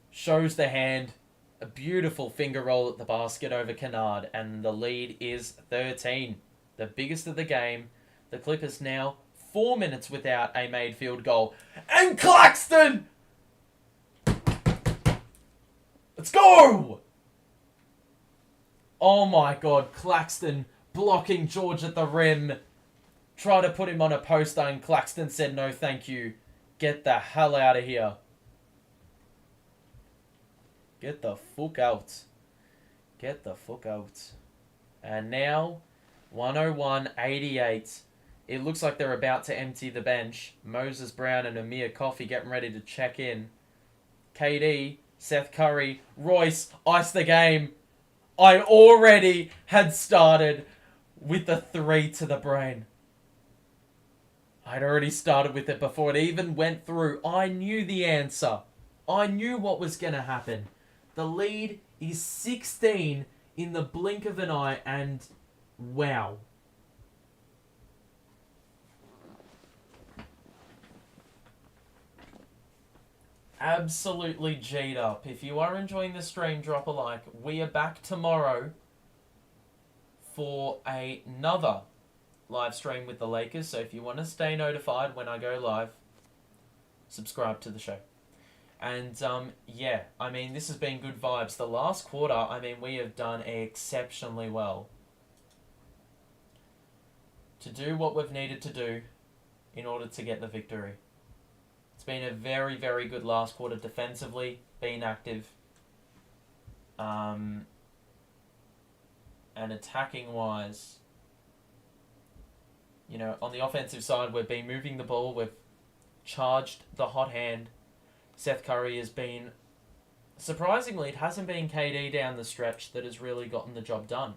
shows the hand, a beautiful finger roll at the basket over Kennard, and the lead is 13. The biggest of the game. The Clippers now 4 minutes without a made field goal. And Claxton! Let's go! Oh my god, Claxton blocking George at the rim. Try to put him on a poster and Claxton said no thank you. Get the hell out of here. Get the fuck out. Get the fuck out. And now, 101-88. It looks like they're about to empty the bench. Moses Brown and Amir Coffey getting ready to check in. KD, Seth Curry, Royce, ice the game. I already had started with the 3 to the brain. I'd already started with it before it even went through. I knew the answer. I knew what was going to happen. The lead is 16 in the blink of an eye, and wow. Absolutely G'd up. If you are enjoying the stream, drop a like. We are back tomorrow for another live stream with the Lakers. So if you want to stay notified when I go live, subscribe to the show. And yeah, I mean, this has been good vibes. The last quarter, I mean, we have done exceptionally well to do what we've needed to do in order to get the victory. It's been a very, very good last quarter defensively, being active. And attacking-wise, you know, on the offensive side, we've been moving the ball. We've charged the hot hand. Seth Curry has been... Surprisingly, it hasn't been KD down the stretch that has really gotten the job done.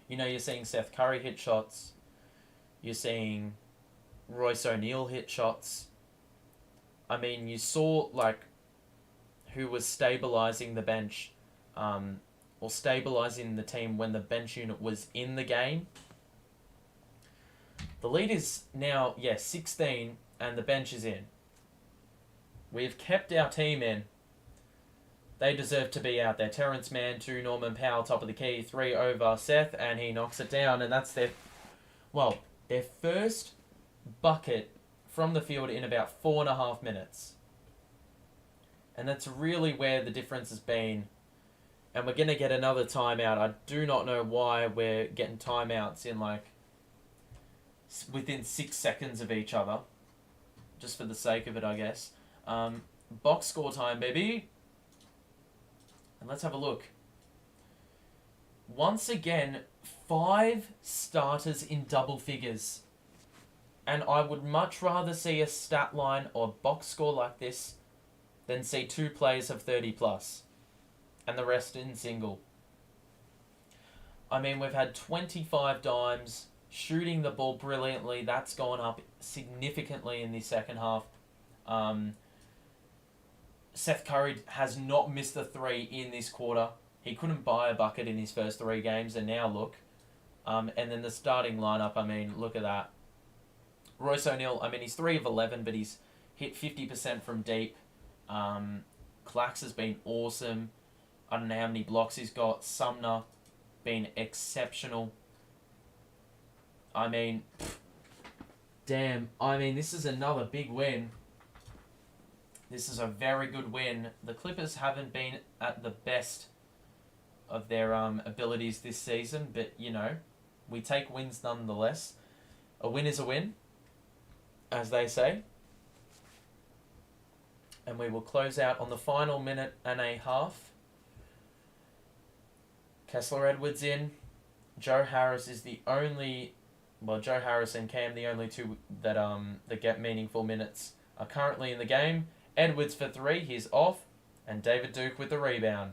You know, you're seeing Seth Curry hit shots. You're seeing Royce O'Neal hit shots. I mean, you saw, like, who was stabilising the bench, or stabilising the team when the bench unit was in the game. The lead is now, 16, and the bench is in. We've kept our team in. They deserve to be out there. Terrence Mann, 2, Norman Powell, top of the key, 3 over Seth, and he knocks it down, and that's their first bucket from the field in about 4.5 minutes. And that's really where the difference has been. And we're going to get another timeout. I do not know why we're getting timeouts in, like, within 6 seconds of each other. Just for the sake of it, I guess. Box score time, baby. And let's have a look. Once again, 5 starters in double figures. And I would much rather see a stat line or box score like this than see 2 players of 30 plus. And the rest in single. I mean, we've had 25 dimes, shooting the ball brilliantly. That's gone up significantly in the second half. Seth Curry has not missed a 3 in this quarter. He couldn't buy a bucket in his first 3 games, and now look. And then the starting lineup, I mean, look at that. Royce O'Neal, I mean, he's 3 of 11, but he's hit 50% from deep. Clax has been awesome. I don't know how many blocks he's got. Sumner, been exceptional. I mean, damn. I mean, this is another big win. This is a very good win. The Clippers haven't been at the best of their abilities this season, but, you know, we take wins nonetheless. A win is a win, as they say. And we will close out on the final minute and a half. Kessler Edwards in. Joe Harris is the only... Well, Joe Harris and Cam, the only 2 that get meaningful minutes, are currently in the game. Edwards for 3, he's off. And David Duke with the rebound.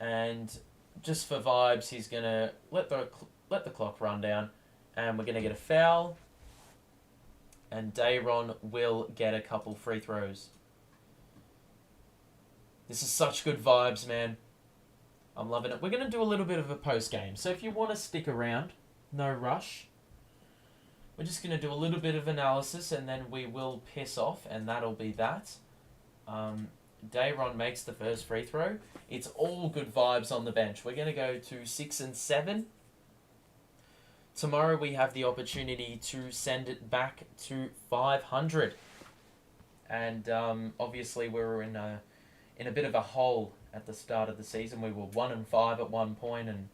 And just for vibes, he's gonna let the clock run down, and we're gonna get a foul, and Dayron will get a couple free throws. This is such good vibes, man. I'm loving it. We're gonna do a little bit of a post game, so if you want to stick around, no rush. We're just going to do a little bit of analysis and then we will piss off, and that'll be that. Dayron makes the first free throw. It's all good vibes on the bench. We're going to go to 6 and 7. Tomorrow we have the opportunity to send it back to 500. And obviously we were in a bit of a hole at the start of the season. We were 1 and 5 at one point and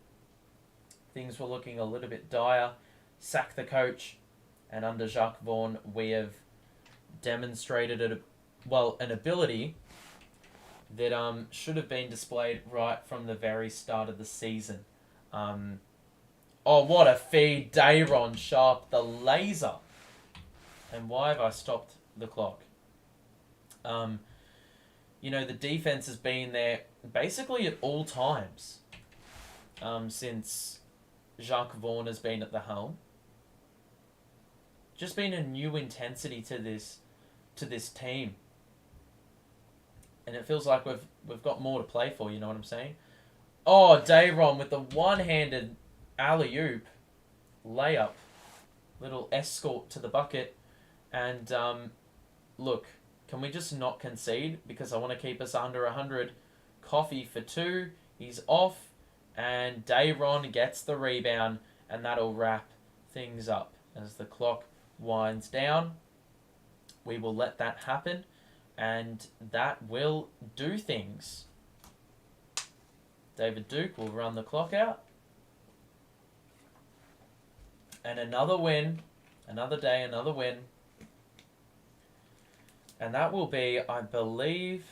things were looking a little bit dire. Sack the coach. And under Jacques Vaughan, we have demonstrated an ability that should have been displayed right from the very start of the season. Oh, what a feed. Dayron Sharp, the laser. And why have I stopped the clock? The defense has been there basically at all times since Jacques Vaughan has been at the helm. Just been a new intensity to this team, and it feels like we've got more to play for. You know what I'm saying? Oh, Dayron with the one-handed alley-oop layup, little escort to the bucket, and look, can we just not concede because I want to keep us under 100? Coffee for 2, he's off, and Dayron gets the rebound, and that'll wrap things up as the clock winds down. We will let that happen, and that will do things. David Duke will run the clock out, and another win, another day, another win, and that will be, I believe,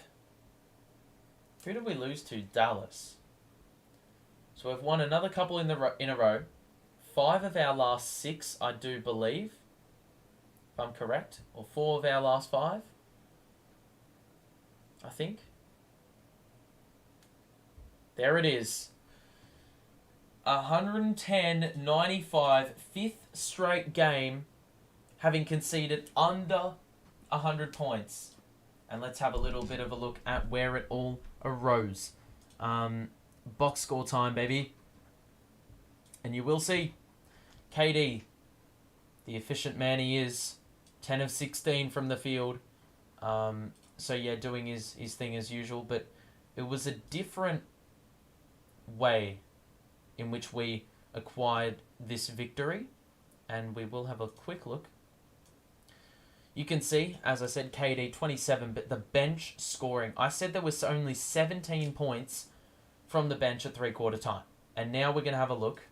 who did we lose to? Dallas. So we've won another couple in a row. 5 of our last 6, I do believe, if I'm correct, or 4 of our last 5, I think. There it is. 110-95, 5th straight game, having conceded under 100 points. And let's have a little bit of a look at where it all arose. Box score time, baby. And you will see KD, the efficient man he is, 10 of 16 from the field. So yeah, doing his thing as usual, but it was a different way in which we acquired this victory, and we will have a quick look. You can see, as I said, KD 27, but the bench scoring. I said there was only 17 points from the bench at three-quarter time, and now we're going to have a look,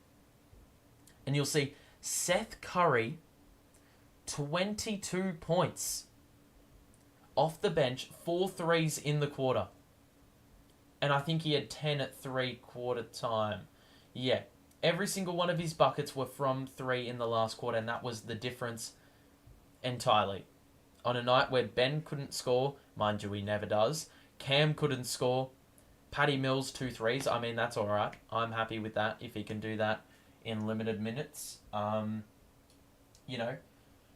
and you'll see Seth Curry, 22 points off the bench, 4 threes in the quarter. And I think he had 10 at three-quarter time. Yeah, every single one of his buckets were from 3 in the last quarter, and that was the difference entirely. On a night where Ben couldn't score, mind you, he never does, Cam couldn't score, Patty Mills 2 threes. I mean, that's all right. I'm happy with that if he can do that in limited minutes.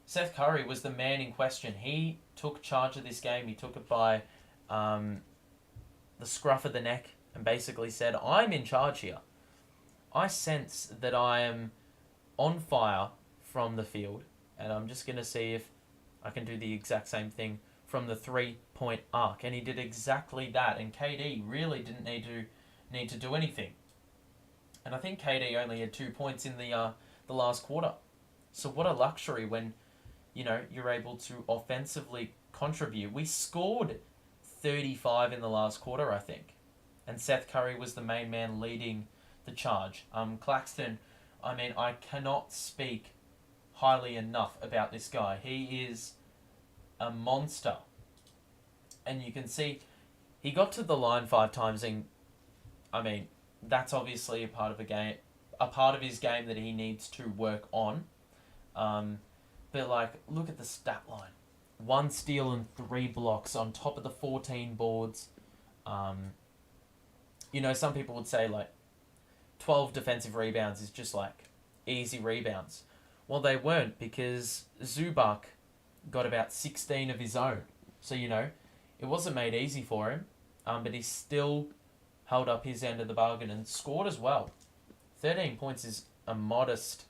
Seth Curry was the man in question. He took charge of this game. He took it by the scruff of the neck and basically said, I'm in charge here. I sense that I am on fire from the field, and I'm just going to see if I can do the exact same thing from the three-point arc. And he did exactly that, and KD really didn't need to do anything. And I think KD only had 2 points in the last quarter. So what a luxury when, you're able to offensively contribute. We scored 35 in the last quarter, I think. And Seth Curry was the main man leading the charge. Claxton, I cannot speak highly enough about this guy. He is a monster. And you can see he got to the line 5 times, and that's obviously a part of his game that he needs to work on. But look at the stat line. 1 steal and 3 blocks on top of the 14 boards. Some people would say 12 defensive rebounds is just like easy rebounds. Well, they weren't, because Zubac got about 16 of his own. So, it wasn't made easy for him, but he still held up his end of the bargain and scored as well. 13 points is a modest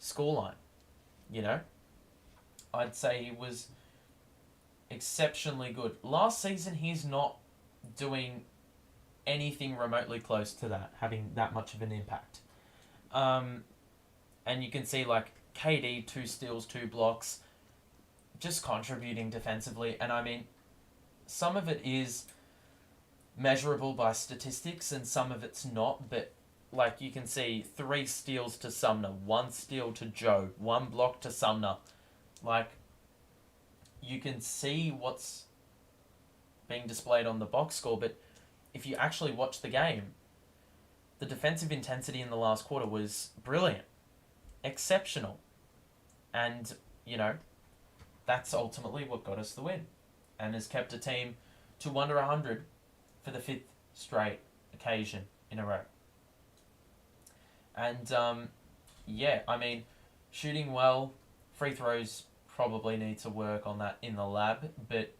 scoreline, I'd say he was exceptionally good. Last season, he's not doing anything remotely close to that, having that much of an impact. And you can see, like, KD, 2 steals, 2 blocks, just contributing defensively. And I mean, some of it is measurable by statistics and some of it's not, but like you can see 3 steals to Sumner, 1 steal to Joe, 1 block to Sumner. Like, you can see what's being displayed on the box score, but if you actually watch the game, the defensive intensity in the last quarter was brilliant, exceptional. And, that's ultimately what got us the win and has kept a team to under 100 for the 5th straight occasion in a row. And, shooting well, free throws probably need to work on that in the lab, but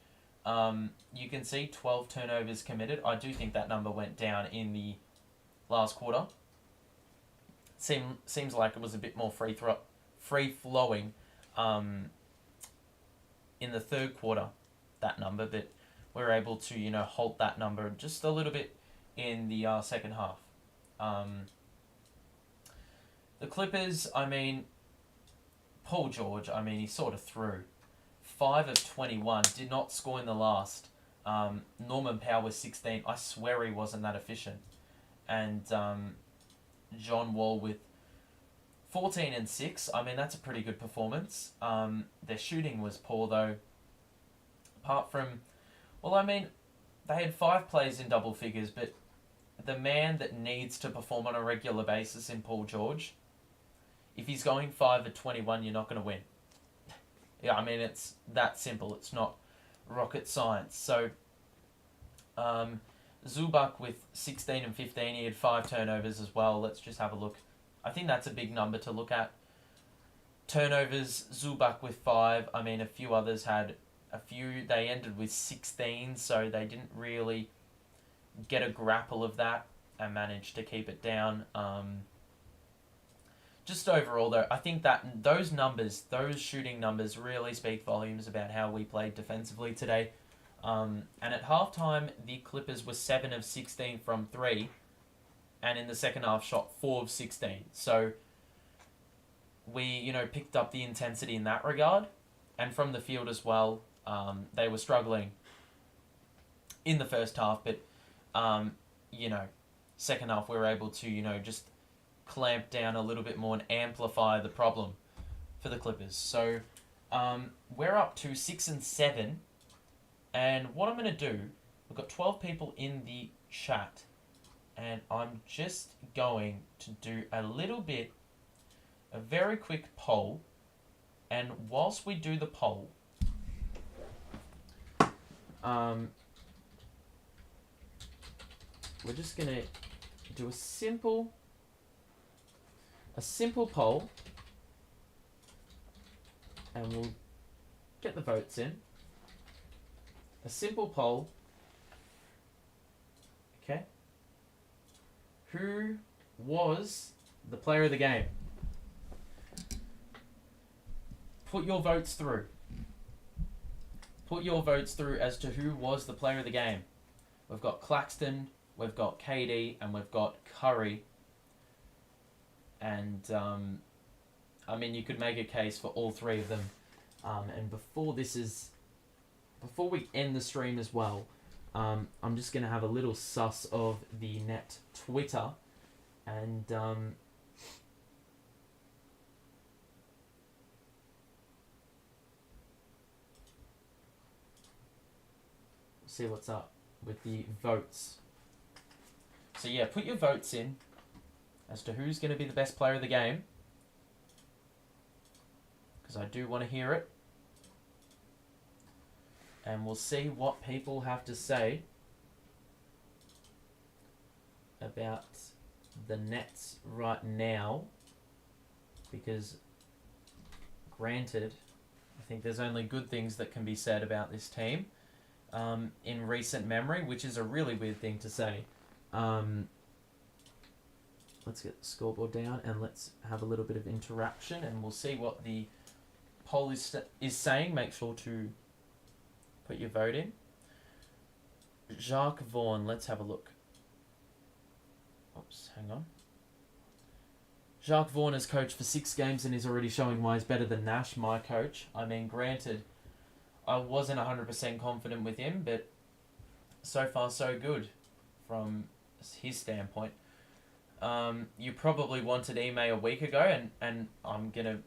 you can see 12 turnovers committed. I do think that number went down in the last quarter. Seems like it was a bit more free-flowing in the third quarter, that number, but we were able to, halt that number just a little bit in the second half. The Clippers, Paul George, he sort of threw. 5 of 21, did not score in the last. Norman Powell was 16. I swear he wasn't that efficient. And John Wall with 14 and 6. That's a pretty good performance. Their shooting was poor, though. Apart from, they had 5 plays in double figures, but the man that needs to perform on a regular basis in Paul George, if he's going 5 of 21, you're not going to win. Yeah, it's that simple. It's not rocket science. So, Zubac with 16 and 15, he had 5 turnovers as well. Let's just have a look. I think that's a big number to look at. Turnovers, Zubac with 5. A few others had a few. They ended with 16, so they didn't really get a grapple of that and managed to keep it down. Just overall, though, I think that those shooting numbers really speak volumes about how we played defensively today. And at halftime, the Clippers were 7 of 16 from 3, and in the second half shot 4 of 16. So we, picked up the intensity in that regard, and from the field as well. They were struggling in the first half, but second half we were able to, just clamp down a little bit more and amplify the problem for the Clippers. So we're up to 6 and 7, and what I'm going to do, we've got 12 people in the chat, and I'm just going to do a very quick poll, and whilst we do the poll, we're just going to do a simple poll, and we'll get the votes in. A simple poll. Okay. Who was the player of the game? Put your votes through. Put your votes through as to who was the player of the game. We've got Claxton, we've got KD, and we've got Curry. And, you could make a case for all 3 of them. And before we end the stream as well, I'm just going to have a little suss of the net Twitter, and see what's up with the votes. So yeah, put your votes in as to who's going to be the best player of the game, because I do want to hear it. And we'll see what people have to say about the Nets right now because, granted, I think there's only good things that can be said about this team in recent memory, which is a really weird thing to say. Let's get the scoreboard down and let's have a little bit of interaction, and we'll see what the poll is saying. Make sure to put your vote in. Jacques Vaughan, let's have a look. Oops, hang on. Jacques Vaughan has coached for 6 games and is already showing why he's better than Nash, my coach. I mean, granted, I wasn't 100% confident with him, but so far so good from his standpoint. You probably wanted Ime a week ago, and I'm going to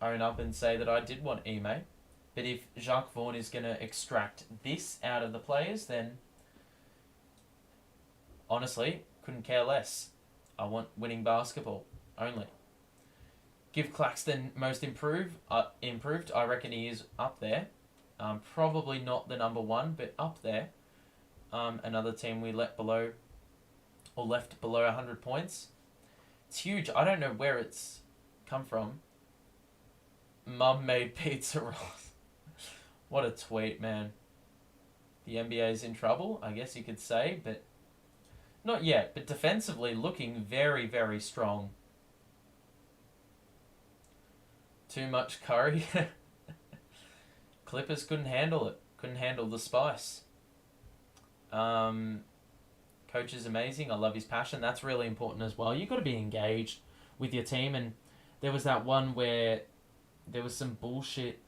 own up and say that I did want Ime. But if Jacques Vaughan is going to extract this out of the players, then honestly, couldn't care less. I want winning basketball only. Give Claxton most improved. I reckon he is up there. Probably not the number 1, but up there. Another team we left below 100 points. It's huge. I don't know where it's come from. Mum made pizza rolls. What a tweet, man. The NBA is in trouble, I guess you could say, but not yet. But defensively, looking very, very strong. Too much curry. Clippers couldn't handle it. Couldn't handle the spice. Coach is amazing. I love his passion. That's really important as well. You've got to be engaged with your team. And there was that one where there was some bullshit.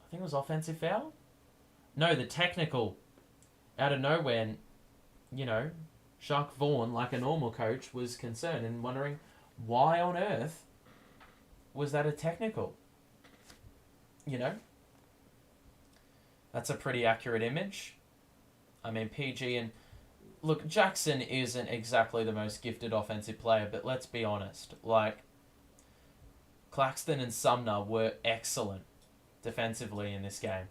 I think it was offensive foul? No, the technical. Out of nowhere. And, you know, Jacques Vaughan, like a normal coach, was concerned and wondering why on earth was that a technical? You know? That's a pretty accurate image. I mean, PG and... Look, Jackson isn't exactly the most gifted offensive player, but let's be honest. Like, Claxton and Sumner were excellent defensively in this game.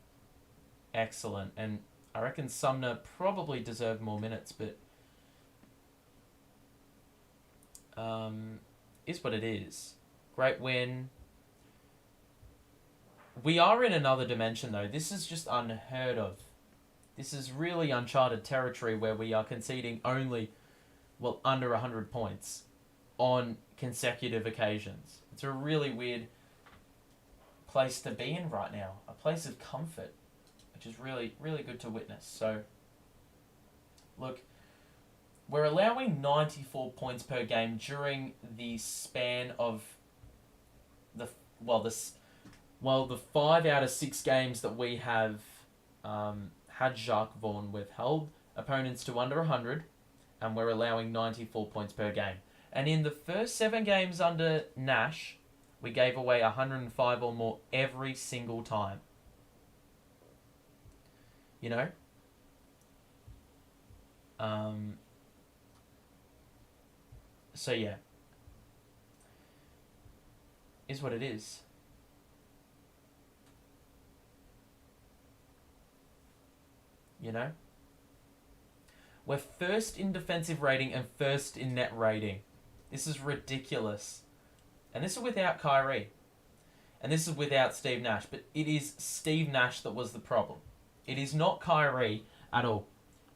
Excellent. And I reckon Sumner probably deserved more minutes, but is what it is. Great win. We are in another dimension, though. This is just unheard of. This is really uncharted territory where we are conceding only, under 100 points on consecutive occasions. It's a really weird place to be in right now. A place of comfort, which is really, really good to witness. So, look, we're allowing 94 points per game during the span of the 5 out of 6 games that we have had Jacques Vaughan. We've held opponents to under 100, and we're allowing 94 points per game. And in the first 7 games under Nash, we gave away 105 or more every single time. You know? So yeah. Is what it is. You know? We're first in defensive rating and first in net rating. This is ridiculous. And this is without Kyrie. And this is without Steve Nash. But it is Steve Nash that was the problem. It is not Kyrie at all.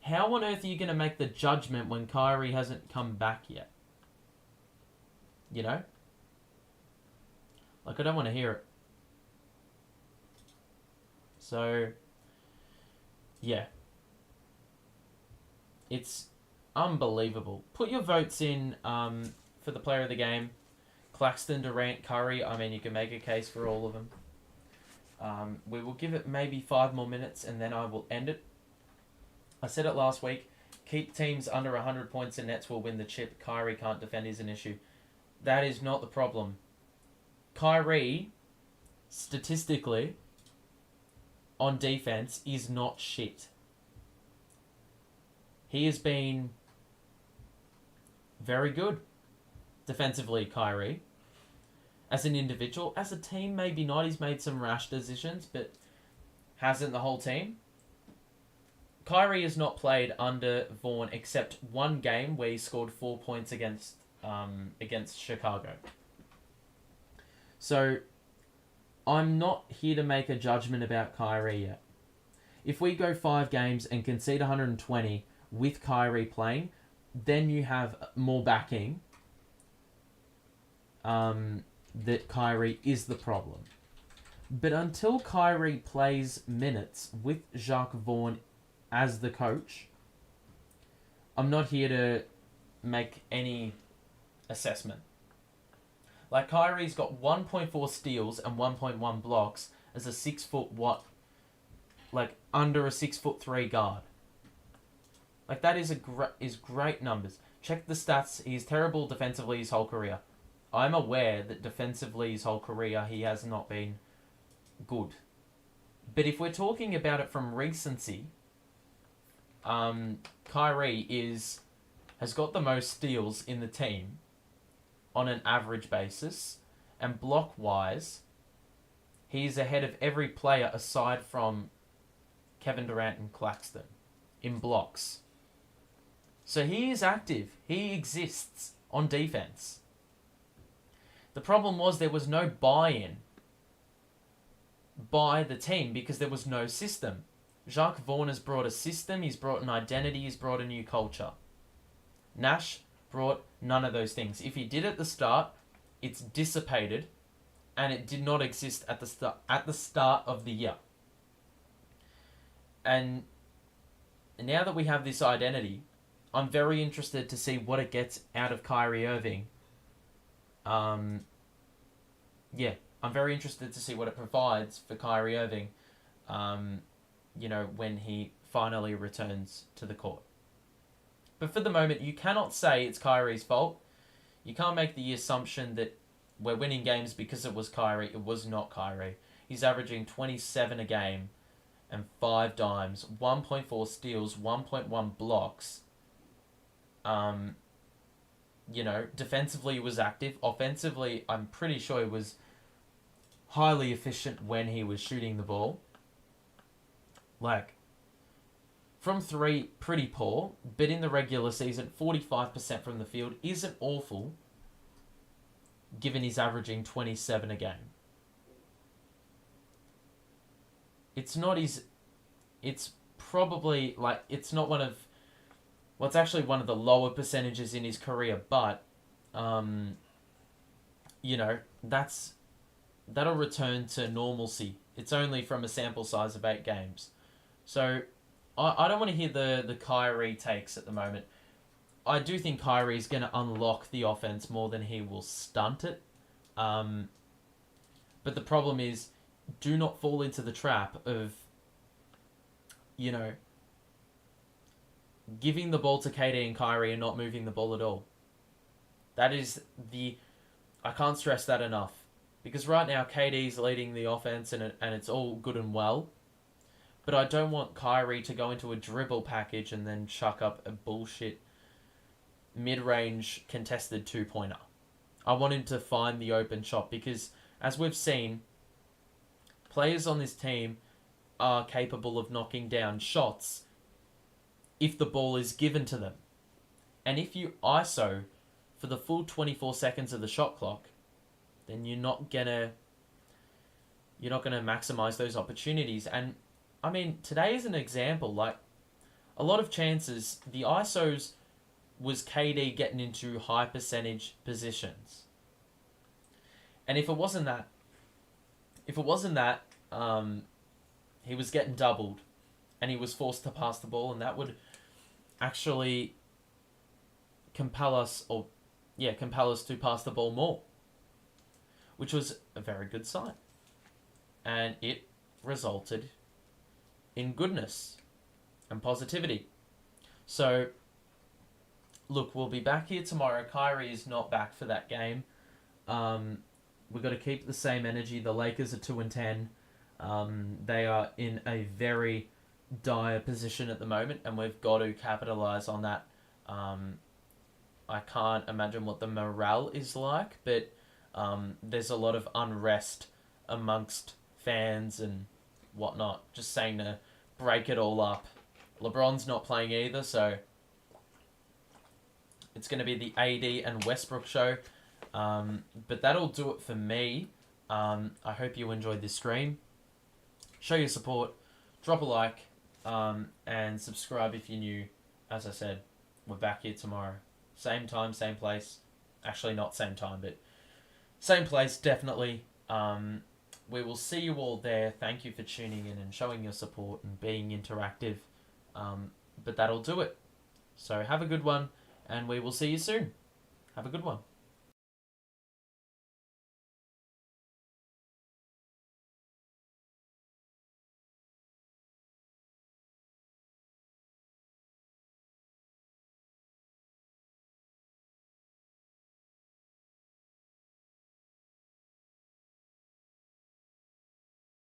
How on earth are you going to make the judgment when Kyrie hasn't come back yet? You know? Like, I don't want to hear it. So, yeah. It's unbelievable. Put your votes in for the player of the game. Claxton, Durant, Curry. I mean, you can make a case for all of them. We will give it maybe 5 more minutes and then I will end it. I said it last week. Keep teams under 100 points and Nets will win the chip. Kyrie can't defend is an issue. That is not the problem. Kyrie, statistically, on defense, is not shit. He has been very good defensively, Kyrie. As an individual, as a team, maybe not. He's made some rash decisions, but hasn't the whole team. Kyrie has not played under Vaughan except one game where he scored 4 points against against Chicago. So I'm not here to make a judgment about Kyrie yet. If we go 5 games and concede 120 with Kyrie playing, then you have more backing that Kyrie is the problem. But until Kyrie plays minutes with Jacques Vaughn as the coach, I'm not here to make any assessment. Like, Kyrie's got 1.4 steals and 1.1 blocks as a 6 foot under a 6'3" guard. Like, that is great numbers. Check the stats. He's terrible defensively his whole career. I'm aware that defensively his whole career he has not been good. But if we're talking about it from recency, Kyrie has got the most steals in the team on an average basis, and block-wise, he's ahead of every player aside from Kevin Durant and Claxton in blocks. So he is active. He exists on defense. The problem was there was no buy-in by the team because there was no system. Jacques Vaughn has brought a system, he's brought an identity, he's brought a new culture. Nash brought none of those things. If he did at the start, it's dissipated, and it did not exist at the start of the year. And now that we have this identity, I'm very interested to see what it gets out of Kyrie Irving. I'm very interested to see what it provides for Kyrie Irving, when he finally returns to the court. But for the moment, you cannot say it's Kyrie's fault. You can't make the assumption that we're winning games because it was Kyrie. It was not Kyrie. He's averaging 27 a game and 5 dimes, 1.4 steals, 1.1 blocks. Defensively he was active. Offensively, I'm pretty sure he was highly efficient when he was shooting the ball. From 3, pretty poor, but in the regular season, 45% from the field isn't awful, given he's averaging 27 a game. It's probably, it's not one of, it's actually one of the lower percentages in his career, but, that'll return to normalcy. It's only from a sample size of 8 games. So, I don't want to hear the Kyrie takes at the moment. I do think Kyrie's going to unlock the offense more than he will stunt it. But the problem is, do not fall into the trap of, giving the ball to KD and Kyrie and not moving the ball at all. That is I can't stress that enough. Because right now, KD's leading the offense and it's all good and well. But I don't want Kyrie to go into a dribble package and then chuck up a bullshit mid-range contested 2-pointer. I want him to find the open shot because, as we've seen, players on this team are capable of knocking down shots if the ball is given to them. And if you ISO for the full 24 seconds of the shot clock, then you're not gonna maximize those opportunities. And I mean, today is an example. A lot of chances, the ISOs was KD getting into high percentage positions. And if it wasn't that, he was getting doubled, and he was forced to pass the ball, and that would actually compel us to pass the ball more, which was a very good sign. And it resulted in goodness and positivity. So, look, we'll be back here tomorrow. Kyrie is not back for that game. We've got to keep the same energy. The Lakers are 2-10. They are in a very dire position at the moment, and we've got to capitalize on that. I can't imagine what the morale is like, but there's a lot of unrest amongst fans and whatnot, just saying to break it all up. LeBron's not playing either, so It's going to be the AD and Westbrook show. But that'll do it for me. I hope you enjoyed this stream. Show your support, drop a like, and subscribe if you're new. As I said, we're back here tomorrow. Same time, same place. Actually, not same time, but same place, definitely. We will see you all there. Thank you for tuning in and showing your support and being interactive. But that'll do it. So have a good one, and we will see you soon. Have a good one.